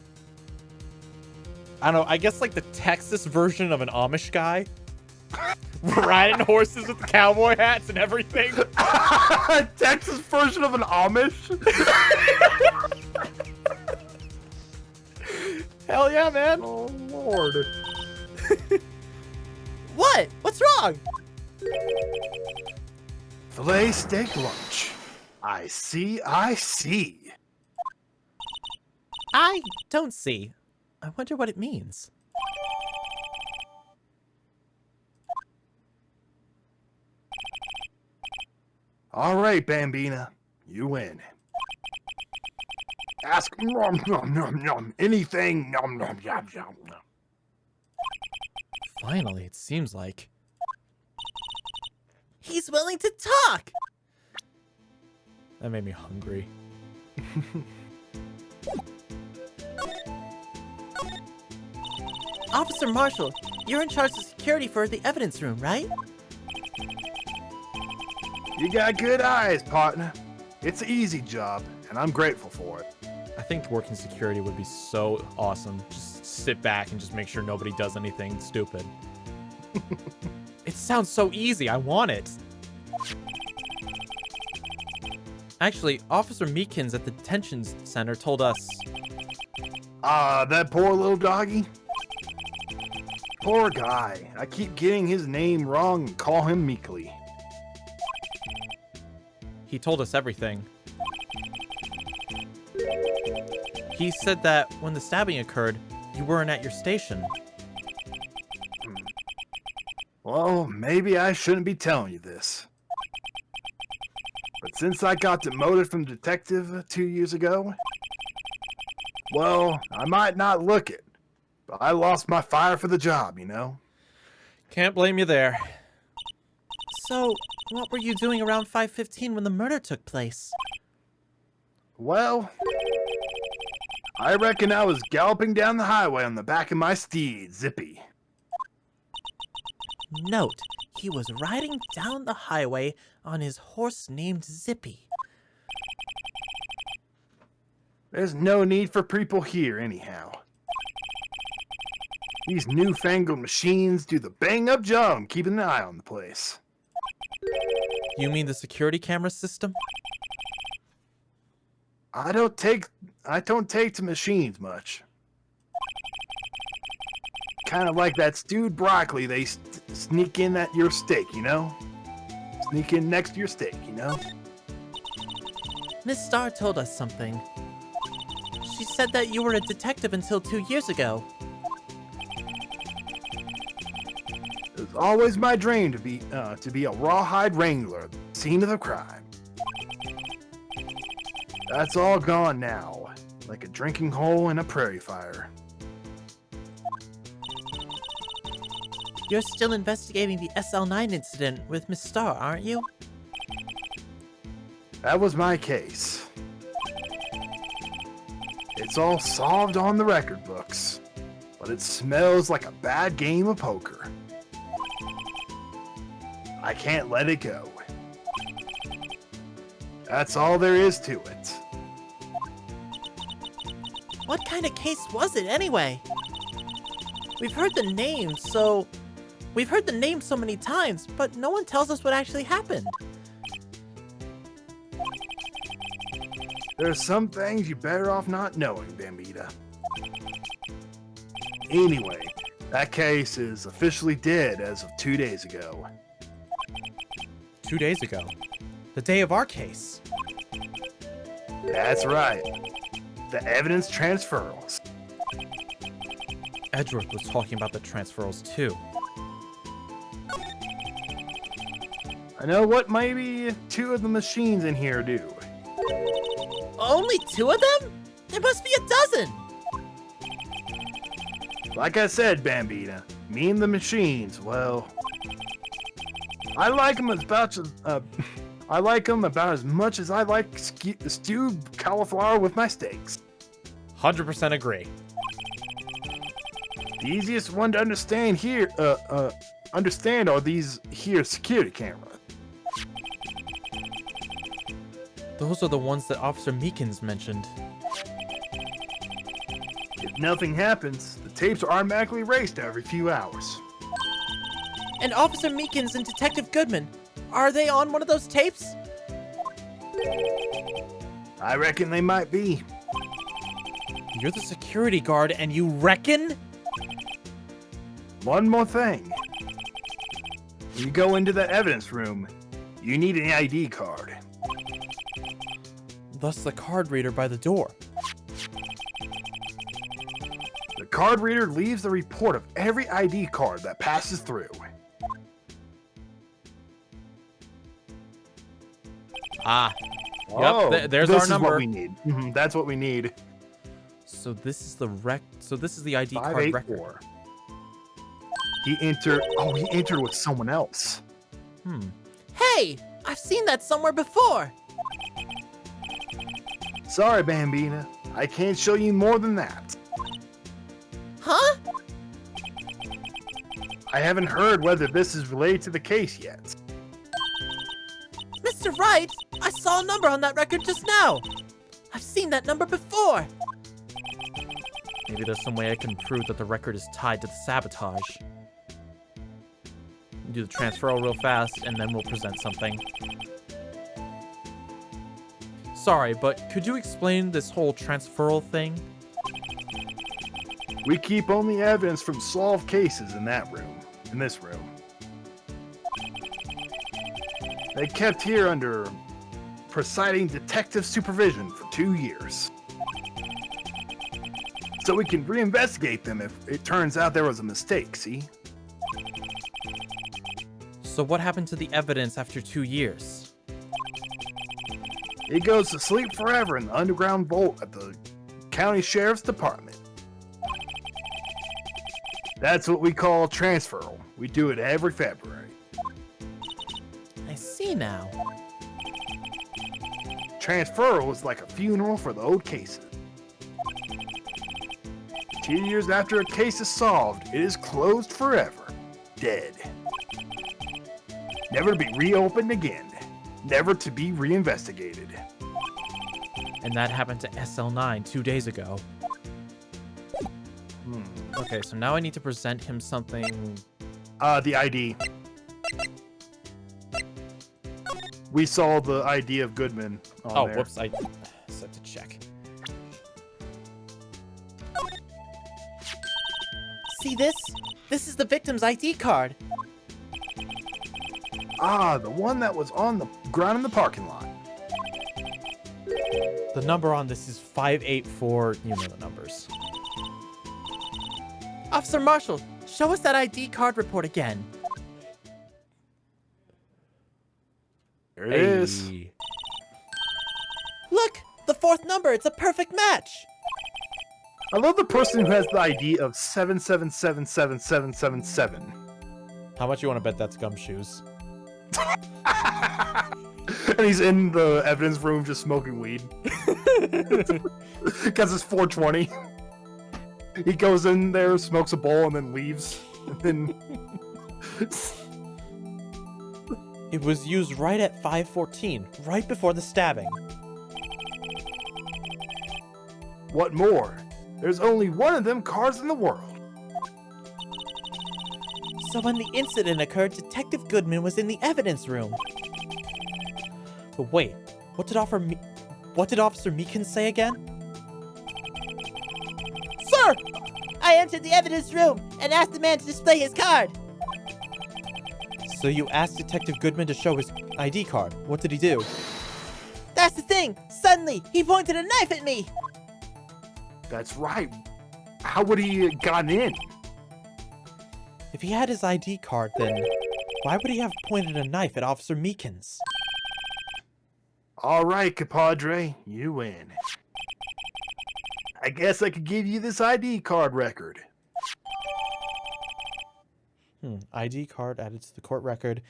don't know, I guess like the Texas version of an Amish guy. Riding horses with cowboy hats and everything. Texas version of an Amish? Hell yeah, man. Oh, Lord. What? What's wrong? Filet steak lunch. I see, I see. I don't see. I wonder what it means. All right, Bambina. You win. Ask nom, nom, nom, nom, anything nom, nom, yum, yum, nom. Finally, it seems like. He's willing to talk! That made me hungry. Officer Marshall, you're in charge of security for the evidence room, right? You got good eyes, partner. It's an easy job, and I'm grateful for it. I think working security would be so awesome. Just sit back and just make sure nobody does anything stupid. It sounds so easy. I want it. Actually, Officer Meekins at the detention center told us... That poor little doggy? Poor guy. I keep getting his name wrong and call him Meekly. He told us everything. He said that when the stabbing occurred, you weren't at your station. Well, maybe I shouldn't be telling you this. But since I got demoted from detective 2 years ago, well, I might not look it, but I lost my fire for the job, you know? Can't blame you there. So, what were you doing around 5:15 when the murder took place? Well, I reckon I was galloping down the highway on the back of my steed, Zippy. Note, he was riding down the highway on his horse named Zippy. There's no need for people here, anyhow. These newfangled machines do the bang-up job keeping an eye on the place. You mean the security camera system? I don't take to machines much. Kind of like that stewed broccoli they sneak in at your steak, you know? Sneak in next to your steak, you know? Miss Starr told us something. She said that you were a detective until 2 years ago. It was always my dream to be a rawhide wrangler at the scene of the crime. That's all gone now, like a drinking hole in a prairie fire. You're still investigating the SL9 incident with Miss Star, aren't you? That was my case. It's all solved on the record books, but it smells like a bad game of poker. I can't let it go. That's all there is to it. What kind of case was it anyway? We've heard the name so many times, but no one tells us what actually happened. There's some things you better off not knowing, Bambita. Anyway, that case is officially dead as of 2 days ago. 2 days ago. The day of our case. That's right. The evidence transfers. Edgeworth was talking about the transferals too. I know what maybe 2 of the machines in here do. Only 2 of them? There must be a dozen! Like I said, Bambita, me and the machines, well, I like them about as much as I like stewed cauliflower with my steaks. 100% agree. The easiest one to understand here, are these here security cameras. Those are the ones that Officer Meekins mentioned. If nothing happens, the tapes are automatically erased every few hours. And Officer Meekins and Detective Goodman, are they on one of those tapes? I reckon they might be. You're the security guard and you reckon? One more thing. When you go into that evidence room, you need an ID card. Thus the card reader by the door. The card reader leaves the report of every ID card that passes through. Ah. Oh, yep, there's this our is number. what we need. That's what we need. So this is the ID card record. 584. He entered with someone else. Hey! I've seen that somewhere before! Sorry, Bambina. I can't show you more than that. Huh? I haven't heard whether this is related to the case yet. Mr. Wright, I saw a number on that record just now. I've seen that number before. Maybe there's some way I can prove that the record is tied to the sabotage. Do the transferal real fast, and then we'll present something. Sorry, but could you explain this whole transferal thing? We keep only evidence from solved cases in this room. They kept here under presiding detective supervision for 2 years. So we can reinvestigate them if it turns out there was a mistake, see? So what happened to the evidence after 2 years? It goes to sleep forever in the underground vault at the county sheriff's department. That's what we call transferal. We do it every February. I see now. Transferal is like a funeral for the old cases. 2 years after a case is solved, it is closed forever. Dead. Never to be reopened again. Never to be reinvestigated. And that happened to SL9 2 days ago. Okay, so now I need to present him something. The ID. We saw the ID of Goodman on there. Whoops, I set to check. See this? This is the victim's ID card. Ah, the one that was on the ground in the parking lot. The number on this is 584. You know the numbers. Officer Marshall, show us that ID card report again. There it is. Look, the fourth number. It's a perfect match. I love the person who has the ID of 7777777. How much you want to bet that's Gumshoes? And he's in the evidence room just smoking weed. Because it's 420. He goes in there, smokes a bowl, and then leaves. And then... It was used right at 5:14, right before the stabbing. What more? There's only one of them cars in the world. So when the incident occurred, Detective Goodman was in the evidence room. But wait, what did Officer Meekins say again? Sir! I entered the evidence room and asked the man to display his card. So you asked Detective Goodman to show his ID card. What did he do? That's the thing! Suddenly, he pointed a knife at me! That's right. How would he have gotten in? If he had his ID card, then why would he have pointed a knife at Officer Meekins? All right, compadre, you win. I guess I could give you this ID card record. ID card added to the court record.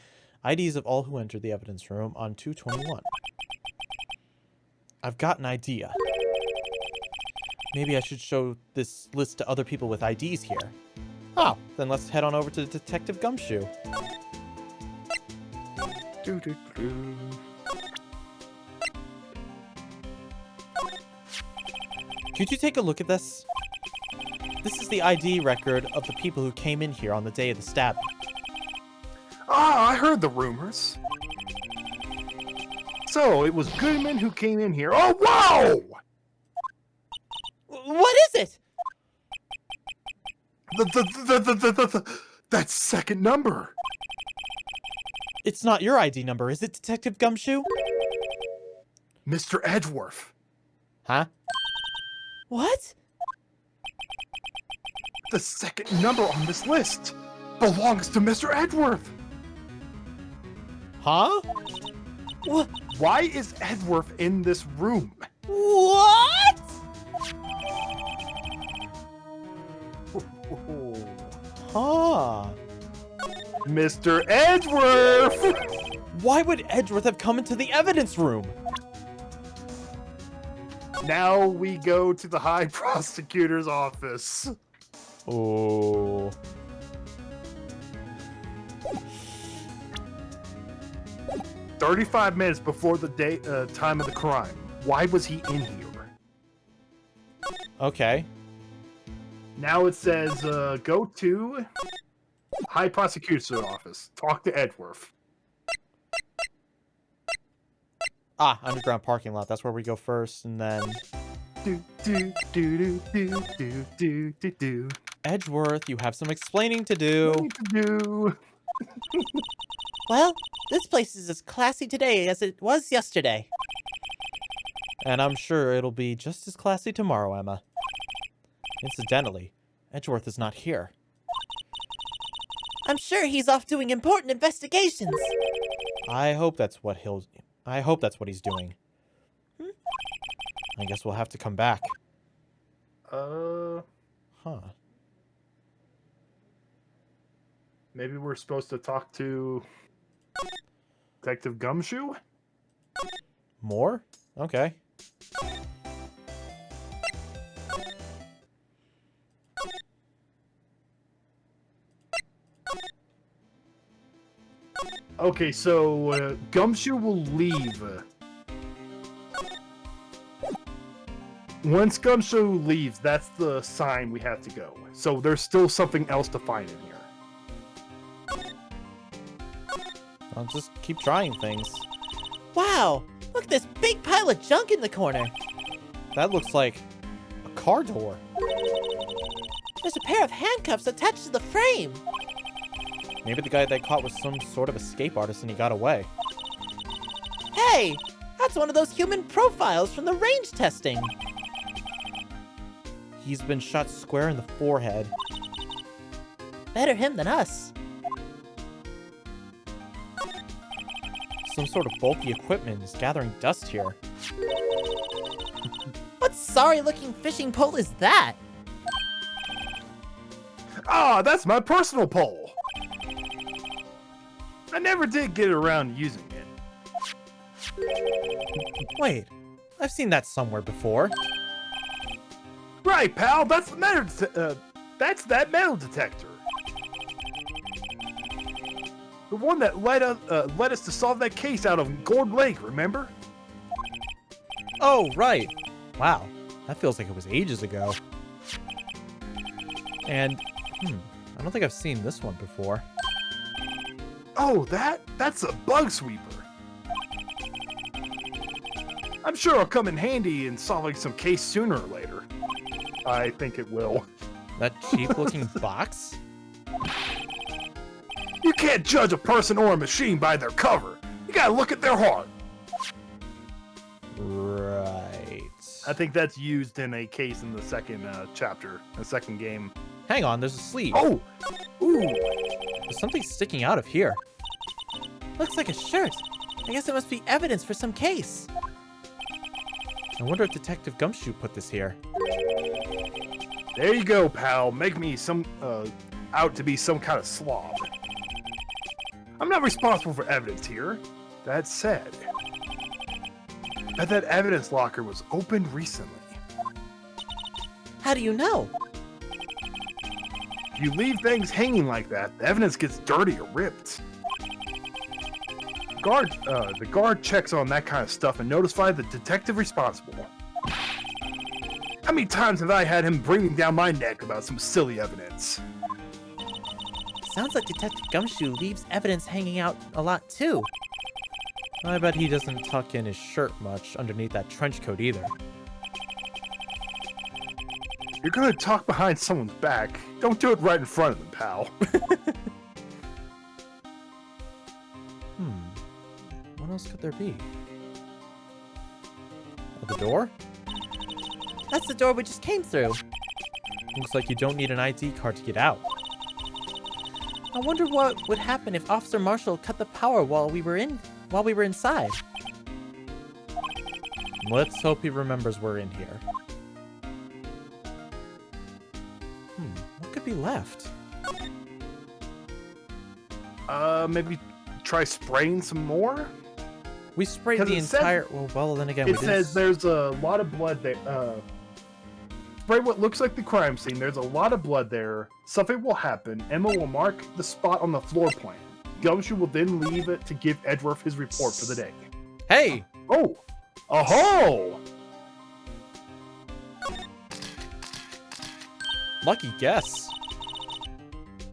IDs of all who entered the evidence room on 2/21. I've got an idea. Maybe I should show this list to other people with IDs here. Oh, then let's head on over to Detective Gumshoe. Could you take a look at this? This is the ID record of the people who came in here on the day of the stabbing. Ah, I heard the rumors. So, it was Goodman who came in here. Oh, wow! What is it? That second number. It's not your ID number, is it, Detective Gumshoe? Mr. Edgeworth. Huh? What? The second number on this list belongs to Mr. Edgeworth. Huh? What? Why is Edgeworth in this room? What? Huh. Mr. Edgeworth! Why would Edgeworth have come into the evidence room? Now we go to the High Prosecutor's office. Oh. 35 minutes before the time of the crime. Why was he in here? Okay. Now it says, go to High Prosecutor's office. Talk to Edgeworth. Ah, underground parking lot. That's where we go first, and then... Edgeworth, you have some explaining to do. Well, this place is as classy today as it was yesterday. And I'm sure it'll be just as classy tomorrow, Emma. Incidentally, Edgeworth is not here. I'm sure he's off doing important investigations. I hope that's what he's doing. I guess we'll have to come back. Huh. Maybe we're supposed to talk to Detective Gumshoe? More? Okay. Okay, so Gumshoe will leave. Once Gumshoe leaves, that's the sign we have to go. So there's still something else to find in here. I'll just keep trying things. Wow, look at this big pile of junk in the corner. That looks like a car door. There's a pair of handcuffs attached to the frame. Maybe the guy they caught was some sort of escape artist and he got away. Hey, that's one of those human profiles from the range testing. He's been shot square in the forehead. Better him than us. Some sort of bulky equipment is gathering dust here. sorry-looking fishing pole is that? Ah, that's my personal pole. I never did get around to using it. Wait, I've seen that somewhere before. Right, pal. That's the metal. That's that metal detector. The one that led us to solve that case out of Gourd Lake. Remember? Oh, right. Wow, that feels like it was ages ago. And, I don't think I've seen this one before. Oh, that's a bug sweeper. I'm sure it'll come in handy in solving some case sooner or later. I think it will. That cheap-looking box? You can't judge a person or a machine by their cover. You gotta look at their heart. Right. I think that's used in a case in the second chapter, the second game. Hang on, there's a sleeve. Oh! Ooh! There's something sticking out of here. Looks like a shirt. I guess it must be evidence for some case. I wonder if Detective Gumshoe put this here. There you go, pal. Make me out to be some kind of slob. I'm not responsible for evidence here. That said, that evidence locker was opened recently. How do you know? If you leave things hanging like that, the evidence gets dirty or ripped. The guard checks on that kind of stuff and notifies the detective responsible. How many times have I had him breathing down my neck about some silly evidence? Sounds like Detective Gumshoe leaves evidence hanging out a lot too. I bet he doesn't tuck in his shirt much underneath that trench coat either. You're gonna talk behind someone's back. Don't do it right in front of them, pal. What else could there be? Oh, the door? That's the door we just came through. Looks like you don't need an ID card to get out. I wonder what would happen if Officer Marshall cut the power while we were inside. Let's hope he remembers we're in here. What could be left? Maybe try spraying some more? We sprayed the entire... Well, then again, it says there's a lot of blood there. Spray what looks like the crime scene. There's a lot of blood there. Something will happen. Emma will mark the spot on the floor plan. Gumshoe will then leave it to give Edgeworth his report for the day. Hey! Oh! Oh! Lucky guess.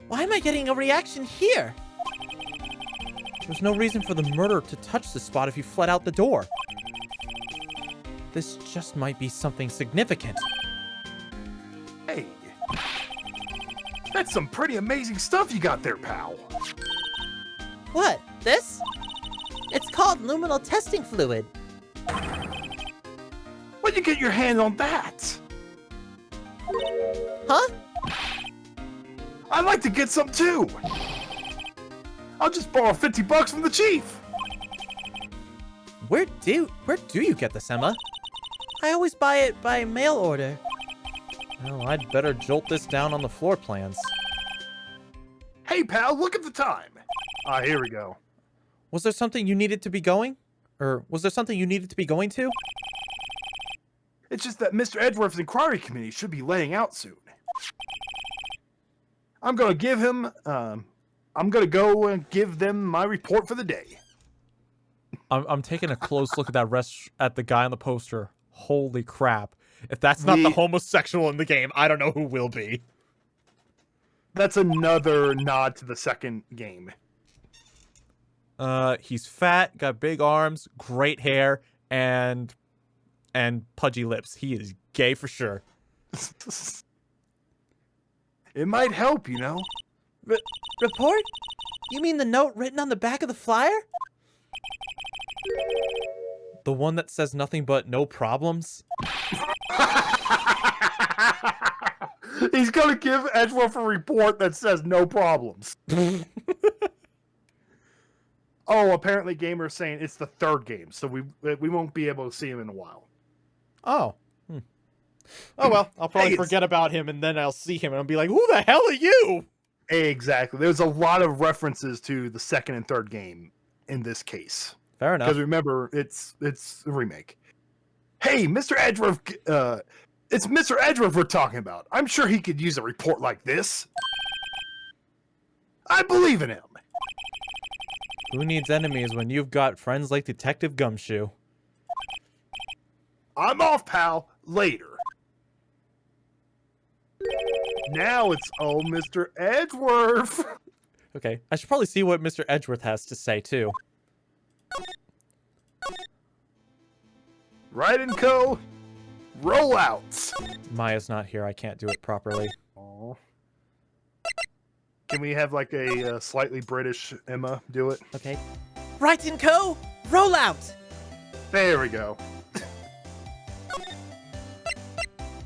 Why am I getting a reaction here? There's no reason for the murderer to touch the spot if you fled out the door. This just might be something significant. Hey. That's some pretty amazing stuff you got there, pal. What? This? It's called luminal testing fluid. Where'd you get your hand on that? Huh? I'd like to get some too. I'll just borrow $50 from the chief. Where do you get this, Emma? I always buy it by mail order. Well, I'd better jolt this down on the floor plans. Hey, pal, look at the time. Here we go. Was there something you needed to be going? Or was there something you needed to be going to? It's just that Mr. Edgeworth's inquiry committee should be laying out soon. I'm gonna give him, I'm gonna go and give them my report for the day. I'm taking a close look at at the guy on the poster. Holy crap. If that's not the homosexual in the game, I don't know who will be. That's another nod to the second game. He's fat, got big arms, great hair, and pudgy lips. He is gay for sure. It might help, you know. Report? You mean the note written on the back of the flyer? The one that says nothing but no problems? He's gonna give Edgeworth a report that says no problems. Oh, apparently Gamer's saying it's the third game, so we won't be able to see him in a while. Oh. Oh well, I'll probably forget about him, and then I'll see him, and I'll be like, "Who the hell are you?" Exactly. There's a lot of references to the second and third game in this case. Fair enough. Because remember, it's a remake. Hey, Mr. Edgeworth, it's Mr. Edgeworth we're talking about. I'm sure he could use a report like this. I believe in him. Who needs enemies when you've got friends like Detective Gumshoe? I'm off, pal. Later. Now it's Mr. Edgeworth. Okay, I should probably see what Mr. Edgeworth has to say, too. Wright and Co. Rollouts. Maya's not here. I can't do it properly. Aww. Can we have like a slightly British Emma do it? Okay. Wright and Co. Rollout. There we go.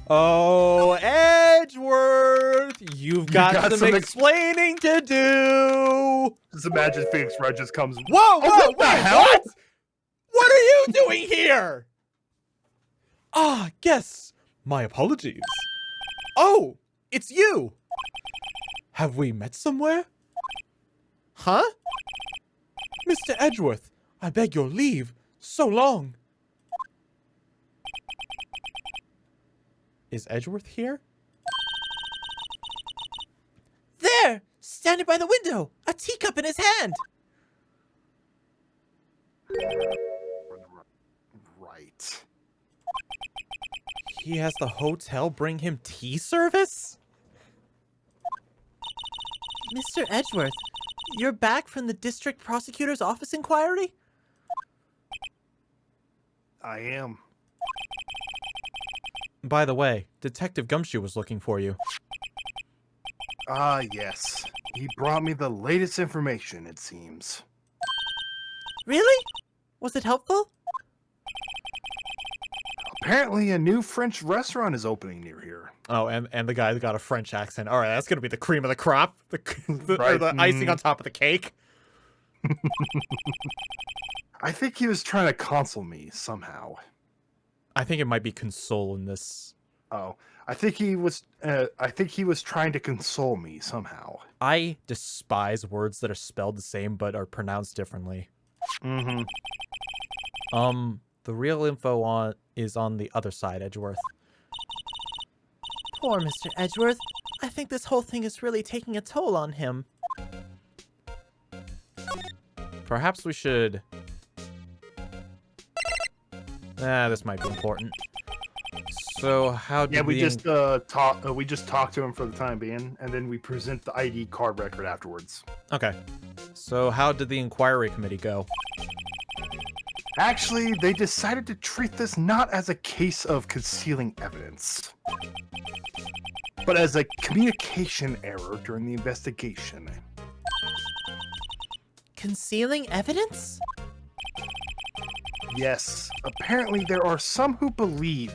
Oh, Edgeworth! You've got some explaining to do! Just imagine Phoenix Wright just comes... Whoa, what the hell? What are you doing here? Ah, yes. My apologies. Oh, it's you! Have we met somewhere? Huh? Mr. Edgeworth, I beg your leave. So long. Is Edgeworth here? There! Standing by the window! A teacup in his hand! Right. He has the hotel bring him tea service? Mr. Edgeworth, you're back from the district prosecutor's office inquiry? I am. By the way, Detective Gumshoe was looking for you. Ah, yes. He brought me the latest information, it seems. Really? Was it helpful? Apparently a new French restaurant is opening near here. Oh, and the guy got a French accent. All right, that's going to be the cream of the crop. Or Right. the icing on top of the cake. I think he was trying to console me somehow. I think it might be console in this. Oh, I think he was trying to console me somehow. I despise words that are spelled the same but are pronounced differently. Mm-hmm. The real info is on the other side, Edgeworth. Poor Mr. Edgeworth. I think this whole thing is really taking a toll on him. Perhaps we should... this might be important. So how did we just talked to him for the time being, and then we present the ID card record afterwards. Okay. So how did the inquiry committee go? Actually, they decided to treat this not as a case of concealing evidence, but as a communication error during the investigation. Concealing evidence? Yes, apparently there are some who believe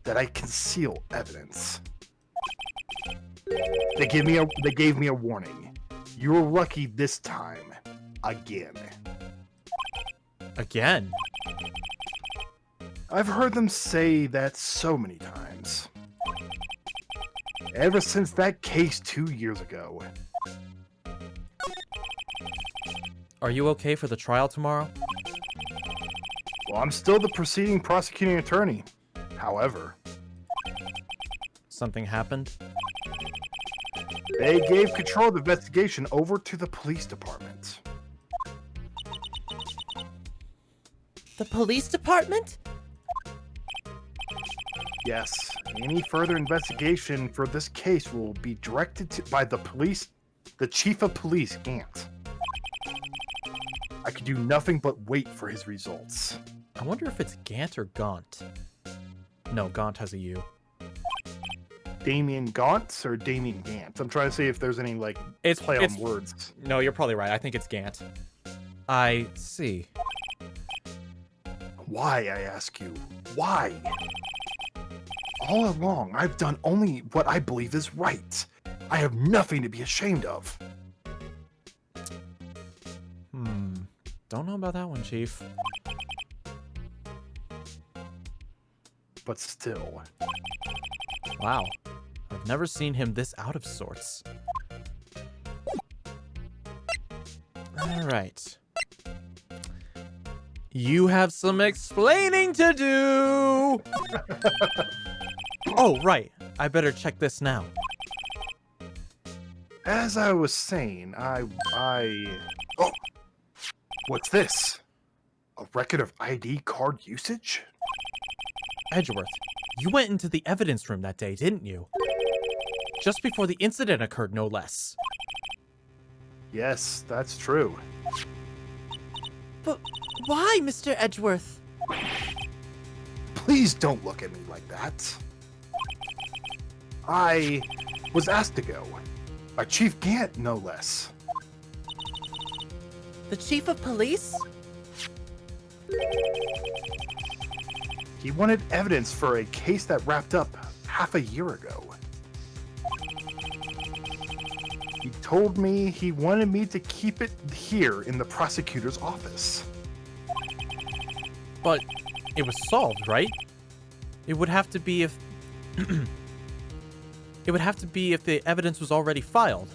that I conceal evidence. They gave me a warning. You were lucky this time. Again. Again? I've heard them say that so many times. Ever since that case 2 years ago. Are you okay for the trial tomorrow? Well, I'm still the prosecuting attorney. However, Something happened? they gave control of the investigation over to the police department. The police department? Yes, any further investigation for this case will be directed by the chief of police, Gant. I can do nothing but wait for his results. I wonder if it's Gant or Gaunt. No, Gaunt has a U. Damien Gaunt or Damien Gant? I'm trying to see if there's any, like, play on words. No, you're probably right. I think it's Gant. I see. Why, I ask you? Why? All along, I've done only what I believe is right. I have nothing to be ashamed of. Don't know about that one, Chief. But still, Wow. I've never seen him this out of sorts. Alright. You have some explaining to do! Oh, right. I better check this now. As I was saying, Oh! What's this? A record of ID card usage? Edgeworth, you went into the evidence room that day, didn't you? Just before the incident occurred, no less. Yes, that's true. But why, Mr. Edgeworth? Please don't look at me like that. I was asked to go. By Chief Gant, no less. The chief of police? He wanted evidence for a case that wrapped up half a year ago. He told me he wanted me to keep it here in the prosecutor's office. But it was solved, right? It would have to be if... It would have to be if the evidence was already filed.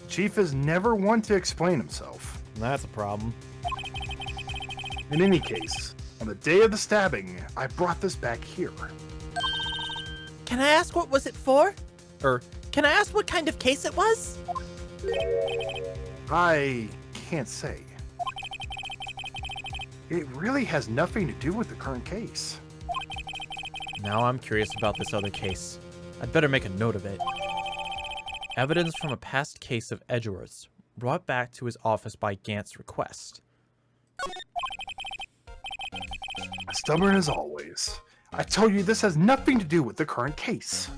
Chief is never one to explain himself. That's a problem. In any case, on the day of the stabbing, I brought this back here. Can I ask what was it for? Can I ask what kind of case it was? I can't say. It really has nothing to do with the current case. Now I'm curious about this other case. I'd better make a note of it. Evidence from a past case of Edgeworth's, brought back to his office by Gant's request. Stubborn as always. I told you this has nothing to do with the current case.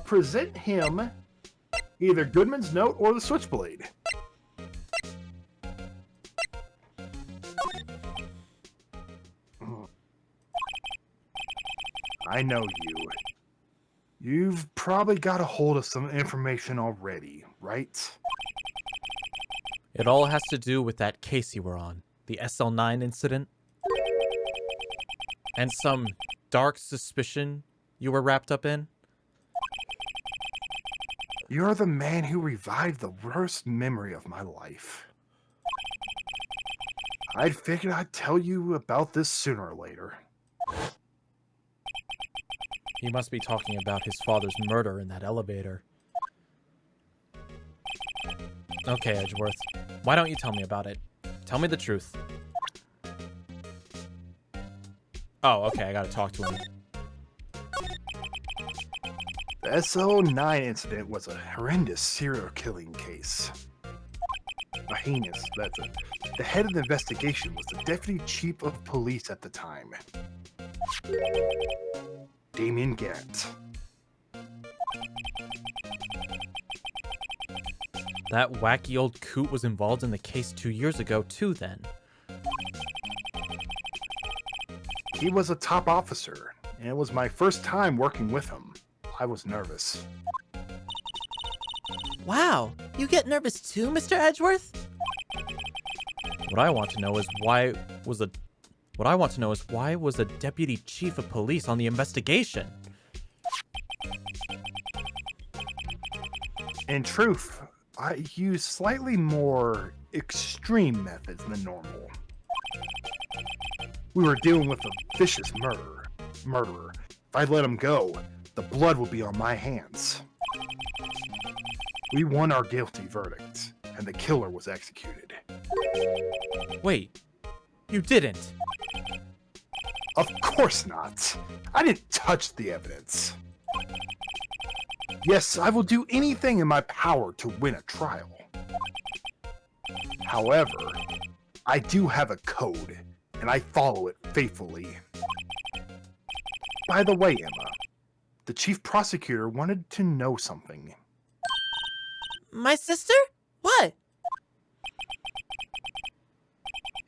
Present him either Goodman's note or the switchblade. I know you. You've probably got a hold of some information already, right? It all has to do with that case you were on, the SL9 incident. And some dark suspicion you were wrapped up in. You're the man who revived the worst memory of my life. I'd figured I'd tell you about this sooner or later. He must be talking about his father's murder in that elevator. Okay, Edgeworth. Why don't you tell me about it? Tell me the truth. Oh, okay, I gotta talk to him. The SL9 incident was a horrendous serial killing case. A heinous, that's it. The head of the investigation was the deputy chief of police at the time. Damien Gant. That wacky old coot was involved in the case 2 years ago too then. He was a top officer, and it was my first time working with him. I was nervous. Wow, you get nervous too, Mr. Edgeworth? What I want to know is why was a deputy chief of police on the investigation? In truth, I use slightly more extreme methods than normal. We were dealing with a vicious murderer. If I let him go, the blood would be on my hands. We won our guilty verdict, and the killer was executed. Wait, you didn't? Of course not. I didn't touch the evidence. Yes, I will do anything in my power to win a trial. However, I do have a code, and I follow it faithfully. By the way, Emma, the chief prosecutor wanted to know something. My sister? What?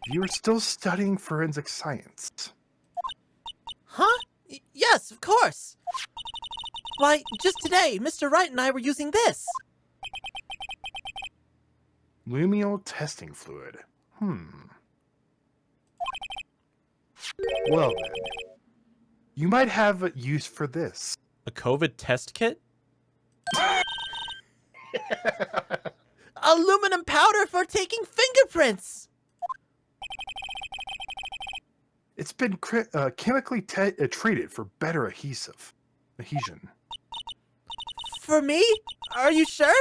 You're still studying forensic science. Huh? Yes, of course. Why, just today, Mr. Wright and I were using this. Luminal testing fluid. Well then, You might have a use for this. A COVID test kit? Aluminum powder for taking fingerprints! It's been chemically treated for better adhesion. For me? Are you sure?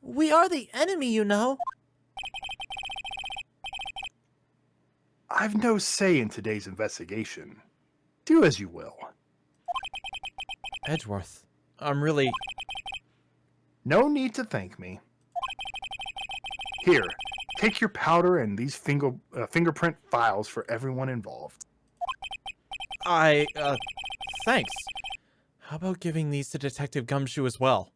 We are the enemy, you know. I've no say in today's investigation. Do as you will. Edgeworth, I'm really... No need to thank me. Here, take your powder and these fingerprint files for everyone involved. Thanks. How about giving these to Detective Gumshoe as well?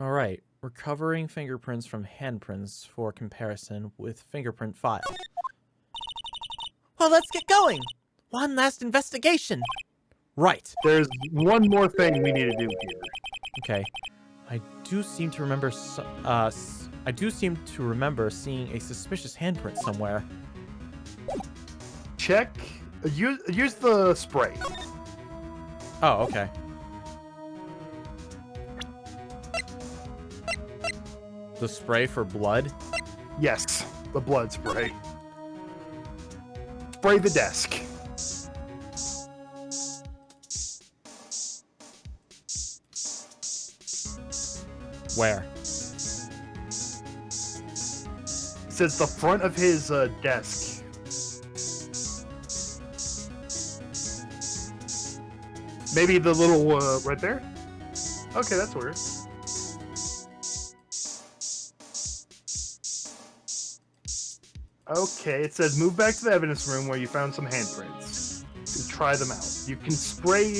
Alright, recovering fingerprints from handprints for comparison with fingerprint file. Well, let's get going. One last investigation. Right. There's one more thing we need to do here. Okay. I do seem to remember seeing a suspicious handprint somewhere. Check. Use the spray. Oh, okay. The spray for blood? Yes, the blood spray. Spray the desk. Where? It says the front of his desk. Maybe the little right there? Okay, that's weird. Okay, it says move back to the evidence room where you found some handprints. To try them out. You can spray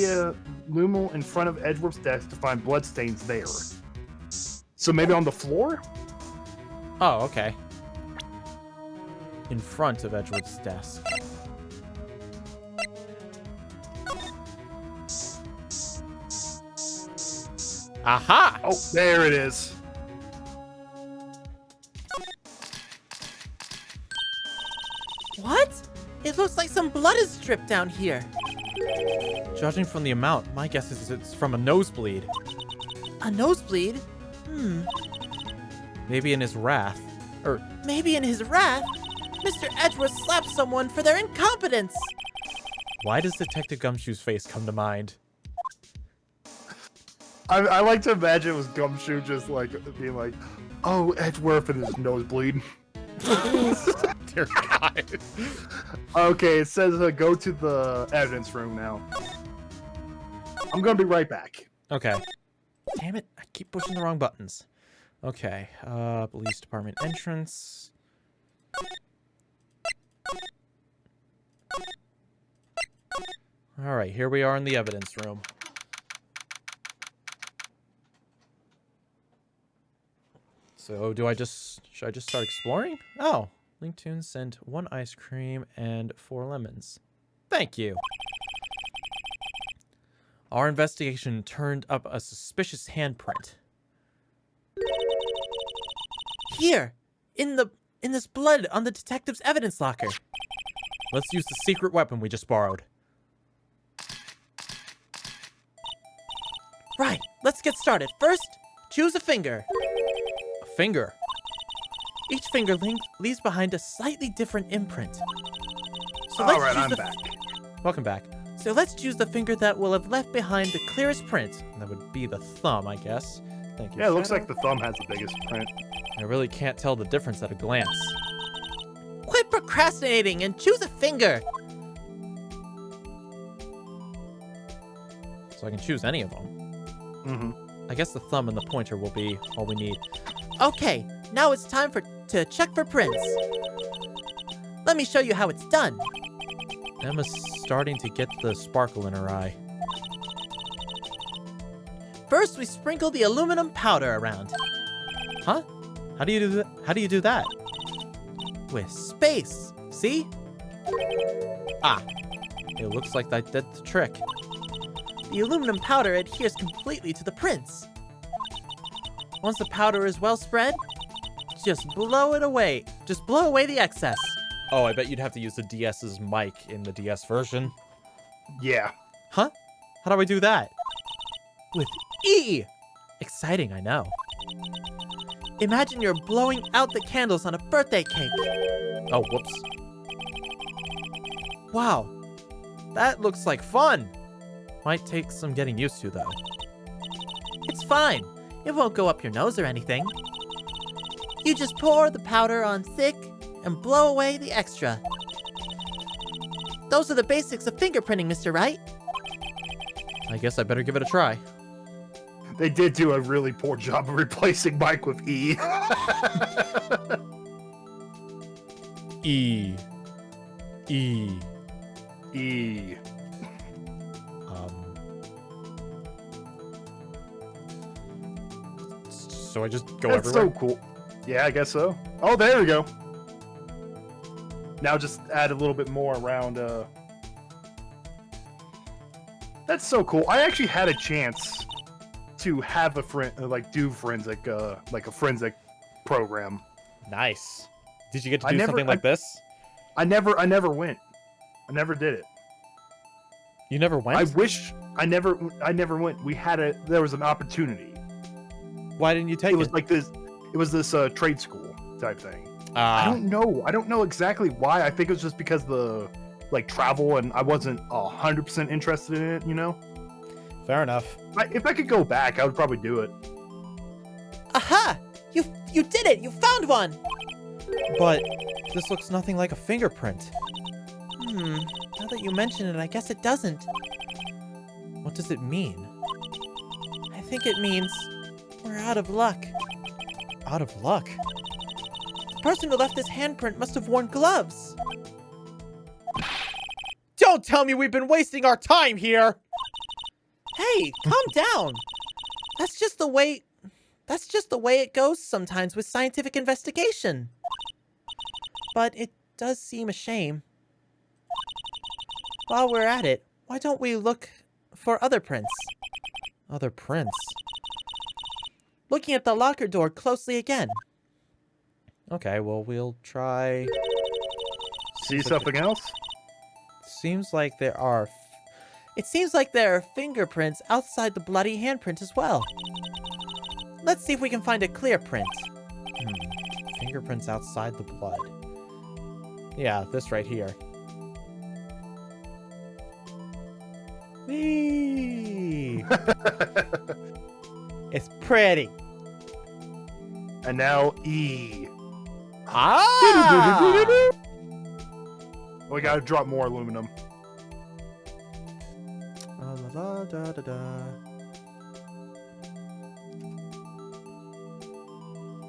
Luminal in front of Edgeworth's desk to find bloodstains there. So maybe on the floor? Oh, okay. In front of Edgeworth's desk. Aha! Oh, there it is. What? It looks like some blood is dripped down here. Judging from the amount, my guess is it's from a nosebleed. A nosebleed? Maybe in his wrath. Or Maybe in his wrath, Mr. Edgeworth slapped someone for their incompetence. why does Detective Gumshoe's face come to mind? I like to imagine it was Gumshoe just like being like, oh, Edgeworth and his nosebleed. Dear God. Okay, it says go to the evidence room now. I'm gonna be right back. Okay. Damn it, I keep pushing the wrong buttons. Okay, police department entrance. Alright, here we are in the evidence room. So, should I just start exploring? Oh, LinkToon sent 1 ice cream and 4 lemons. Thank you. Our investigation turned up a suspicious handprint. Here, in this blood on the detective's evidence locker. Let's use the secret weapon we just borrowed. Right, let's get started. First, choose a finger. A finger. Each finger leaves behind a slightly different imprint. So All right, I'm back. Welcome back. So let's choose the finger that will have left behind the clearest print. That would be the thumb, I guess. Thank you. Yeah, it looks Shadow. like the thumb has the biggest print. I really can't tell the difference at a glance. Quit procrastinating and choose a finger. So I can choose any of them. Mm-hmm. I guess the thumb and the pointer will be all we need. Okay, now it's time to check for prints. Let me show you how it's done. Emma's starting to get the sparkle in her eye. First, we sprinkle the aluminum powder around. Huh? How do you do that? How do you do that? With space, see? Ah, it looks like that did the trick. The aluminum powder adheres completely to the prints. Once the powder is well spread, just blow it away. Just blow away the excess. Oh, I bet you'd have to use the DS's mic in the DS version. Yeah. Huh? How do I do that? With E! Exciting, I know. Imagine you're blowing out the candles on a birthday cake. Oh, whoops. Wow. That looks like fun. Might take some getting used to, though. It's fine. It won't go up your nose or anything. You just pour the powder on thick and blow away the extra. Those are the basics of fingerprinting, Mr. Wright. I guess I better give it a try. They did do a really poor job of replacing Mike with E. E. E. E. So I just go That's everywhere? so cool. Yeah, I guess so. Oh, there we go. Now just add a little bit more around. That's so cool. I actually had a chance to have a friend, do forensic, like a forensic program. Nice. Did you get to do something like this? I never went. I never did it. You never went? I wish I never went. There was an opportunity. Why didn't you take it? It was like this. It was this trade school type thing. I don't know. I don't know exactly why. I think it was just because the travel, and I wasn't 100% interested in it. You know. Fair enough. If I could go back, I would probably do it. Aha! You did it! You found one! But this looks nothing like a fingerprint. Now that you mention it, I guess it doesn't. What does it mean? I think it means we're out of luck. Out of luck? The person who left this handprint must have worn gloves. Don't tell me we've been wasting our time here! Hey, calm down. That's just the way it goes sometimes with scientific investigation. But it does seem a shame. While we're at it, why don't we look for other prints? Other prints? Looking at the locker door closely again. Okay, well, we'll try... See something else? Seems like there are... It seems like there are fingerprints outside the bloody handprint as well. Let's see if we can find a clear print. Fingerprints outside the blood. Yeah, this right here. Whee! It's pretty. And now E. Ah! We gotta drop more aluminum. La, da, da, da.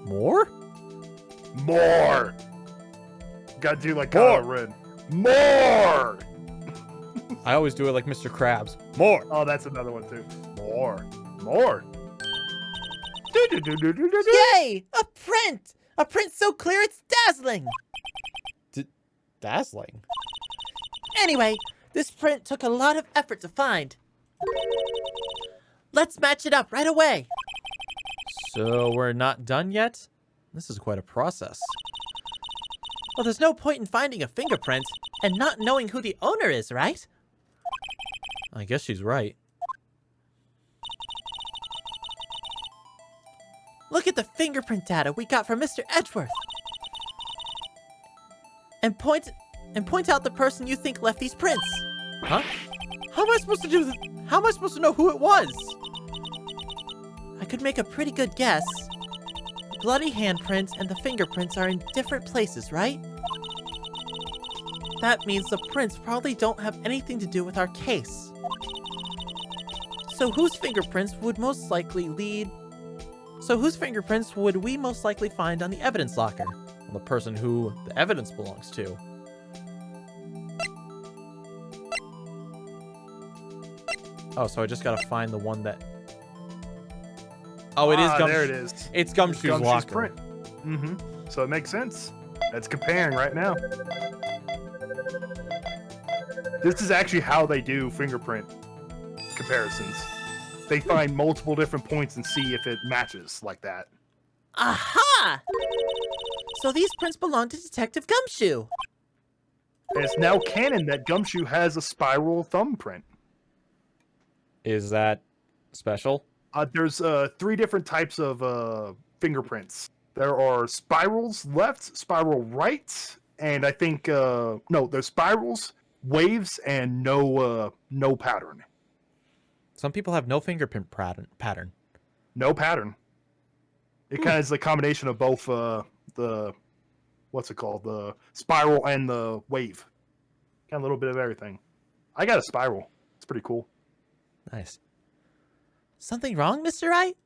More? More! Gotta do like Kylo Ren. More! I always do it like Mr. Krabs. More! Oh, that's another one too. More. More. Yay! A print! A print so clear it's dazzling! Dazzling? Anyway, this print took a lot of effort to find. Let's match it up right away. So we're not done yet? This is quite a process. Well, there's no point in finding a fingerprint and not knowing who the owner is, right? I guess she's right. Look at the fingerprint data we got from Mr. Edgeworth. And point out the person you think left these prints. Huh? How am I supposed to do this? How am I supposed to know who it was? I could make a pretty good guess. The bloody handprint and the fingerprints are in different places, right? That means the prints probably don't have anything to do with our case. So whose fingerprints would we most likely find on the evidence locker? Well, the person who the evidence belongs to. Oh, so I just gotta find the one that... Oh, it is there it is. It's Gumshoe's locker. Print. So it makes sense. That's comparing right now. This is actually how they do fingerprint comparisons. They find multiple different points and see if it matches like that. Aha! So these prints belong to Detective Gumshoe. It's now canon that Gumshoe has a spiral thumbprint. Is that special? There's 3 different types of fingerprints. There are spirals left, spiral right, and I think no, there's spirals, waves, and no pattern. Some people have no fingerprint pattern. No pattern. It kind of is a combination of both the what's it called, the spiral and the wave. Got a little bit of everything. I got a spiral. It's pretty cool. Nice. Something wrong, Mr. Wright?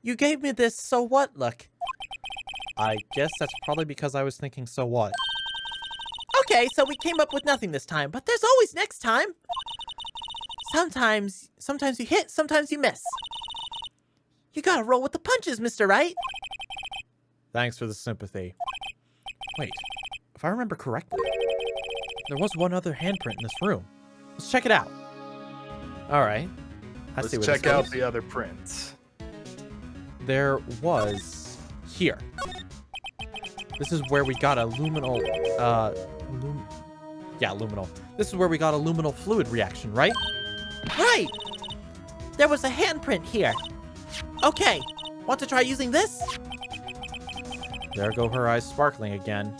You gave me this so what look. I guess that's probably because I was thinking, so what? Okay, so we came up with nothing this time, but there's always next time. Sometimes you hit, sometimes you miss. You gotta roll with the punches, Mr. Wright. Thanks for the sympathy. Wait, if I remember correctly, there was one other handprint in this room. Let's check it out. All right. Let's check out the other prints. There was here. This is where we got a luminal, luminal. This is where we got a luminal fluid reaction, right? Right! There was a handprint here. Okay, want to try using this? There go her eyes sparkling again.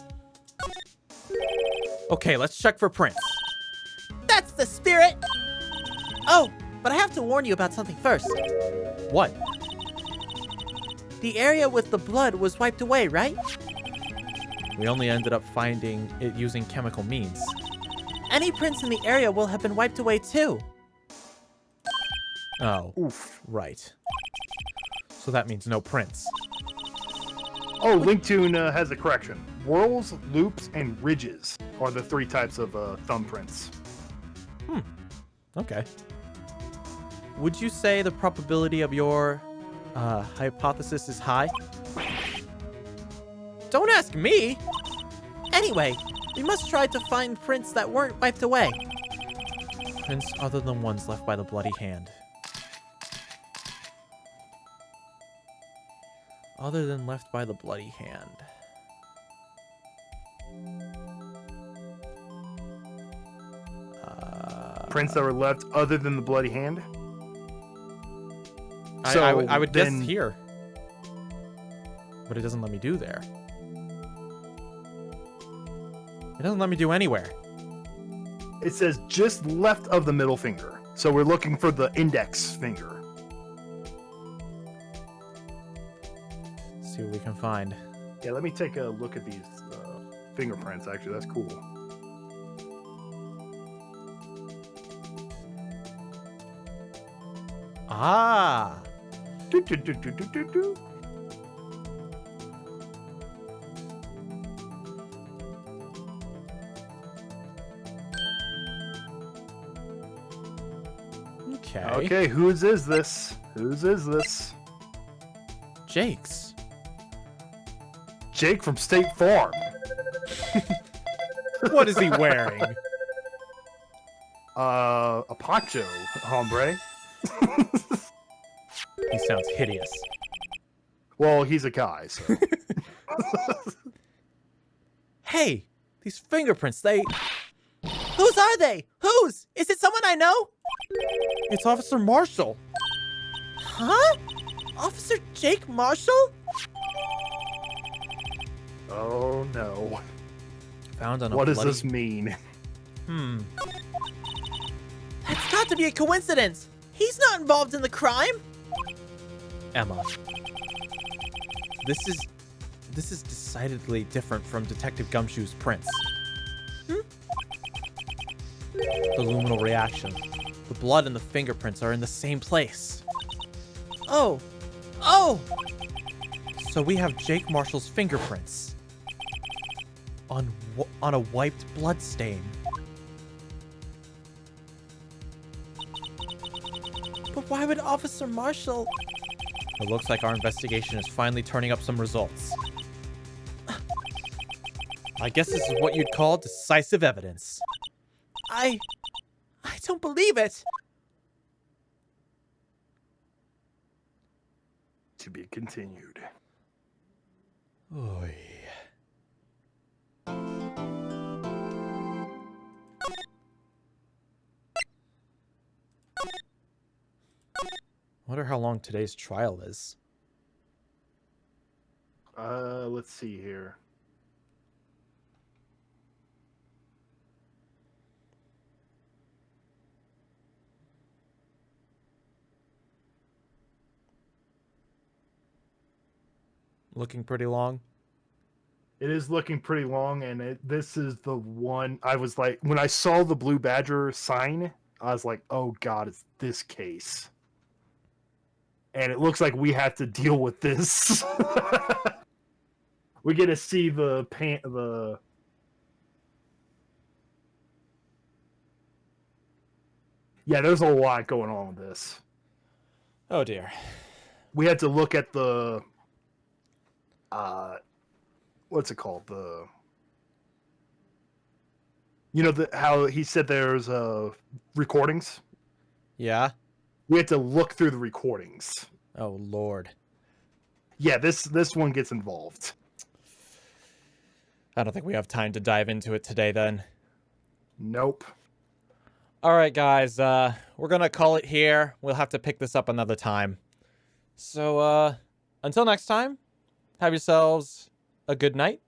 Okay, let's check for prints. That's the spirit! Oh, but I have to warn you about something first. What? The area with the blood was wiped away, right? We only ended up finding it using chemical means. Any prints in the area will have been wiped away too. Oh, Oof. right. So that means no prints. Oh, LinkToon has a correction. Whirls, loops, and ridges are the 3 types of thumbprints. Okay. Would you say the probability of your hypothesis is high? Don't ask me! Anyway, we must try to find prints that weren't wiped away. Prints other than ones left by the bloody hand. Other than left by the bloody hand. Prints that were left other than the bloody hand? I would guess here. But it doesn't let me do there. It doesn't let me do anywhere. It says just left of the middle finger. So we're looking for the index finger. See what we can find. Yeah, let me take a look at these fingerprints, actually. That's cool. Ah! Do, do, do, do, do, do, do. Okay. Okay, whose is this? Whose is this? Jake's. Jake from State Farm. What is he wearing? A poncho, hombre. He sounds hideous. Well, he's a guy, so. Hey, these fingerprints, they... Whose are they? Whose? Is it someone I know? It's Officer Marshall. Huh? Officer Jake Marshall? Oh, no. Found on a What does bloody... this mean? That's got to be a coincidence. He's not involved in the crime. Emma. This is decidedly different from Detective Gumshoe's prints. The luminal reaction. The blood and the fingerprints are in the same place. Oh. Oh! So we have Jake Marshall's fingerprints on a wiped blood stain. But why would Officer Marshall... It looks like our investigation is finally turning up some results. I guess this is what you'd call decisive evidence. I don't believe it. To be continued. Oy. wonder how long today's trial is. Let's see here. Looking pretty long. It is looking pretty long, and this is the one I was like, when I saw the Blue Badger sign, I was like, oh god, it's this case. And it looks like we have to deal with this. We get to see Yeah, there's a lot going on with this. Oh dear. We had to look at the what's it called? How he said there's recordings? Yeah? We had to look through the recordings. Oh lord. Yeah, this one gets involved. I don't think we have time to dive into it today then. Nope. Alright guys, we're gonna call it here. We'll have to pick this up another time. So, until next time, have yourselves a good night,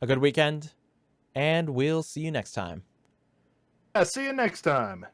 a good weekend, and we'll see you next time. Yeah, see you next time.